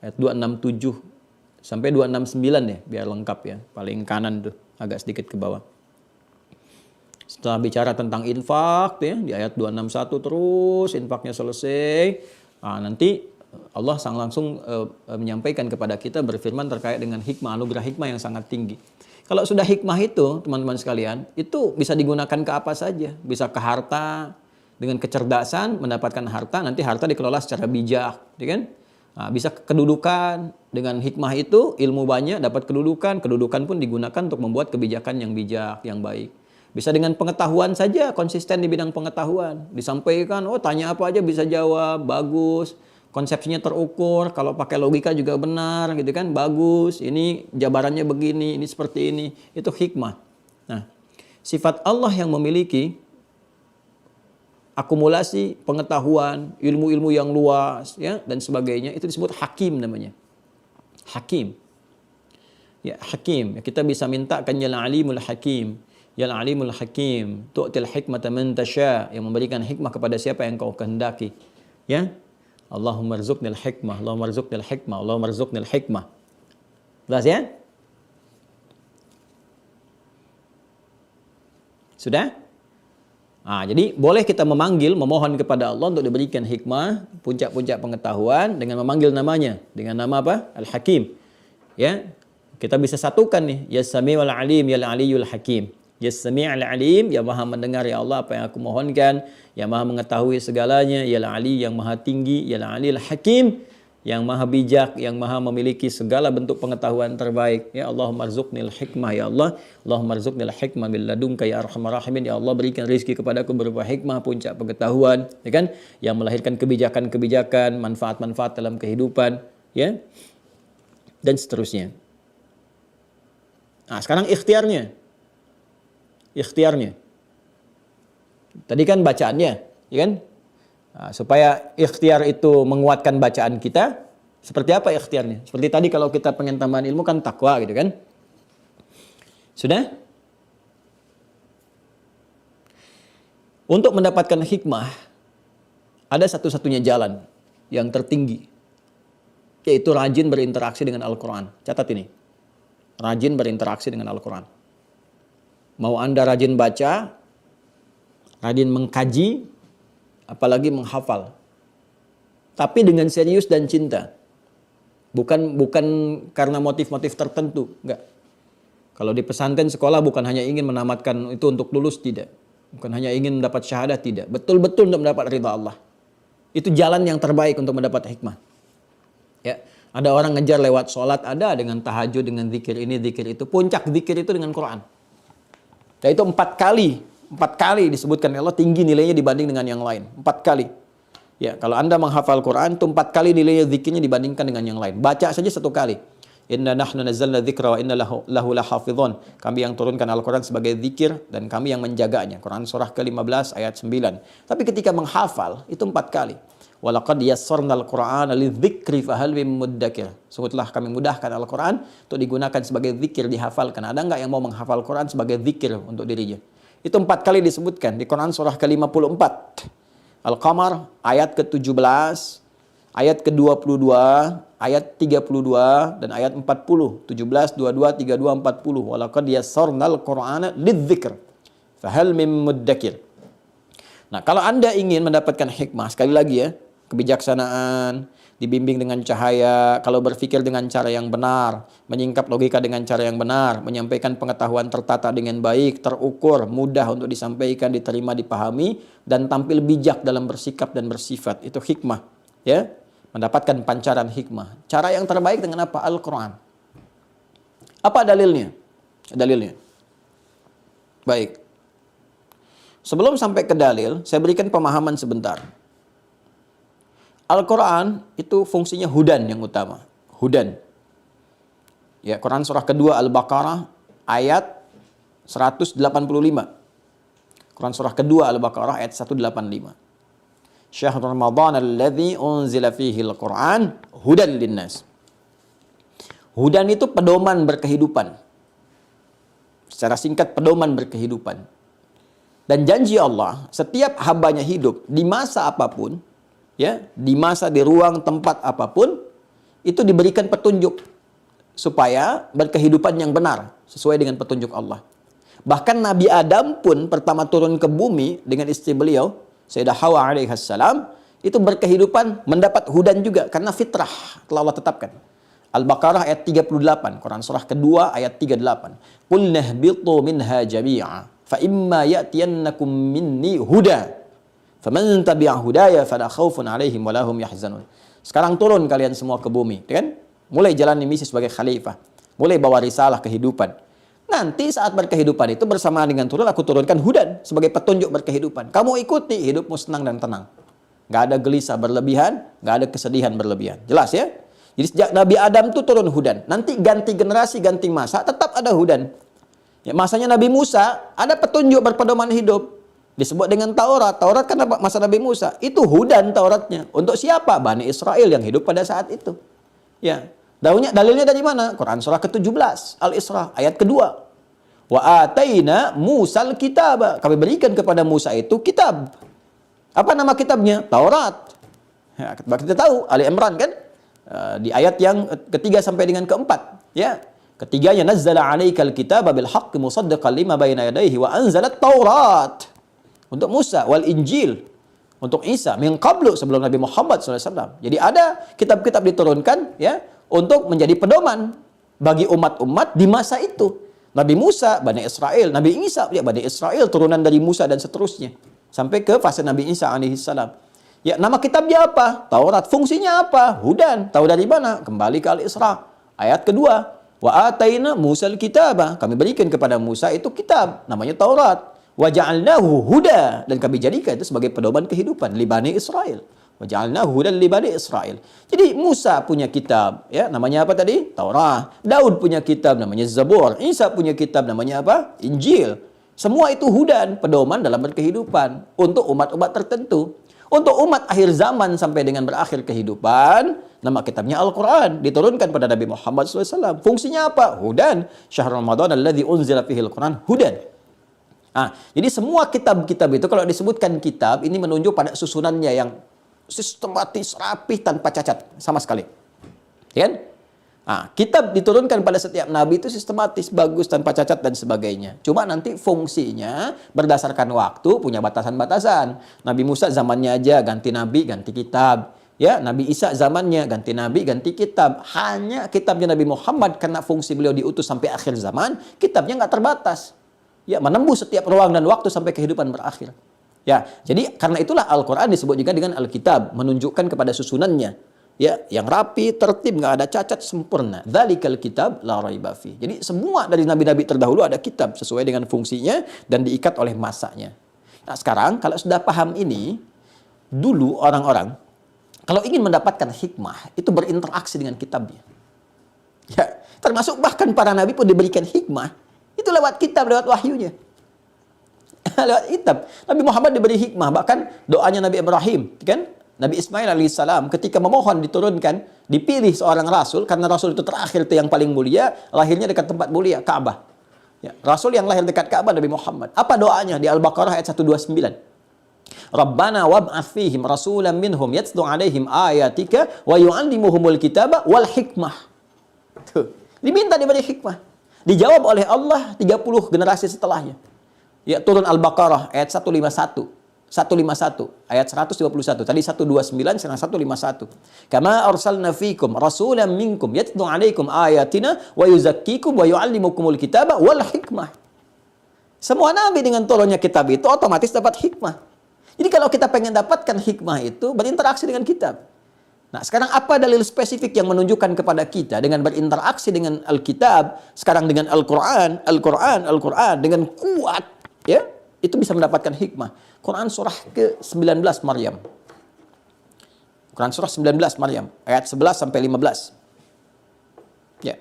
ayat 267 sampai 269 ya, biar lengkap ya. Paling kanan tuh, agak sedikit ke bawah. Setelah bicara tentang infak ya, di ayat 261 terus infaknya selesai. Nanti Allah langsung menyampaikan kepada kita berfirman terkait dengan hikmah, anugerah hikmah yang sangat tinggi. Kalau sudah hikmah itu, teman-teman sekalian, itu bisa digunakan ke apa saja. Bisa ke harta, dengan kecerdasan mendapatkan harta, nanti harta dikelola secara bijak, ya kan? Bisa kedudukan, dengan hikmah itu ilmu banyak, dapat kedudukan pun digunakan untuk membuat kebijakan yang bijak, yang baik. Bisa dengan pengetahuan saja, konsisten di bidang pengetahuan. Disampaikan, tanya apa aja bisa jawab, bagus. Konsepsinya terukur, kalau pakai logika juga benar, gitu kan, bagus. Ini jabarannya begini, ini seperti ini. Itu hikmah. Nah, sifat Allah yang memiliki akumulasi pengetahuan, ilmu-ilmu yang luas, ya, dan sebagainya, itu disebut hakim namanya. Hakim. Ya, hakim. Kita bisa mintakan ya alimul hakim. Ya alimul hakim, tu'til hikmata man tasya, yang memberikan hikmah kepada siapa yang kau kehendaki. Ya. Allahumma rzuqnil hikmah, Allahumma rzuqnil hikmah, Allahumma rzuqnil hikmah. Jelas ya? Sudah? Jadi boleh kita memanggil, memohon kepada Allah untuk diberikan hikmah, puncak-puncak pengetahuan dengan memanggil namanya. Dengan nama apa? Al-Hakim. Ya, kita bisa satukan nih. Ya Sami'ul Alim, Ya Al-Aliyul Hakim. Ya Sami'ul Alim, ya Maha mendengar ya Allah apa yang aku mohonkan. Ya Maha mengetahui segalanya. Ya Al-Ali, yang Maha tinggi. Ya Al-Aliyul Hakim, yang Maha bijak, yang Maha memiliki segala bentuk pengetahuan terbaik. Ya Allahumma rzuqnil hikmah ya Allah. Allahumma rzuqnil hikmah min ladunka ya arhamar rahimin. Ya Allah, berikan rezeki kepadaku berupa hikmah, puncak pengetahuan, ya kan? Yang melahirkan kebijakan-kebijakan, manfaat-manfaat dalam kehidupan, ya. Dan seterusnya. Sekarang ikhtiarnya. Ikhtiarnya. Tadi kan bacaannya, ya kan? Supaya ikhtiar itu menguatkan bacaan kita, seperti apa ikhtiarnya? Seperti tadi kalau kita pengen tambahan ilmu kan takwa gitu kan. Sudah? Untuk mendapatkan hikmah, ada satu-satunya jalan yang tertinggi, yaitu rajin berinteraksi dengan Al-Quran. Catat ini. Rajin berinteraksi dengan Al-Quran. Mau Anda rajin baca, rajin mengkaji, apalagi menghafal. Tapi dengan serius dan cinta. Bukan karena motif-motif tertentu, enggak. Kalau di pesantren sekolah bukan hanya ingin menamatkan itu untuk lulus, tidak. Bukan hanya ingin mendapat syahadah, tidak. Betul-betul untuk mendapat ridha Allah. Itu jalan yang terbaik untuk mendapat hikmah. Ya, ada orang ngejar lewat sholat, ada dengan tahajud, dengan zikir ini, zikir itu. Puncak zikir itu dengan Quran. Dan itu 4 kali disebutkan Allah tinggi nilainya dibanding dengan yang lain. 4 kali. Ya, kalau Anda menghafal Quran itu 4 kali nilainya zikirnya dibandingkan dengan yang lain. Baca saja 1 kali. Inna nahnu nazzalna dzikra wa inna lahu lahafizun. Kami yang turunkan Al-Quran sebagai zikir dan kami yang menjaganya. Quran surah ke-15 ayat 9. Tapi ketika menghafal itu 4 kali. Walaqad yassarnal Qur'ana lidzikri fahal mim muddakir. Sungguhlah kami mudahkan Al-Quran untuk digunakan sebagai zikir, dihafalkan. Ada enggak yang mau menghafal Quran sebagai zikir untuk dirinya? Itu 4 kali disebutkan di Quran surah ke-54. Al-Qamar ayat ke-17, ayat ke-22, ayat 32 dan ayat 40. 17, 22, 32, 40. Walaqad yassarnal Qur'ana lidzikr fahal mim muddakir. Nah, kalau Anda ingin mendapatkan hikmah, sekali lagi ya, kebijaksanaan, dibimbing dengan cahaya, kalau berpikir dengan cara yang benar, menyingkap logika dengan cara yang benar, menyampaikan pengetahuan tertata dengan baik, terukur, mudah untuk disampaikan, diterima, dipahami, dan tampil bijak dalam bersikap dan bersifat. Itu hikmah. Ya, mendapatkan pancaran hikmah. Cara yang terbaik dengan apa? Al-Quran. Apa dalilnya? Dalilnya. Baik. Sebelum sampai ke dalil, saya berikan pemahaman sebentar. Al-Quran itu fungsinya hudan yang utama. Hudan. Ya, Quran surah kedua Al-Baqarah ayat 185. Quran surah kedua Al-Baqarah ayat 185. Syahrul Ramadan alladzi unzila fihi al-Quran hudan linnas. Hudan itu pedoman berkehidupan. Secara singkat, pedoman berkehidupan. Dan janji Allah, setiap hambanya hidup di masa apapun, ya, di masa, di ruang, tempat apapun, itu diberikan petunjuk supaya berkehidupan yang benar sesuai dengan petunjuk Allah. Bahkan Nabi Adam pun pertama turun ke bumi dengan istri beliau, Sayyidah Hawa alaihissalam, itu berkehidupan mendapat hudan juga karena fitrah telah Allah tetapkan. Al-Baqarah ayat 38, Quran surah kedua ayat 38. Qul nahbitu minha jami'a fa imma ya'tiyannakum minni huda faman tabi'a hudaya fala khaufun 'alaihim wa lahum yahzanun. Sekarang turun kalian semua ke bumi, kan? Mulai jalani misi sebagai khalifah, mulai bawa risalah kehidupan. Nanti saat berkehidupan itu bersamaan dengan turun, aku turunkan hudan sebagai petunjuk berkehidupan. Kamu ikuti, hidupmu senang dan tenang. Nggak ada gelisah berlebihan, nggak ada kesedihan berlebihan. Jelas ya? Jadi sejak Nabi Adam itu turun hudan. Nanti ganti generasi, ganti masa, tetap ada hudan. Ya, masanya Nabi Musa, ada petunjuk berpedoman hidup. Disebut dengan Taurat. Taurat kan masa Nabi Musa. Itu hudan Tauratnya. Untuk siapa? Bani Israel yang hidup pada saat itu. Ya. Dalilnya dari mana? Quran surah ke-17. Al-Isra ayat kedua. Wa ataina Musal kitab. Kami berikan kepada Musa itu kitab. Apa nama kitabnya? Taurat. Ya, kita tahu Ali Imran kan? Di ayat yang ketiga sampai dengan keempat. Ya. Ketiganya, nazzala 'alaikal kitaba bil haqqi musaddiqan lima baina yadayhi wa anzalat Taurat. Untuk Musa, wal Injil untuk Isa, min qablu, sebelum Nabi Muhammad SAW. Jadi ada kitab-kitab diturunkan ya untuk menjadi pedoman bagi umat-umat di masa itu. Nabi Musa, Bani Israel, Nabi Isa, ya Bani Israel, turunan dari Musa dan seterusnya. Sampai ke fase Nabi Isa alaihissalam. Ya, nama kitabnya apa? Taurat. Fungsinya apa? Hudan. Tahu dari mana? Kembali ke Al-Isra. Ayat kedua. Wa ataina Musal kitaba. Kami berikan kepada Musa itu kitab. Namanya Taurat. Wa ja'alnahu huda. Dan kami jadikan itu sebagai pedoman kehidupan. Li Bani Israel. Wa ja'alnahu hudan li Bani Israel. Jadi Musa punya kitab. Ya, namanya apa tadi? Taurat. Daud punya kitab. Namanya Zabur. Isa punya kitab. Namanya apa? Injil. Semua itu hudan. Pedoman dalam berkehidupan. Untuk umat-umat tertentu. Untuk umat akhir zaman sampai dengan berakhir kehidupan, nama kitabnya Al-Quran. Diturunkan pada Nabi Muhammad SAW. Fungsinya apa? Hudan. Syahr Ramadan alladzi unzila fihil Quran. Hudan. Jadi semua kitab-kitab itu, kalau disebutkan kitab, ini menunjuk pada susunannya yang sistematis, rapih, tanpa cacat. Sama sekali. Ya kan? Kitab diturunkan pada setiap nabi itu sistematis, bagus, tanpa cacat dan sebagainya. Cuma nanti fungsinya berdasarkan waktu punya batasan-batasan. Nabi Musa zamannya aja ganti nabi, ganti kitab. Ya, Nabi Isa zamannya ganti nabi, ganti kitab. Hanya kitabnya Nabi Muhammad karena fungsi beliau diutus sampai akhir zaman, kitabnya nggak terbatas. Ya, menembus setiap ruang dan waktu sampai kehidupan berakhir. Ya, jadi karena itulah Al-Quran disebut juga dengan Alkitab, menunjukkan kepada susunannya. Ya, yang rapi, tertib, nggak ada cacat, sempurna. Dzalikal kitab la raiba fi. Jadi semua dari nabi-nabi terdahulu ada kitab sesuai dengan fungsinya dan diikat oleh masanya. Nah, sekarang kalau sudah paham ini, dulu orang-orang kalau ingin mendapatkan hikmah itu berinteraksi dengan kitabnya. Ya, termasuk bahkan para nabi pun diberikan hikmah itu lewat kitab, lewat wahyunya. Lewat kitab. Nabi Muhammad diberi hikmah, bahkan doanya Nabi Ibrahim, kan? Nabi Ismail alaihissalam ketika memohon diturunkan, dipilih seorang rasul karena rasul itu terakhir itu yang paling mulia, lahirnya dekat tempat mulia, Ka'bah. Ya, rasul yang lahir dekat Ka'bah Nabi Muhammad. Apa doanya di Al-Baqarah ayat 129? Rabbana wab'ats fihim rasulan minhum yatlu 'alaihim ayatika wa yu'allimuhumul kitaba wal hikmah. Tuh, diminta diberi hikmah. Dijawab oleh Allah 30 generasi setelahnya. Ya, turun Al-Baqarah ayat 151. 151 ayat 151 tadi 129 sekarang 151. Kama arsalna fikum rasulan minkum yatlu 'alaikum ayatina wa yuzakkikum wa yu'allimukumul kitaba wal hikmah. Semua nabi dengan turunnya kitab itu otomatis dapat hikmah. Jadi kalau kita pengen dapatkan hikmah itu berinteraksi dengan kitab. Nah, sekarang apa dalil spesifik yang menunjukkan kepada kita dengan berinteraksi dengan Alkitab, sekarang dengan Al-Quran dengan kuat, ya, itu bisa mendapatkan hikmah. Quran surah ke-19 Maryam. Quran surah 19 Maryam ayat 11 sampai 15. Ya.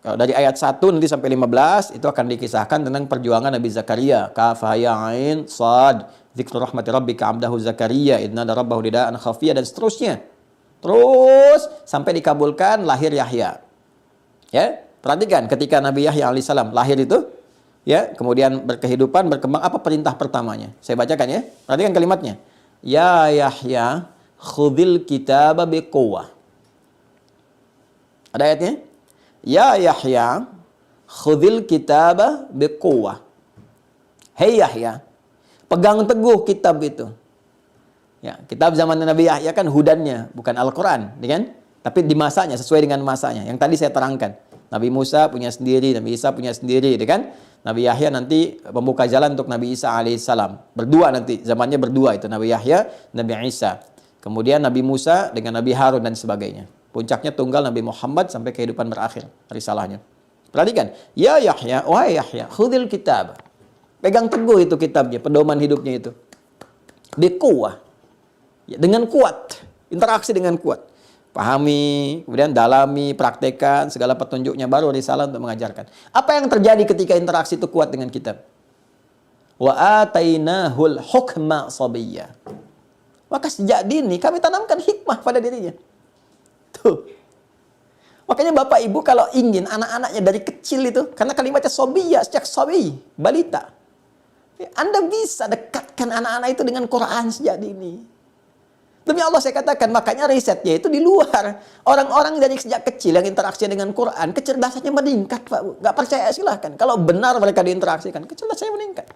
Kalau dari ayat 1 nanti sampai 15 itu akan dikisahkan tentang perjuangan Nabi Zakaria. Kaf ha ya ain sad dzikru rahmati rabbika 'abdahu Zakaria idna rabbahu nidaan khafiyya dan seterusnya. Terus sampai dikabulkan lahir Yahya. Ya, perhatikan ketika Nabi Yahya alaihissalam lahir itu, ya, kemudian berkehidupan, berkembang, apa perintah pertamanya? Saya bacakan ya. Perhatikan kalimatnya. Ya Yahya, khudhil kitaba biquwwah. Ada ayatnya? Ya Yahya, khudhil kitaba biquwwah. Hei Yahya, pegang teguh kitab itu. Ya, kitab zaman Nabi Yahya kan hudannya, bukan Al-Quran, kan? Tapi di masanya, sesuai dengan masanya. Yang tadi saya terangkan. Nabi Musa punya sendiri, Nabi Isa punya sendiri, kan? Nabi Yahya nanti membuka jalan untuk Nabi Isa alaihissalam. Berdua nanti, zamannya berdua itu. Nabi Yahya, Nabi Isa. Kemudian Nabi Musa dengan Nabi Harun dan sebagainya. Puncaknya tunggal Nabi Muhammad sampai kehidupan berakhir. Risalahnya. Perhatikan. Ya Yahya, wahai Yahya, khudhil kitab. Pegang teguh itu kitabnya, pedoman hidupnya itu. Biquwwah. Ya, dengan kuat. Interaksi dengan kuat. Pahami, kemudian dalami, praktekkan segala petunjuknya, baru risalah untuk mengajarkan. Apa yang terjadi ketika interaksi itu kuat dengan kitab? Wa atainahul hukma sabiyya. Maka sejak dini kami tanamkan hikmah pada dirinya. Tuh. Makanya Bapak Ibu kalau ingin anak-anaknya dari kecil itu, karena kalimatnya sabiyya, sejak sabi, balita. Anda bisa dekatkan anak-anak itu dengan Quran sejak dini. Demi Allah saya katakan, makanya risetnya itu di luar. Orang-orang dari sejak kecil yang interaksi dengan Quran, kecerdasannya meningkat, Pak. Nggak percaya silahkan. Kalau benar mereka diinteraksikan, kecerdasannya meningkat.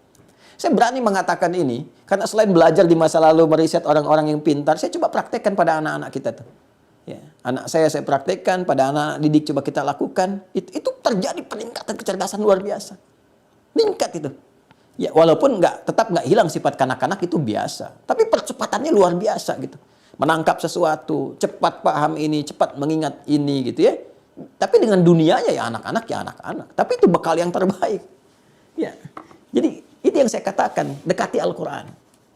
Saya berani mengatakan ini, karena selain belajar di masa lalu meriset orang-orang yang pintar, saya coba praktekkan pada anak-anak kita tuh. Ya, anak saya praktekkan, pada anak didik coba kita lakukan. Itu terjadi peningkatan kecerdasan luar biasa. Meningkat itu. Ya, walaupun tetap nggak hilang sifat kanak-kanak itu biasa. Tapi percepatannya luar biasa gitu. Menangkap sesuatu, cepat paham ini, cepat mengingat ini gitu ya. Tapi dengan dunianya ya anak-anak. Tapi itu bekal yang terbaik. Ya. Jadi itu yang saya katakan, dekati Al-Quran.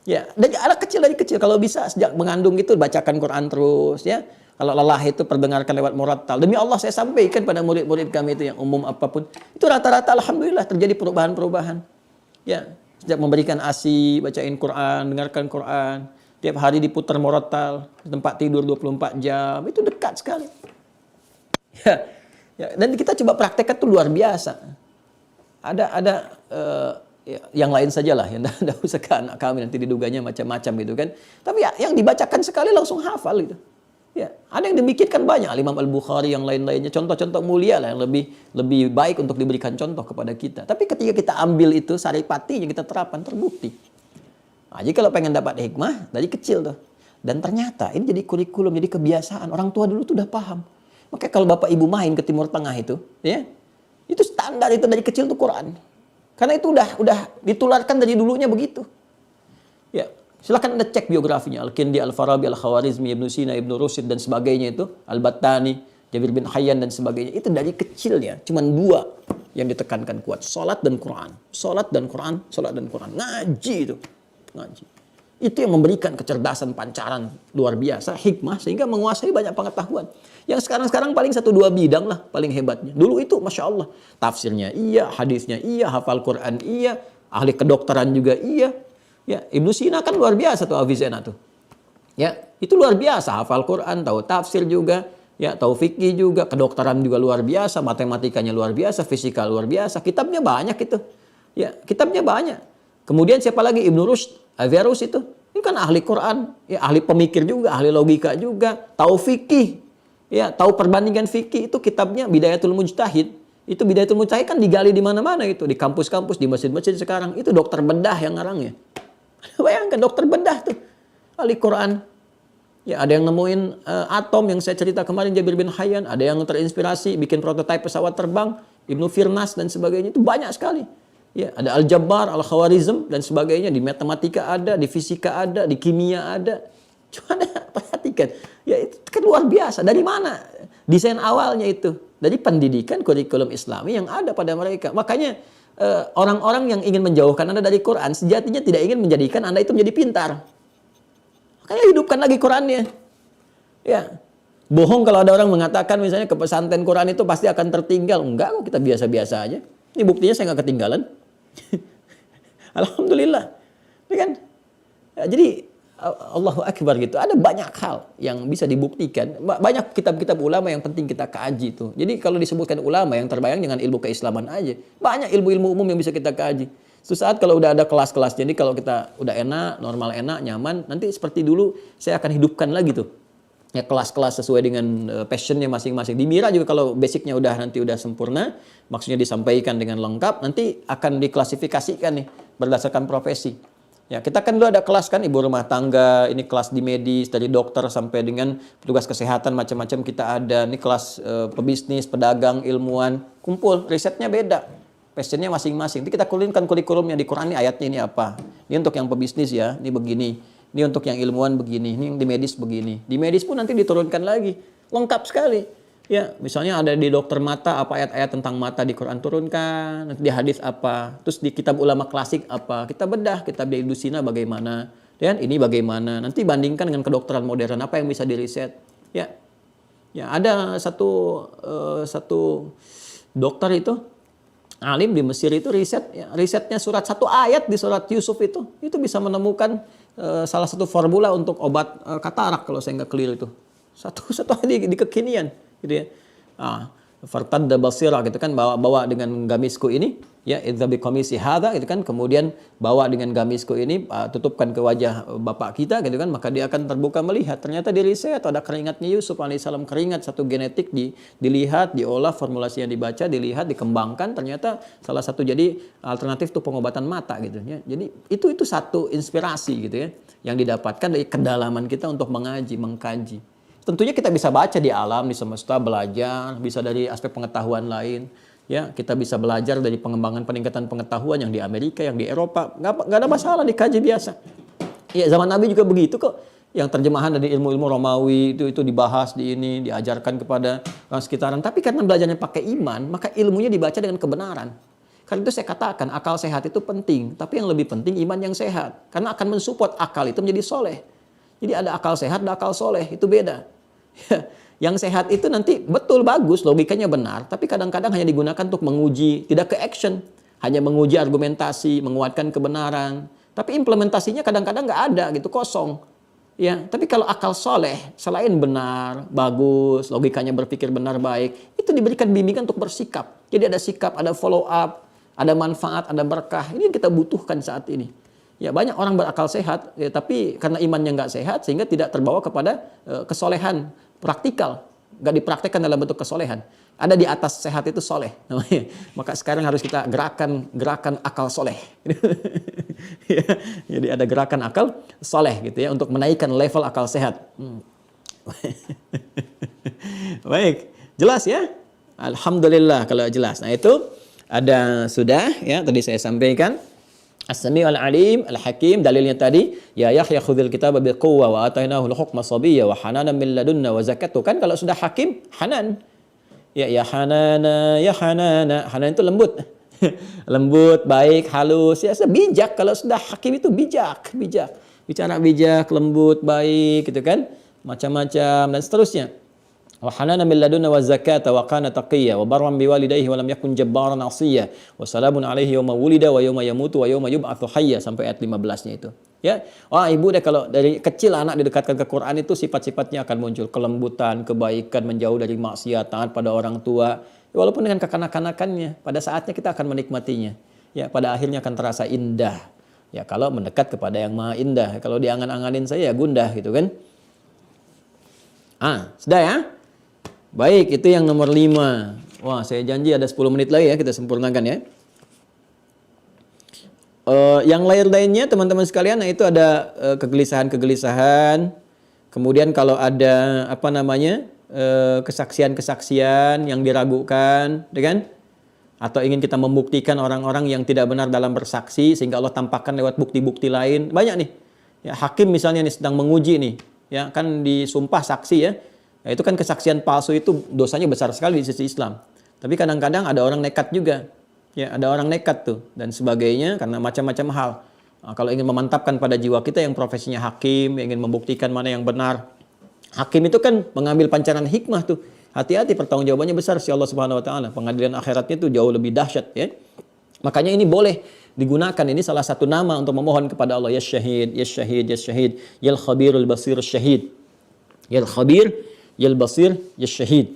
Ya, dari anak kecil dari kecil kalau bisa sejak mengandung itu bacakan Quran terus ya. Kalau lelah itu perdengarkan lewat murattal. Demi Allah saya sampaikan pada murid-murid kami itu yang umum apapun, itu rata-rata alhamdulillah terjadi perubahan-perubahan. Ya, sejak memberikan ASI, bacain Quran, dengarkan Quran, tiap hari diputar murattal, tempat tidur 24 jam, itu dekat sekali. Ya, dan kita coba praktekkan itu luar biasa. Ada yang lain sajalah, yang tidak usah ke anak kami nanti diduganya macam-macam gitu kan. Tapi ya, yang dibacakan sekali langsung hafal gitu. Ya, ada yang demikian banyak, Imam Al-Bukhari yang lain-lainnya, contoh-contoh mulia lah yang lebih baik untuk diberikan contoh kepada kita. Tapi ketika kita ambil itu saripati yang kita terapkan terbukti. Nah, jadi kalau pengen dapat hikmah dari kecil tuh. Dan ternyata ini jadi kurikulum, jadi kebiasaan. Orang tua dulu tuh udah paham. Makanya kalau Bapak Ibu main ke Timur Tengah itu, ya, itu standar itu dari kecil tuh Quran. Karena itu udah ditularkan dari dulunya begitu. Ya. Silakan Anda cek biografinya, Al-Kindi, Al-Farabi, Al-Khawarizmi, Ibnu Sina, Ibnu Rushd dan sebagainya itu, Al-Battani, Jabir bin Hayyan dan sebagainya. Itu dari kecilnya, cuma 2 yang ditekankan kuat, salat dan Quran. Salat dan Quran, salat dan Quran. Ngaji itu. Ngaji. Itu yang memberikan kecerdasan pancaran luar biasa, hikmah sehingga menguasai banyak pengetahuan. Yang sekarang paling 1-2 bidang lah paling hebatnya. Dulu itu Masya Allah, tafsirnya iya, hadisnya iya, hafal Quran iya, ahli kedokteran juga iya. Ya, Ibnu Sina kan luar biasa tuh Avicena tuh. Ya, itu luar biasa, hafal Quran, tahu tafsir juga, ya, tahu fikih juga, kedokteran juga luar biasa, matematikanya luar biasa, fisika luar biasa, kitabnya banyak itu. Ya, kitabnya banyak. Kemudian siapa lagi? Ibnu Rushd, Averroes itu. Ini kan ahli Quran, ya, ahli pemikir juga, ahli logika juga, tahu fikih. Ya, tahu perbandingan fikih, itu kitabnya Bidayatul Mujtahid. Itu Bidayatul Mujtahid kan digali di mana-mana itu, di kampus-kampus, di masjid-masjid sekarang. Itu dokter bedah yang ngarangnya. Bayangkan dokter bedah tuh, ahli Quran. Ya, ada yang nemuin atom yang saya cerita kemarin Jabir bin Hayyan, ada yang terinspirasi bikin prototipe pesawat terbang, Ibnu Firnas dan sebagainya, itu banyak sekali. Ya, ada Al-Jabbar, Al-Khawarizm dan sebagainya, di matematika ada, di fisika ada, di kimia ada. Cuma perhatikan, ya itu kan luar biasa. Dari mana desain awalnya itu? Dari pendidikan kurikulum Islami yang ada pada mereka. Makanya orang-orang yang ingin menjauhkan Anda dari Quran sejatinya tidak ingin menjadikan Anda itu menjadi pintar. Makanya hidupkan lagi Qurannya. Ya. Bohong kalau ada orang mengatakan misalnya ke pesantren Quran itu pasti akan tertinggal. Enggak kok, kita biasa-biasa aja. Ini buktinya saya nggak ketinggalan. Alhamdulillah. Ya kan? Ya, jadi Allahu Akbar gitu. Ada banyak hal yang bisa dibuktikan. Banyak kitab-kitab ulama yang penting kita kaji itu. Jadi kalau disebutkan ulama yang terbayang dengan ilmu keislaman aja. Banyak ilmu-ilmu umum yang bisa kita kaji. Suatu saat kalau udah ada kelas-kelas, jadi kalau kita udah enak, normal enak, nyaman, nanti seperti dulu saya akan hidupkan lagi tuh. Ya, kelas-kelas sesuai dengan passionnya masing-masing. Di Mira juga kalau basicnya nanti udah sempurna, maksudnya disampaikan dengan lengkap, nanti akan diklasifikasikan nih berdasarkan profesi. Ya, kita kan dulu ada kelas kan ibu rumah tangga, ini kelas di medis dari dokter sampai dengan petugas kesehatan macam-macam kita ada. Ini kelas pebisnis, pedagang, ilmuwan, kumpul, risetnya beda. Passionnya masing-masing. Nanti kita kuliahkan kurikulumnya di Quran ini ayatnya ini apa. Ini untuk yang pebisnis ya, ini begini. Ini untuk yang ilmuwan begini, ini yang di medis begini. Di medis pun nanti diturunkan lagi. Lengkap sekali. Ya, misalnya ada di dokter mata, apa ayat-ayat tentang mata di Quran turunkan, nanti di hadis apa, terus di kitab ulama klasik apa, kita bedah, kitab Ibnu Sina bagaimana, dan ini bagaimana, nanti bandingkan dengan kedokteran modern, apa yang bisa diriset. Ya, ya ada satu dokter itu, alim di Mesir itu risetnya satu ayat di surat Yusuf itu bisa menemukan salah satu formula untuk obat katarak kalau saya nggak keliru itu. Satu ayat di kekinian. Gitu ya. Nah, fartadda basira gitu kan, bawa dengan gamisku ini, ya idza biqamisi hadza gitu kan, kemudian bawa dengan gamisku ini, tutupkan ke wajah bapak kita gitu kan, maka dia akan terbuka melihat ternyata di riset ada keringatnya Yusuf alaihissalam, keringat satu genetik dilihat, diolah, formulasi yang dibaca, dilihat, dikembangkan, ternyata salah satu jadi alternatif tuh pengobatan mata gitu ya. Jadi itu satu inspirasi gitu ya yang didapatkan dari kedalaman kita untuk mengaji, mengkaji. Tentunya kita bisa baca di alam, di semesta, belajar, bisa dari aspek pengetahuan lain. Ya, kita bisa belajar dari pengembangan peningkatan pengetahuan yang di Amerika, yang di Eropa. Nggak ada masalah, dikaji biasa. Ya, zaman Nabi juga begitu kok. Yang terjemahan dari ilmu-ilmu Romawi itu dibahas di ini, diajarkan kepada orang sekitaran. Tapi karena belajarnya pakai iman, maka ilmunya dibaca dengan kebenaran. Karena itu saya katakan, akal sehat itu penting. Tapi yang lebih penting iman yang sehat. Karena akan mensupport akal itu menjadi soleh. Jadi ada akal sehat, ada akal soleh. Itu beda. Yang sehat itu nanti betul bagus, logikanya benar, tapi kadang-kadang hanya digunakan untuk menguji, tidak ke action, hanya menguji argumentasi, menguatkan kebenaran, tapi implementasinya kadang-kadang nggak ada gitu, kosong. Ya, tapi kalau akal soleh, selain benar, bagus, logikanya berpikir benar baik, itu diberikan bimbingan untuk bersikap. Jadi ada sikap, ada follow up, ada manfaat, ada berkah. Ini yang kita butuhkan saat ini. Ya, banyak orang berakal sehat, ya, tapi karena imannya nggak sehat sehingga tidak terbawa kepada kesolehan praktikal, nggak dipraktekkan dalam bentuk kesolehan. Ada di atas sehat itu soleh namanya. Maka sekarang harus kita gerakan akal soleh. Ya, jadi ada gerakan akal soleh gitu ya untuk menaikkan level akal sehat. Baik, jelas ya? Alhamdulillah kalau jelas. Nah itu ada sudah ya tadi saya sampaikan. As-Sami'ul Alim, Al-Hakim, dalilnya tadi, ya Yahya khudhil kitaba biquwwa wa atainahu al-hukma sabiyya wa hananan min ladunna wa zakatu. Kan kalau sudah hakim, hanan. Ya hanana, ya hanana. Hanan itu lembut. Lembut, baik, halus, ya bijak. Kalau sudah hakim itu bijak. Bicara bijak, lembut, baik gitu kan. Macam-macam dan seterusnya. Wa hananan min ladunna wa zakata wa kana taqiyya wa barran biwalidayhi wa lam yakun jabbaran 'asiyya wa salamun alaihi yawma wulida wa yawma yamutu wa yawma yub'atsu hayya sampai ayat 15-nya itu. Ya. Wah, ibu deh kalau dari kecil anak didekatkan ke Quran itu sifat-sifatnya akan muncul, kelembutan, kebaikan, menjauh dari maksiat, taat pada orang tua. Walaupun dengan kekanak-kanakannya, pada saatnya kita akan menikmatinya. Ya, pada akhirnya akan terasa indah. Ya, kalau mendekat kepada yang Maha Indah. Kalau diangan-anganin saya ya gundah gitu kan. Sudah ya? Baik, itu yang nomor 5. Wah, saya janji ada 10 menit lagi ya, kita sempurnakan ya. Yang lainnya teman-teman sekalian, nah itu ada kegelisahan-kegelisahan. Kemudian kalau ada kesaksian-kesaksian yang diragukan, kan? Atau ingin kita membuktikan orang-orang yang tidak benar dalam bersaksi sehingga Allah tampakkan lewat bukti-bukti lain. Banyak nih. Ya, hakim misalnya nih sedang menguji nih, ya kan disumpah saksi ya. Nah, itu kan kesaksian palsu itu dosanya besar sekali di sisi Islam. Tapi kadang-kadang ada orang nekat juga. Ya, ada orang nekat tuh dan sebagainya karena macam-macam hal. Nah, kalau ingin memantapkan pada jiwa kita yang profesinya hakim, yang ingin membuktikan mana yang benar. Hakim itu kan mengambil pancaran hikmah tuh. Hati-hati, pertanggungjawabannya besar si Allah Subhanahu wa taala. Pengadilan akhiratnya itu jauh lebih dahsyat ya. Makanya ini boleh digunakan, ini salah satu nama untuk memohon kepada Allah, ya syahid, ya syahid, ya syahid, yal khabirul basir syahid. Yal khabir, yal basir, ya syahid.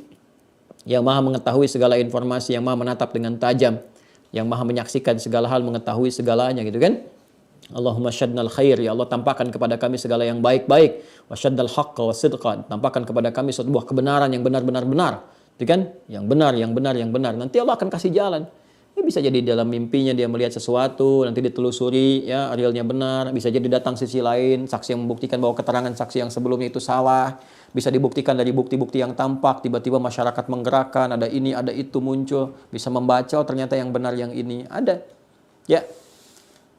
Yang maha mengetahui segala informasi, yang maha menatap dengan tajam, yang maha menyaksikan segala hal, mengetahui segalanya gitu kan. Allahumma syaddnal khair, ya Allah tampakkan kepada kami segala yang baik-baik, wa syaddal haqqa wa sidqa, tampakkan kepada kami suatu buah kebenaran yang benar-benar benar, gitu kan? Yang benar, yang benar, yang benar. Nanti Allah akan kasih jalan. Ini bisa jadi dalam mimpinya dia melihat sesuatu, nanti ditelusuri, ya realnya benar. Bisa jadi datang sisi lain, saksi yang membuktikan bahwa keterangan saksi yang sebelumnya itu salah. Bisa dibuktikan dari bukti-bukti yang tampak, tiba-tiba masyarakat menggerakkan, ada ini, ada itu muncul. Bisa membaca, oh ternyata yang benar yang ini. Ada. Ya.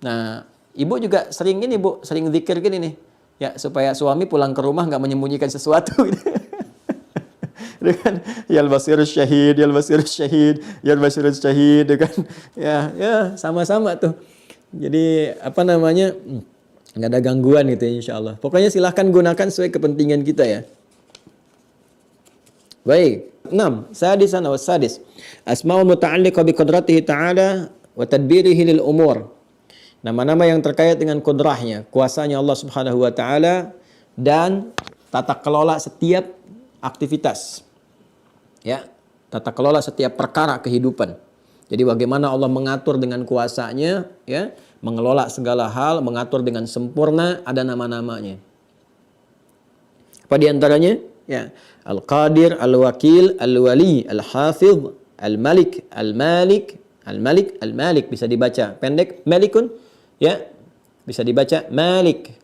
Nah, ibu juga sering ini, Bu, sering zikir gini nih. Ya, supaya suami pulang ke rumah nggak menyembunyikan sesuatu gitu. Dengan yal basirus syahid, yal basirus syahid, yal basirus syahid, kan? Ya, sama-sama tuh. Jadi nggak ada gangguan gitu ya, insya Allah. Pokoknya silahkan gunakan sesuai kepentingan kita ya. Baik. 6. Sadisan wa sadis. Asma'ul muta'alliqa bi qudratihi ta'ala wa tadbirihi lil umur. Nama-nama yang terkait dengan kudrahnya, kuasanya Allah Subhanahu wa taala dan tata kelola setiap aktivitas. Ya. tata kelola setiap perkara kehidupan. Jadi bagaimana Allah mengatur dengan kuasanya, ya, mengelola segala hal, mengatur dengan sempurna, ada nama-namanya. Apa di antaranya? Ya, Al-Qadir, Al-Wakil, Al-Wali, Al-Hafidh, Al-Malik, Al-Malik, Al-Malik, Al-Malik, bisa dibaca pendek Malikun, ya, bisa dibaca Malik.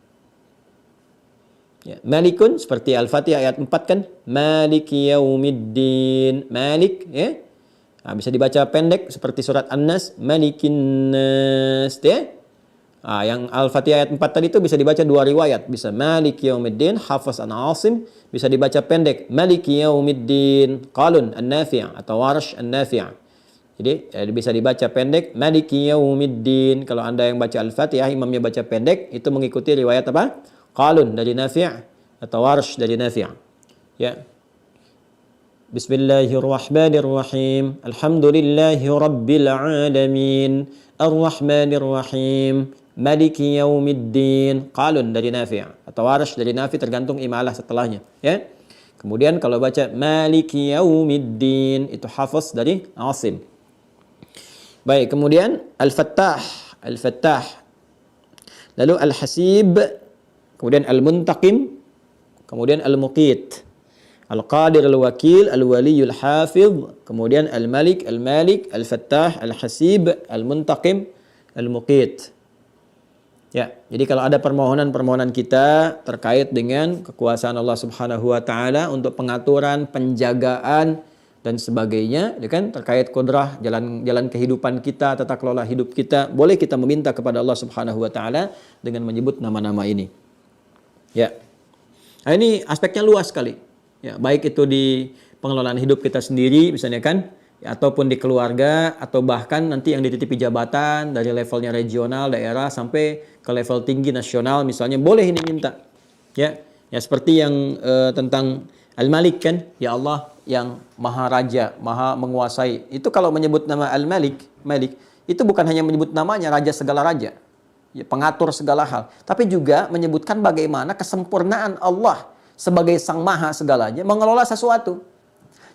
Ya, Malikun seperti Al-Fatihah ayat 4 kan, Maliki Yaumiddin, Malik, ya. Nah, bisa dibaca pendek seperti surat An-Nas, Malikin Nas, ya. Nah, yang Al-Fatihah ayat 4 tadi itu bisa dibaca dua riwayat, bisa Maliki Yaumiddin, Hafaz an Asim, bisa dibaca pendek Maliki Yaumiddin, Qalun An-Nafi' atau Warsh An-Nafi'. Jadi bisa dibaca pendek Maliki Yaumiddin. Kalau Anda yang baca Al-Fatihah, imamnya baca pendek, itu mengikuti riwayat apa? Qalun dari Nafi' atau Warsh dari Nafi'. Ya. Bismillahirrahmanirrahim. Alhamdulillahi rabbil alamin. Ar-Rahmanirrahim. Maliki Yaumiddin. Qalun dari Nafi' atau Warsh dari Nafi', tergantung imalah setelahnya, ya. Kemudian kalau baca Maliki Yaumiddin, itu Hafaz dari Asim. Baik, kemudian Al-Fattah, Al-Fattah. Lalu Al-Hasib, kemudian Al-Muntaqim, kemudian Al-Muqit. Al-Qadir, Al-Wakil, Al-Wali, Al-Hafidh, kemudian Al-Malik, Al-Malik, Al-Fattah, Al-Hasib, Al-Muntaqim, Al-Muqit. Ya, jadi kalau ada permohonan-permohonan kita terkait dengan kekuasaan Allah Subhanahu wa taala untuk pengaturan, penjagaan dan sebagainya, ya kan, terkait kudrah jalan kehidupan kita, tata kelola hidup kita, boleh kita meminta kepada Allah Subhanahu wa taala dengan menyebut nama-nama ini. Ya. Nah, ini aspeknya luas sekali. Ya, baik itu di pengelolaan hidup kita sendiri misalnya kan, ya, ataupun di keluarga, atau bahkan nanti yang dititipi jabatan dari levelnya regional, daerah sampai ke level tinggi nasional misalnya, boleh ini minta. Ya, ya seperti yang tentang Al-Malik kan, ya Allah yang Maha Raja, Maha menguasai. Itu kalau menyebut nama Al-Malik, Malik, itu bukan hanya menyebut namanya raja segala raja, ya, pengatur segala hal, tapi juga menyebutkan bagaimana kesempurnaan Allah sebagai Sang Maha segalanya mengelola sesuatu.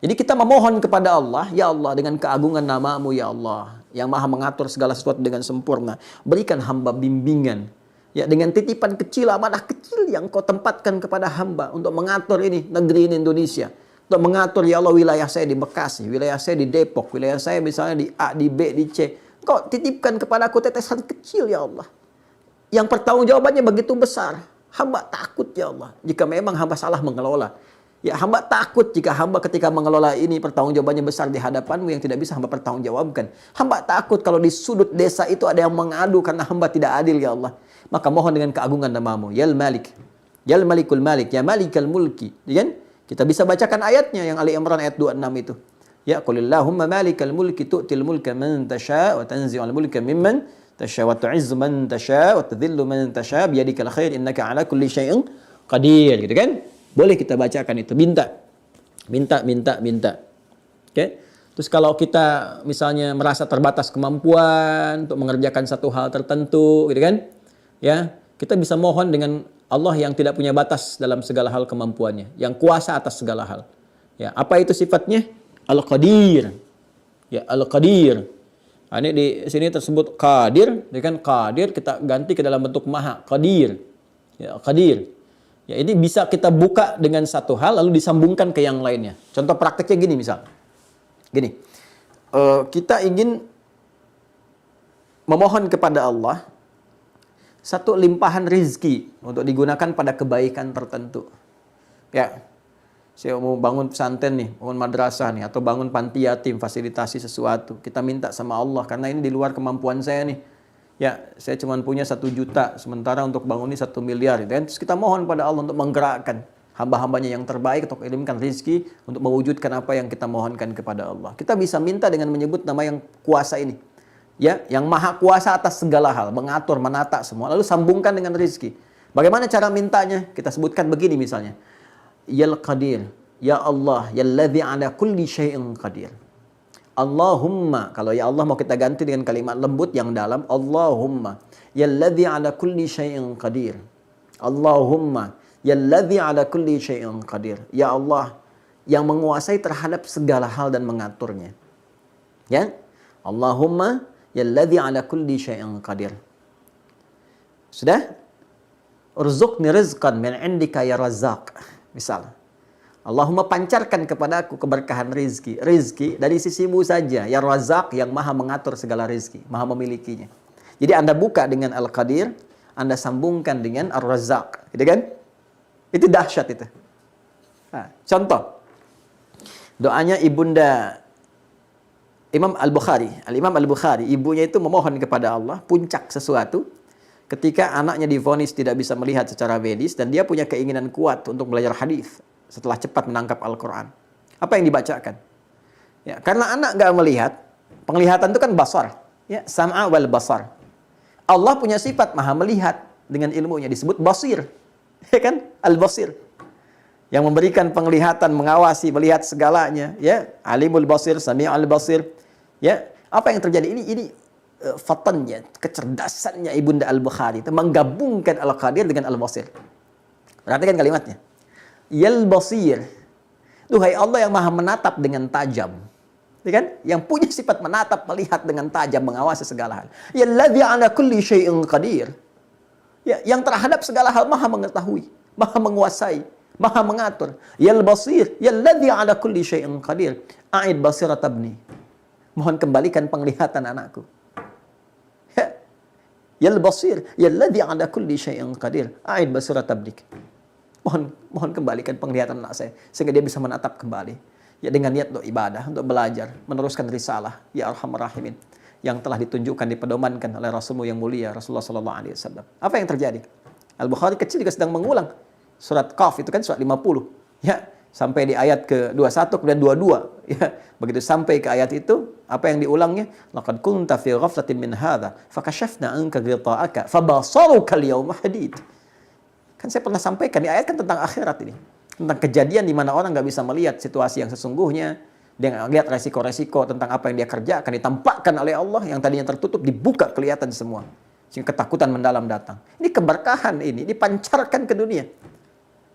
Jadi kita memohon kepada Allah, ya Allah dengan keagungan nama-Mu ya Allah, yang Maha mengatur segala sesuatu dengan sempurna, berikan hamba bimbingan. Ya, dengan titipan kecil, amanah kecil yang Kau tempatkan kepada hamba untuk mengatur ini negeri ini Indonesia. Untuk mengatur ya Allah wilayah saya di Bekasi, wilayah saya di Depok, wilayah saya misalnya di A, di B, di C. Kau titipkan kepada aku tetesan kecil ya Allah, yang pertanggungjawabannya begitu besar. Hamba takut ya Allah jika memang hamba salah mengelola. Ya, hamba takut jika hamba ketika mengelola ini pertanggungjawabannya besar di hadapan-Mu yang tidak bisa hamba pertanggungjawabkan. Hamba takut kalau di sudut desa itu ada yang mengadu karena hamba tidak adil ya Allah. Maka mohon dengan keagungan nama-Mu, Yal Malik, Yal Malikul Malik, Ya Malikal Mulki. Kan? Kita bisa bacakan ayatnya yang Ali Imran ayat 26 itu. Ya, qulillahumma malikal mulki tu'til mulka man tasha' wa tanzi'ul mulka mimman tasha' wa tu'izzu man tasha' wa tudhillu man tasha' biyadikal khair innaka 'ala kulli syai'in qadir, gitu kan? Boleh kita bacakan itu, minta. Oke? Terus kalau kita misalnya merasa terbatas kemampuan untuk mengerjakan satu hal tertentu, gitu kan? Ya, kita bisa mohon dengan Allah yang tidak punya batas dalam segala hal kemampuannya, yang kuasa atas segala hal. Ya, apa itu sifatnya? Al-Qadir. Ya, Al-Qadir. Nah, ini di sini tersebut Qadir, kan Qadir kita ganti ke dalam bentuk Maha, Qadir. Ya, Qadir. Ya, ini bisa kita buka dengan satu hal lalu disambungkan ke yang lainnya. Contoh prakteknya gini misal. Gini. Kita ingin memohon kepada Allah satu limpahan rizki untuk digunakan pada kebaikan tertentu. Ya. Saya mau bangun pesantren nih, bangun madrasah nih, atau bangun panti yatim, fasilitasi sesuatu. Kita minta sama Allah, karena ini di luar kemampuan saya nih. Ya, saya cuma punya 1 juta, sementara untuk bangun ini 1 miliar. Gitu kan? Terus kita mohon pada Allah untuk menggerakkan hamba-hambanya yang terbaik, untuk mengirimkan rezeki, untuk mewujudkan apa yang kita mohonkan kepada Allah. Kita bisa minta dengan menyebut nama yang kuasa ini. Ya, yang maha kuasa atas segala hal, mengatur, menata semua, lalu sambungkan dengan rezeki. Bagaimana cara mintanya? Kita sebutkan begini misalnya. Yal Qadir, ya Allah, yalladzi ala kulli syai'in qadir. Allahumma, kalau ya Allah mau kita ganti dengan kalimat lembut yang dalam, Allahumma, yalladzi ala kulli syai'in qadir. Allahumma, yalladzi ala kulli syai'in qadir. Ya Allah, yang menguasai terhadap segala hal dan mengaturnya. Ya. Allahumma yalladzi ala kulli syai'in qadir. Sudah? Urzuqni rizqan min indika ya Razzaq. Misal. Allahumma pancarkan kepadaku keberkahan rizki. Rizki dari sisimu saja. Ya Razzaq yang maha mengatur segala rizki. Maha memilikinya. Jadi Anda buka dengan Al-Qadir. Anda sambungkan dengan Ar-Razzaq. Gitu kan? Itu dahsyat itu. Nah, contoh. Doanya ibunda Imam Al-Bukhari. Al-Imam Al-Bukhari. Ibunya itu memohon kepada Allah. Puncak sesuatu. Ketika anaknya divonis tidak bisa melihat secara medis dan dia punya keinginan kuat untuk belajar hadis setelah cepat menangkap Al-Quran. Apa yang dibacakan? Ya, karena anak nggak melihat, penglihatan itu kan basar, ya, sam'a wal basar. Allah punya sifat maha melihat dengan ilmunya disebut basir, ya kan? Al-Basir. Yang memberikan penglihatan, mengawasi, melihat segalanya, ya. Alimul basir, sami'ul basir. Ya, apa yang terjadi ini fatannya, kecerdasannya Ibunda Al-Bukhari itu menggabungkan Al-Qadir dengan Al-Basir. Perhatikan kalimatnya. Yal Basir. Duhai Allah yang maha menatap dengan tajam. Ya kan? Yang punya sifat menatap, melihat dengan tajam, mengawasi segala hal. Yalladzi ala kulli syai'in qadir. Ya, yang terhadap segala hal maha mengetahui, maha menguasai, maha mengatur. Yal Basir. Yalladzi ala kulli syai'in qadir. A'id basirat abni. Mohon kembalikan penglihatan anakku. Yal Basir, yalladzi ala kulli syai'in qadir. A'id basirat abdik. Mohon kembalikan penglihatan anak saya sehingga dia bisa menatap kembali. Ya dengan niat untuk ibadah, untuk belajar, meneruskan risalah ya Arhamar Rahimin yang telah ditunjukkan, dipedomankan oleh Rasulmu yang mulia Rasulullah sallallahu alaihi wasallam. Apa yang terjadi? Al-Bukhari kecil juga sedang mengulang surat Qaf itu kan surat 50. Ya, sampai di ayat ke-21 kemudian 22 ya. Begitu sampai ke ayat itu, apa yang diulangnya? Laqad kunta fi ghaflatin min hadza fakashafna anka ghita'aka fabasaruka al-yawma hadid. Kan saya pernah sampaikan di ayat kan tentang akhirat ini. Tentang kejadian di mana orang nggak bisa melihat situasi yang sesungguhnya. Dia nggak lihat resiko-resiko tentang apa yang dia kerjakan. Ditampakkan oleh Allah yang tadinya tertutup, dibuka kelihatan semua. Sehingga ketakutan mendalam datang. Ini keberkahan ini dipancarkan ke dunia.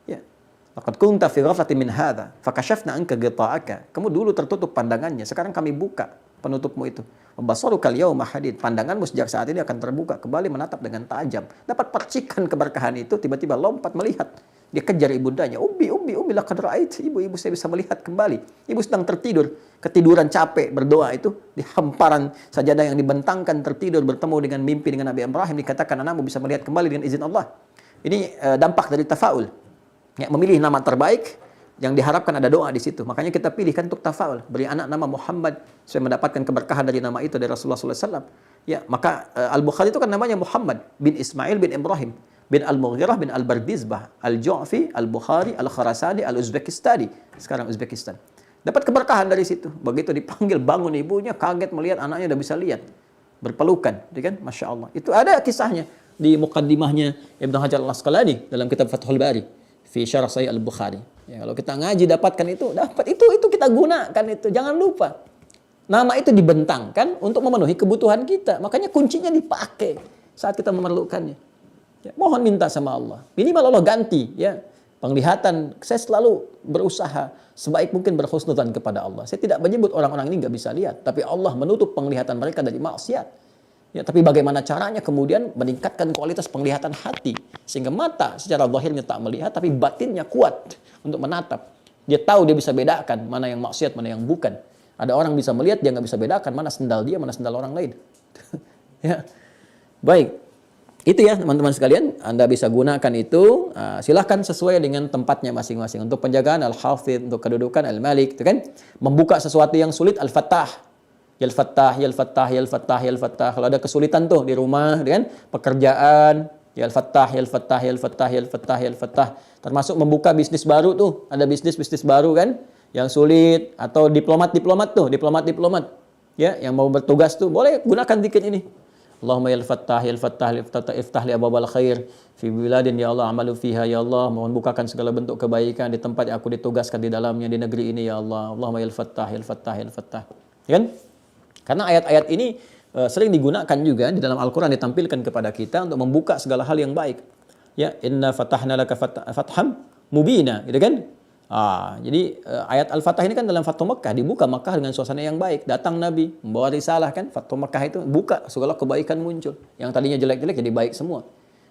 Ya. Laqad kunta fi ghaflatin min hadza fakashafna anka ghita'aka. Kamu dulu tertutup pandangannya, sekarang kami buka penutupmu itu. Basaruka al-yawma hadid. Pandanganmu sejak saat ini akan terbuka kembali, menatap dengan tajam. Dapat percikan keberkahan itu, tiba-tiba lompat melihat. Dia kejar ibundanya. Ummi laqad ra'ait. Ibu saya bisa melihat kembali. Ibu sedang tertidur, ketiduran capek berdoa itu di hamparan sajadah yang dibentangkan, tertidur bertemu dengan mimpi dengan Nabi Ibrahim, dikatakan anakmu bisa melihat kembali dengan izin Allah. Ini dampak dari tafaul. Ya, memilih nama terbaik yang diharapkan ada doa di situ. Makanya kita pilihkan untuk tafaul, beri anak nama Muhammad supaya mendapatkan keberkahan dari nama itu dari Rasulullah SAW. Ya, maka Al-Bukhari itu kan namanya Muhammad bin Ismail bin Ibrahim bin Al-Mughirah bin Al-Bardizbah Al-Ju'fi Al-Bukhari Al-Kharasani Al-Uzbekistani, sekarang Uzbekistan. Dapat keberkahan dari situ. Begitu dipanggil bangun ibunya, kaget melihat anaknya udah bisa lihat, berpelukan, kan? Masya Allah. Itu ada kisahnya di muqaddimahnya Ibnu Hajar Al-Asqalani dalam kitab Fathul Bari fi Syarah Sahih Al-Bukhari. Ya, kalau kita ngaji dapatkan itu, itu kita gunakan itu. Jangan lupa. Nama itu dibentangkan untuk memenuhi kebutuhan kita. Makanya kuncinya dipakai saat kita memerlukannya. Ya, mohon minta sama Allah. Minimal Allah ganti ya. Penglihatan, saya selalu berusaha sebaik mungkin berhusnudzan kepada Allah. Saya tidak menyebut orang-orang ini nggak bisa lihat, tapi Allah menutup penglihatan mereka dari maksiat. Ya, tapi bagaimana caranya kemudian meningkatkan kualitas penglihatan hati sehingga mata secara zahirnya tak melihat tapi batinnya kuat untuk menatap. Dia tahu, dia bisa bedakan mana yang maksiat, mana yang bukan. Ada orang bisa melihat, dia nggak bisa bedakan mana sendal dia, mana sendal orang lain. Ya, baik. Itu ya teman-teman sekalian, Anda bisa gunakan itu. Silahkan sesuai dengan tempatnya masing-masing. Untuk penjagaan Al-Hafidh, untuk kedudukan Al-Malik, itu kan membuka sesuatu yang sulit Al-Fattah. Yal Fattah, Yal Fattah, Yal Fattah, Yal Fattah. Kalau ada kesulitan tuh di rumah, kan? Pekerjaan, Yal Fattah, Yal Fattah, Yal Fattah, Yal Fattah, Yal Fattah. Termasuk membuka bisnis baru tuh, ada bisnis baru kan? Yang sulit, atau diplomat tuh, diplomat. Ya, yang mau bertugas tuh, boleh gunakan dikit ini. Allahumma Yal Fattah, Yal Fattah, iftah li abwabal khair fi biladin ya Allah amalu fiha ya Allah. Mohon bukakan segala bentuk kebaikan di tempat yang aku ditugaskan di dalamnya, di negeri ini ya Allah. Allahumma Yal Fattah, Yal Fattah, Yal Fattah. Ya kan? Karena ayat-ayat ini sering digunakan juga di dalam Al-Quran, ditampilkan kepada kita untuk membuka segala hal yang baik. Ya, inna fatahna laka fatham mubina, gitu kan? Jadi ayat Al-Fatah ini kan dalam Fathu Mekah, dibuka Mekah dengan suasana yang baik. Datang Nabi membawa risalah kan, Fathu Mekah itu buka segala kebaikan muncul. Yang tadinya jelek-jelek jadi baik semua.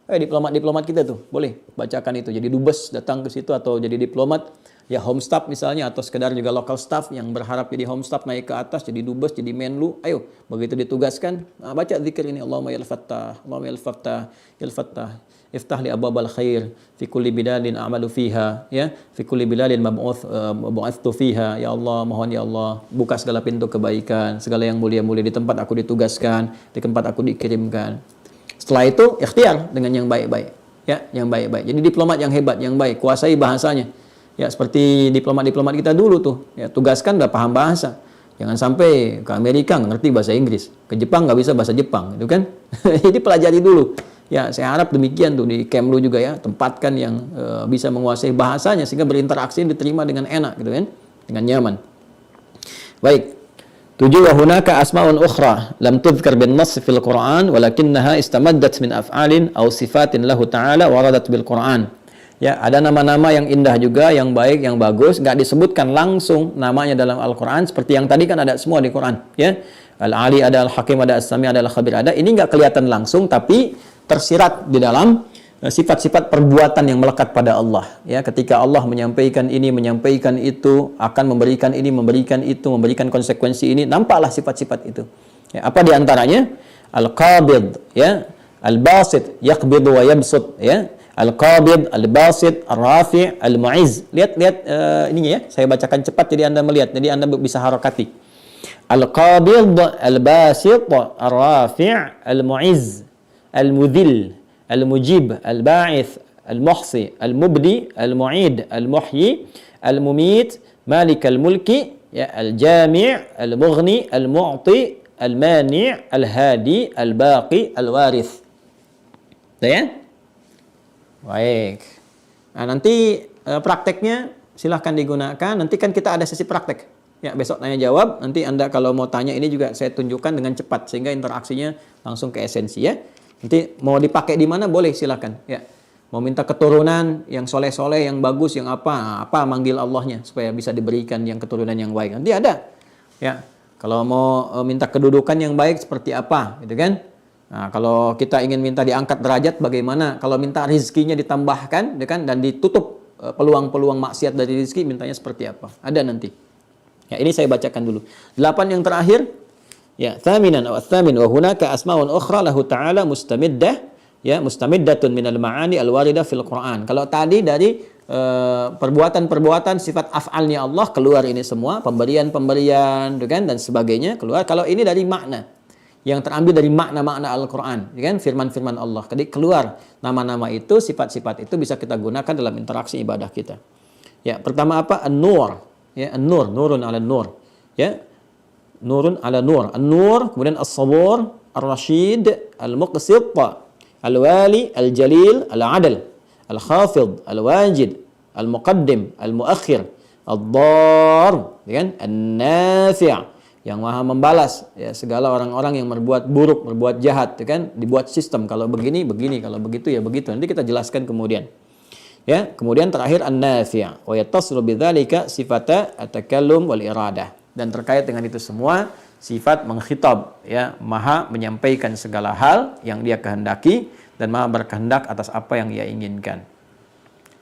Diplomat-diplomat kita tuh boleh bacakan itu. Jadi dubes datang ke situ atau jadi diplomat, ya home staff misalnya, atau sekedar juga local staff yang berharap jadi home staff naik ke atas jadi dubes, jadi menlu. Ayo, begitu ditugaskan, baca zikir ini, Allahumma ya Al-Fattah, Allahumma ya Al-Fattah, ya Al-Fattah, iftah li abwabal khair fi kulli biladin a'malu fiha, ya, fi kulli biladin mab'uthtu fiha, ya Allah, mohon ya Allah, buka segala pintu kebaikan, segala yang mulia-mulia di tempat aku ditugaskan, di tempat aku dikirimkan. Setelah itu ikhtiar dengan yang baik-baik, ya, yang baik-baik. Jadi diplomat yang hebat, yang baik, kuasai bahasanya. Ya, seperti diplomat-diplomat kita dulu tuh, ya, tugaskan udah paham bahasa. Jangan sampai ke Amerika nggak ngerti bahasa Inggris, ke Jepang nggak bisa bahasa Jepang, gitu kan? Jadi pelajari dulu. Ya, saya harap demikian tuh di Kemlu juga ya, tempatkan yang bisa menguasai bahasanya sehingga berinteraksi diterima dengan enak, gitu kan? Dengan nyaman. Baik. 7 wa hunaka asma'un ukhra lam tudhkar bin nass fil Qur'an walakinnaha istamaddat min af'alin aw sifatin lahu ta'ala waradat bil Qur'an. Ya, ada nama-nama yang indah juga, yang baik, yang bagus, nggak disebutkan langsung namanya dalam Al-Qur'an seperti yang tadi kan ada semua di Qur'an, ya. Al-Ali ada, Al-Hakim ada, As-Sami ada, Al-Khabir ada. Ini nggak kelihatan langsung tapi tersirat di dalam sifat-sifat perbuatan yang melekat pada Allah, ya. Ketika Allah menyampaikan ini, menyampaikan itu, akan memberikan ini, memberikan itu, memberikan konsekuensi ini, nampaklah sifat-sifat itu. Ya, apa di antaranya? Al-Qabid, ya, Al-Basit, yaqbidu wa yabsut, ya. Al-Qabid, Al-Basit, Ar-Rafi', Al-Mu'izz. Lihat ininya ya, saya bacakan cepat jadi Anda melihat, jadi Anda bisa harakati. Al-Qabid, Al-Basit, Ar-Rafi', Al-Mu'izz, Al-Mudhil, Al-Mujib, Al-Ba'ith, Al-Muhsi, Al-Mubdi, Al-Mu'id, Al-Muhyi, Al-Mumit, Malik al-Mulki, ya, Al-Jami', Al-Mughni, Al-Mu'ti, Al-Mani', Al-Hadi, Al-Baqi, Al-Warith. Ya? Baik. Nah, nanti prakteknya silahkan digunakan. Nanti kan kita ada sesi praktek. Ya, besok tanya jawab. Nanti Anda kalau mau tanya ini juga saya tunjukkan dengan cepat sehingga interaksinya langsung ke esensi, ya. Nanti mau dipakai di mana boleh silakan, ya. Mau minta keturunan yang soleh-soleh, yang bagus, yang apa manggil Allahnya supaya bisa diberikan yang keturunan yang baik. Nanti ada, ya. Kalau mau minta kedudukan yang baik seperti apa, gitu kan? Nah, kalau kita ingin minta diangkat derajat bagaimana? Kalau minta rizkinya ditambahkan, gitu kan? Dan ditutup peluang-peluang maksiat dari rizki, mintanya seperti apa? Ada nanti. Ya, ini saya bacakan dulu. 8 yang terakhir. Ya, thaminan wa thamin wa hunaka asma'un ukhra lahu ta'ala mustamiddah, ya, mustamiddatun minal ma'ani al-waridah fil Qur'an. Kalau tadi dari perbuatan-perbuatan sifat af'alnya Allah keluar ini semua, pemberian-pemberian, kan, dan sebagainya keluar. Kalau ini dari makna yang terambil dari makna-makna Al-Qur'an, kan, firman-firman Allah. Jadi keluar nama-nama itu, sifat-sifat itu bisa kita gunakan dalam interaksi ibadah kita. Ya, pertama apa? An-Nur, ya, An-Nur, nurun 'ala nur, ya. Nurun ala nur. An-Nur, kemudian As-Sabur, Ar-Rashid, Al-Muqsit, Al-Wali, Al-Jalil, Al-Adal, Al-Khafid, Al-Wajid, Al-Muqaddim, Al-Muakhir, Ad-Dar, kan? An-Nafi', yang maha membalas, ya, segala orang-orang yang berbuat buruk, berbuat jahat, kan? Dibuat sistem, kalau begini, begini, kalau begitu ya begitu. Nanti kita jelaskan kemudian. Ya, kemudian terakhir An-Nafi', wa yattasilu bidzalika sifata at-takallum wal iradah. Dan terkait dengan itu semua sifat mengkhitab, ya, maha menyampaikan segala hal yang dia kehendaki dan maha berkehendak atas apa yang ia inginkan.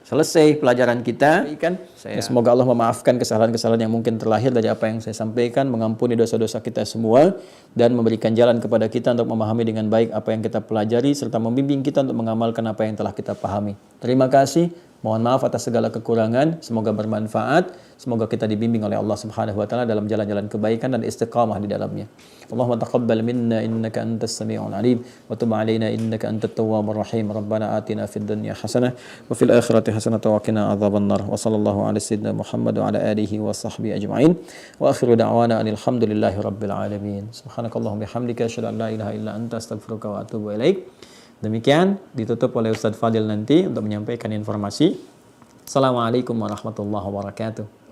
Selesai pelajaran kita. Ya, semoga Allah memaafkan kesalahan-kesalahan yang mungkin terlahir dari apa yang saya sampaikan, mengampuni dosa-dosa kita semua dan memberikan jalan kepada kita untuk memahami dengan baik apa yang kita pelajari serta membimbing kita untuk mengamalkan apa yang telah kita pahami. Terima kasih. Mohon maaf atas segala kekurangan, semoga bermanfaat, semoga kita dibimbing oleh Allah Subhanahu wa taala dalam jalan-jalan kebaikan dan istiqamah di dalamnya. Allahumma taqabbal minna innaka antas samiul alim wa tub alaina innaka antat tawwabur rahim. Rabbana atina fid dunya hasanah wa fil akhirati hasanah wa qina adzabannar. Wa sallallahu ala sayyidina Muhammad wa ala alihi wa sahbihi ajma'in. Wa akhiru da'wana alhamdulillahi rabbil alamin. Subhanakallahumma bihamdika asyhadu an la ilaha illa anta astaghfiruka wa atubu ilaik. Demikian ditutup oleh Ustadz Fadil nanti untuk menyampaikan informasi. Assalamualaikum warahmatullahi wabarakatuh.